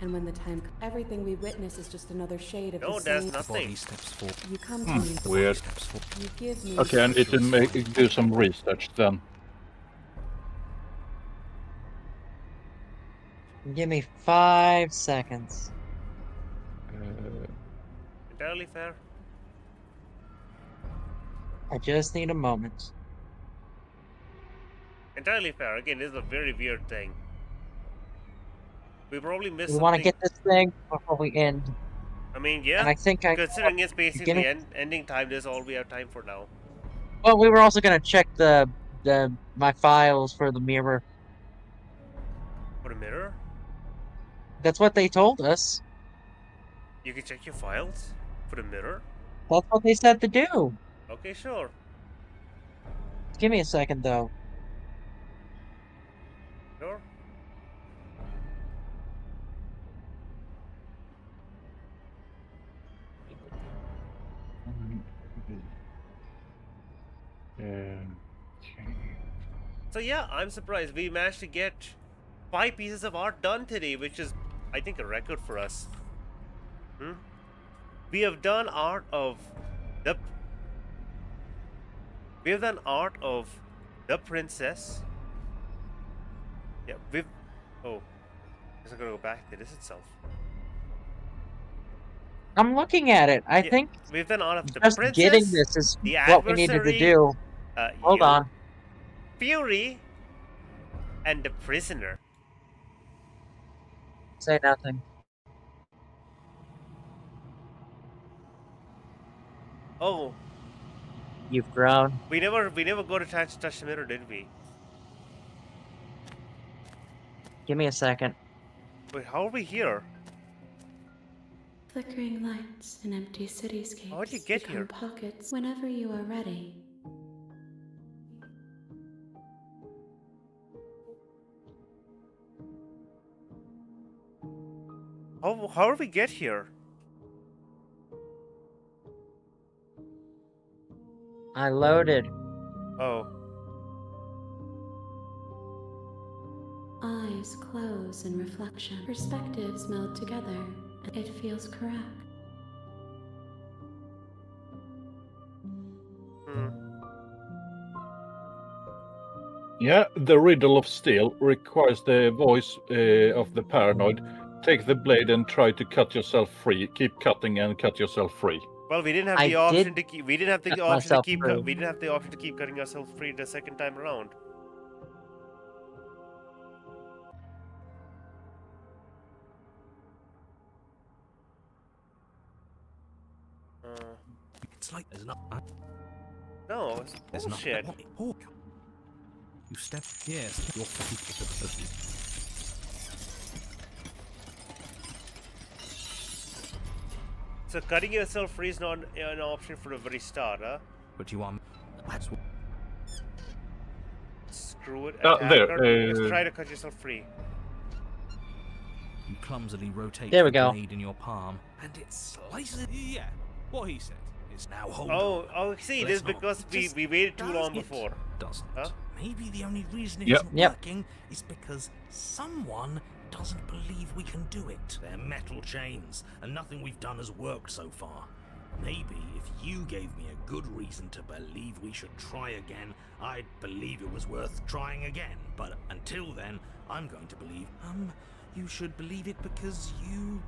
And when the time everything we witness is just another shade of No, the there's same. nothing. Body steps forward. You come to me. Weird. Steps forward. You give me. Okay, I need to do some research then. Give me 5 seconds. Entirely fair. I just need a moment. Entirely fair. Again, this is a very weird thing. We probably missed We want to something. get this thing before we end. I mean, And yeah. I think I. Considering it's basically beginning- ending time, this is all we have time for now. Well, we were also gonna check my files for the mirror. For a mirror, That's what they told us. you can check your files. For the mirror. That's what they said to do. Okay, sure. Give me a second, though. Sure. So yeah, I'm surprised we managed to get 5 pieces of art done today, which is, I think, a record for us. We have done art of the. We have done art of the princess. Yeah, we've. Oh, is it gonna go back to this itself? I'm looking at it. I Yeah, think we've done art of the just princess. getting this is the what we needed to adversary, do. Hold you, on. Fury, and the prisoner. Say nothing. Oh, You've grown. we never got a chance to touch the mirror, did we? Give me a second. Wait, how are we here? Flickering lights and empty cityscapes How'd you get become here? pockets whenever you are ready. How did we get here? I loaded. Oh, Eyes close in reflection. Perspectives meld together. It feels correct. Yeah, the riddle of steel requires the voice of the paranoid. Take the blade and try to cut yourself free. Keep cutting and cut yourself free. well, we didn't have I the option did to keep. We didn't have the cut option to myself keep. free. We didn't have the option to keep cutting ourselves free the second time around. It's like there's not. No, it's There's bullshit. not. Oh, you step. Yes, you're So cutting yourself free is not an option for the very start, huh? But you are. Screw it. There, attacker. Just try to cut yourself free. You clumsily rotate There we the go. blade in your palm, and it slices. Yeah, what he said. It's now hold Oh, on. oh, see, Let's this is not. because It just we waited too does long it. before. Doesn't. Huh? Maybe the only reason it Yep. isn't Yep. working is because someone doesn't believe we can do it. They're metal chains, and nothing we've done has worked so far. Maybe if you gave me a good reason to believe we should try again, I'd believe it was worth trying again. But until then, I'm going to believe, you should believe it because you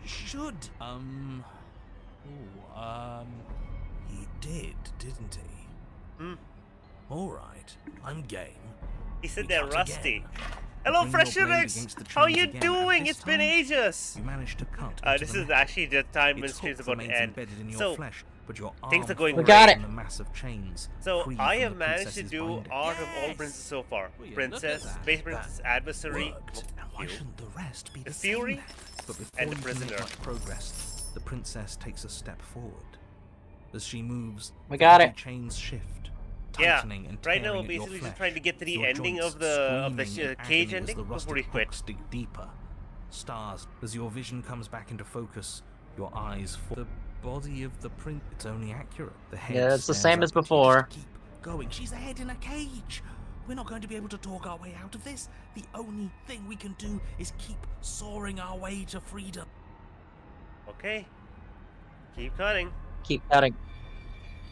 should. He did, didn't he? Alright, I'm game. He said We they're cut rusty. again. Hello, Bring your Fresh blade Unix! against the How chains you again, and doing? this It's been time, ages! You managed to cut. This into is the actually the time when Its streams hook about to remains end. embedded in your So, flesh, but your things are arm going We falls got from it. the massive chains, so free I from have the managed to princess's do binding. art of all Yes! princes so far. Will you look Princess, at that? Space Princess, That Adversary, worked. Now why shouldn't the rest be the the same Fury, then? But before and the you can make prisoner. much progress, the princess takes a step forward. As she moves, We the got heavy it. chains shift, Yeah, tightening and right now tearing we're at your basically flesh. just trying to get to the your ending joints of the screaming in cage agony as ending the before rusted we quit. hooks dig deeper. Stars, as your vision comes back into focus, your eyes fall. The body of the print, it's only accurate. The head Yeah, it's the stares same up as at you. before. Keep going. She's a head in a cage. We're not going to be able to talk our way out of this. The only thing we can do is keep soaring our way to freedom. Okay. Keep cutting. Keep cutting.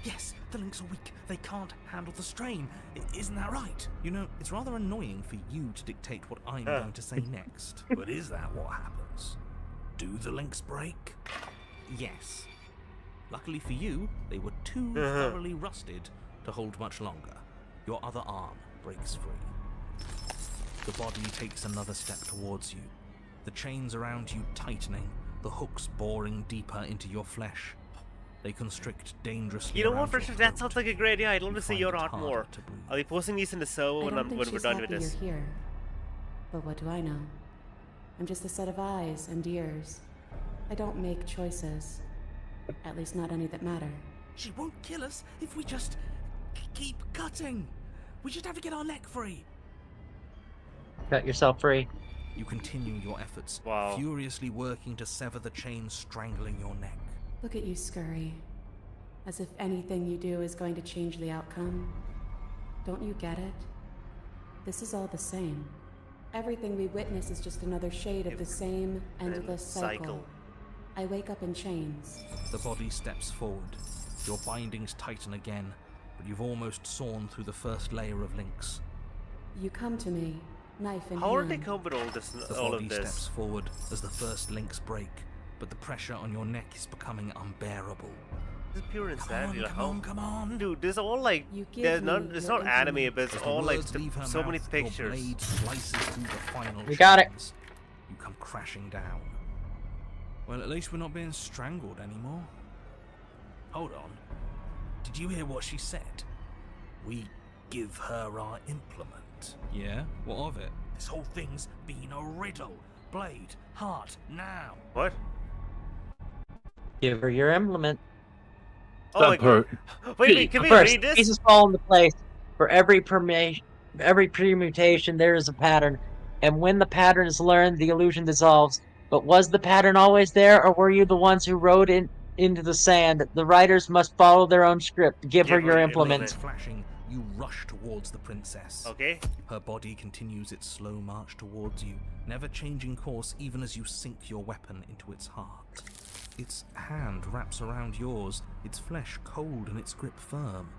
Yes, the links are weak. They can't handle the strain. Isn't that right? You know, it's rather annoying for you to dictate what I'm going to say next. But is that what happens? Do the links break? Yes. Luckily for you, they were too thoroughly rusted to hold much longer. Your other arm breaks free. The body takes another step towards you. The chains around you tightening, the hooks boring deeper into your flesh. They constrict dangerously. You know what, around your Friendship? That throat. sounds like a great idea. I'd love You to see find your it art harder more. to breathe. I'll be posting these in the server I when don't think we're she's done happy with this. you're here. But what do I know? I'm just a set of eyes and ears. I don't make choices. At least not any that matter. She won't kill us if we just keep cutting. We just have to get our neck free. Cut yourself free. You continue your efforts, Wow. furiously working to sever the chain strangling your neck. Look at you scurry. As if anything you do is going to change the outcome. Don't you get it? This is all the same. Everything we witness is just another shade of the same endless cycle. I wake up in chains. The body steps forward. Your bindings tighten again, but you've almost sawn through the first layer of links. You come to me, knife in How are hand. they come with all this? The All body of this? steps forward as the first links break, but the pressure on your neck is becoming unbearable. This is pure Come insanity. on, Like, come how? on, come on. Dude, this is all like. You give There's me not. It's your not anime, implement. but it's As the all like words leave her so many mouth, your pictures. blade slices through the final We got it. chains. You come crashing down. Well, at least we're not being strangled anymore. Hold on. Did you hear what she said? We give her our implement. Yeah? What of it? This whole thing's been a riddle. Blade, heart, now. What? Give her your implement. Oh my Stab her. god. Wait, can we First, read this? pieces fall into place. For every permutation, there is a pattern. And when the pattern is learned, the illusion dissolves. But was the pattern always there, or were you the ones who wrote it into the sand? The writers must follow their own script. Give her your implement. Blades flashing, you rush towards the princess. Okay. Her body continues its slow march towards you, never changing course even as you sink your weapon into its heart. Its hand wraps around yours, its flesh cold and its grip firm.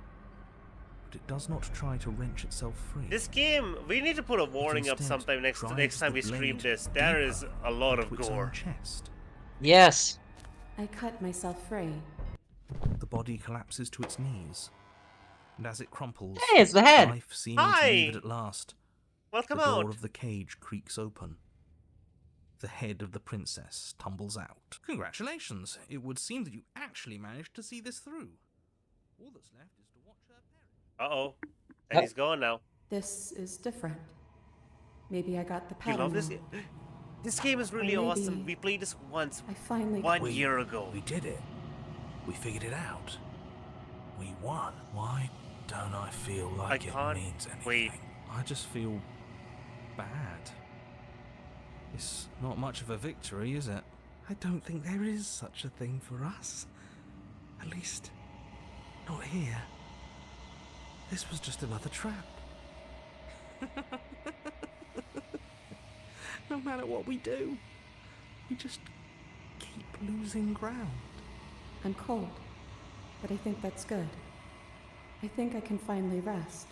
But it does not try to wrench itself free. This game, we need to put a warning up instead sometime next drives time the we stream blade this. There deeper is a lot of into its own gore. chest. Yes. I cut myself free. The body collapses to its knees, and as it crumples, Hey, it's the head. life seeming to Hi. leave it at last, Welcome the door out. of the cage creaks open. The head of the princess tumbles out. Congratulations! It would seem that you actually managed to see this through. All that's left is to watch her perish. Uh-oh. And he's gone now. This is different. Maybe I got the You pattern love this? now. This game is really Or maybe awesome. We played this once, I finally 1 Wait. year ago. We did it. We figured it out. We won. Why don't I feel like it can't means anything? wait. I just feel bad. It's not much of a victory, is it? I don't think there is such a thing for us. At least, not here. This was just another trap. No matter what we do, we just keep losing ground. I'm cold, but I think that's good. I think I can finally rest.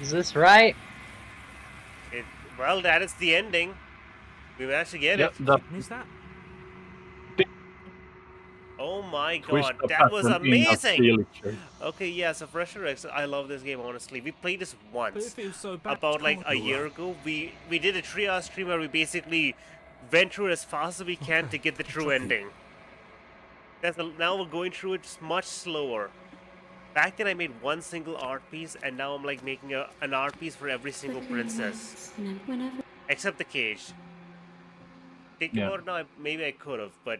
Is this right? Well, that is the ending. We managed to get Yep, it. that Is that? Oh my twist god, the that was pattern in a amazing! feeling. Okay, yeah, so Fresher X, I love this game, honestly. We played this But it once. feels so bad. About like a you're year right. ago. We did a 3-hour stream where we basically went through it as fast as we can to get the true ending. Now we're going through it much slower. Back then I made one single art piece, and now I'm like making an art piece for every single princess. Whenever Except the cage. Thinking Yeah. about it now, maybe I could have, but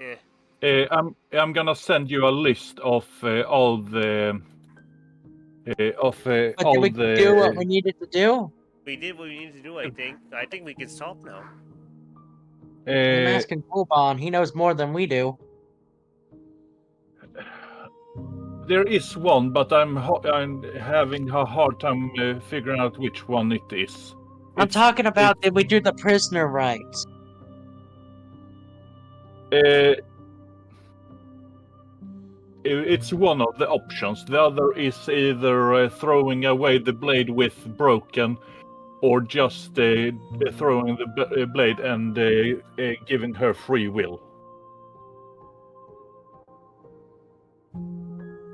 eh. I'm gonna send you a list of all the But did we do what we needed to do? We did what we needed to do, I think. I think we can stop now. I'm asking Koban. He knows more than we do. There is one, but I'm having a hard time figuring out which one it is. I'm talking about, did we do the prisoner rights? It's one of the options. The other is either throwing away the blade with broken, or just throwing the blade and giving her free will.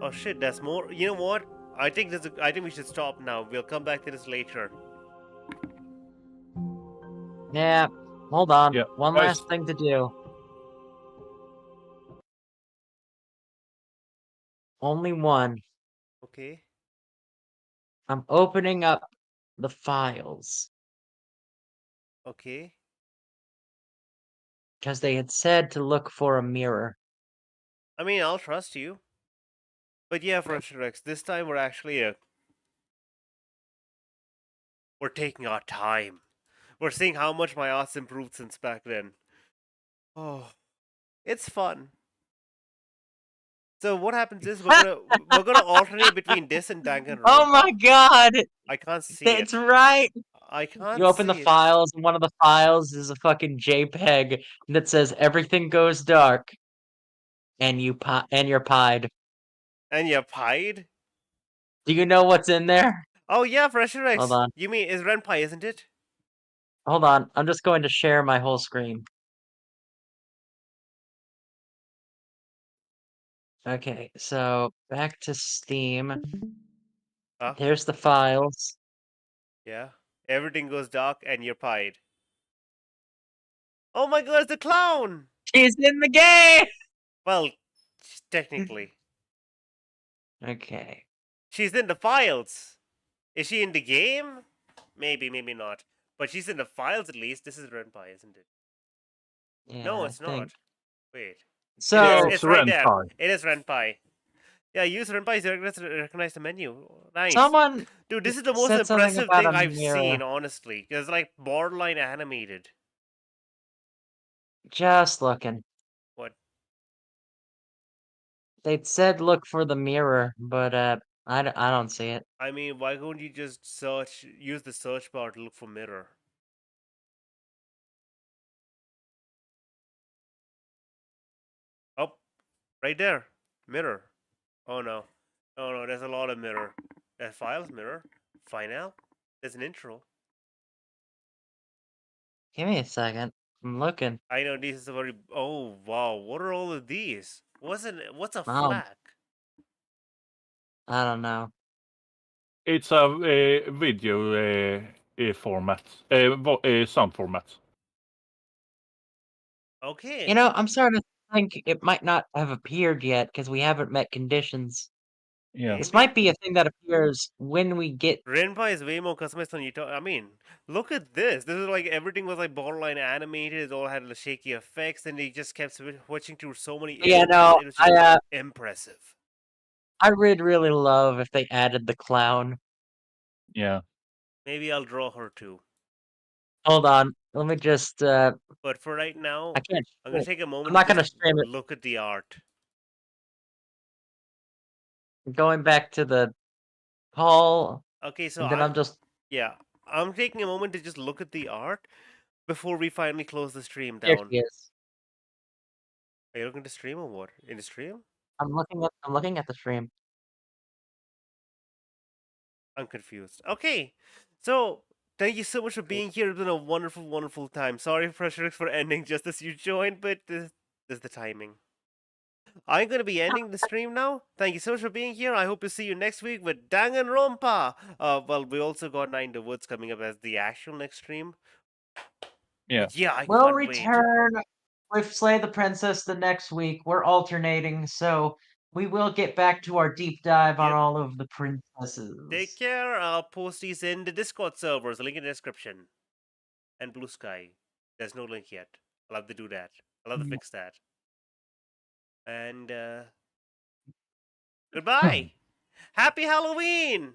Oh shit, that's more. You know what? I think we should stop now. We'll come back to this later. Yeah, hold on. Yeah, One guys. last thing to do. Only one. Okay. I'm opening up the files. Okay. Because they had said to look for a mirror. I mean, I'll trust you. But yeah, Professor X, this time we're actually we're taking our time. We're seeing how much my art's improved since back then. Oh, it's fun. So what happens is we're gonna alternate between this and Danganronpa. Oh my god! I can't see That's it. right! I can't. You open the see it. files, and one of the files is a fucking JPEG that says everything goes dark, and you're pied. And you pied? Do you know what's in there? Oh yeah, Professor X. Hold on. You mean is Renpai, isn't it? Hold on. I'm just going to share my whole screen. Okay, so back to Steam. Huh? Here's the files. Yeah. Everything goes dark and you're pied. Oh my god, it's the clown! She's in the game! Well, technically. Okay. She's in the files. Is she in the game? Maybe, maybe not. But she's in the files at least. This is Renpai, isn't it? Yeah, No, I it's think. not. Wait. So, it's right there. It is Renpai. Yeah, use Renpai to recognize the menu. Nice. someone Dude, this is the most said something impressive about thing a I've mirror. seen, honestly. It's like borderline animated. Just looking. What? They said look for the mirror, but I don't see it. I mean, why couldn't you just use the search bar to look for mirror? Oh, right there. Mirror. Oh no. Oh no, there's a lot of mirror. There's files, mirror. Final. There's an intro. Give me a second. I'm looking. I know this is a very. Oh wow, what are all of these? What's a Oh. flag? I don't know. It's a video format, sound format. Okay. You know, I'm starting to think it might not have appeared yet because we haven't met conditions. Yeah. This might be a thing that appears when we get. Renpai is way more customized than you talk. I mean, look at this. This is like everything was like borderline animated. It all had the shaky effects, and they just kept switching through so many. Yeah, images. no, It was just impressive. I would really love if they added the clown. Yeah. Maybe I'll draw her too. Hold on, let me just. But for right now, I can't. I'm gonna take a moment. I'm not to gonna just stream it. Look at the art. Going back to the call. Okay, so And then I'm just. Yeah, I'm taking a moment to just look at the art before we finally close the stream There down. she is. Are you looking at the stream or what? In the stream? I'm looking at the stream. I'm confused. Okay, so thank you so much for being here. It's been a wonderful, wonderful time. Sorry, Pressure for ending just as you joined, but this is the timing. I'm going to be ending the stream now. Thank you so much for being here. I hope to see you next week with Danganronpa. Well, we also got Nine the Woods coming up as the actual next stream. Yeah. Yeah, I We'll can't return with Slay the Princess the next week. We're alternating, so we will get back to our deep dive on all of the princesses. Take care. I'll post these in the Discord servers. Link in the description. And Blue Sky. There's no link yet. I'll have to do that. I'll have to fix that. And goodbye. Happy Halloween.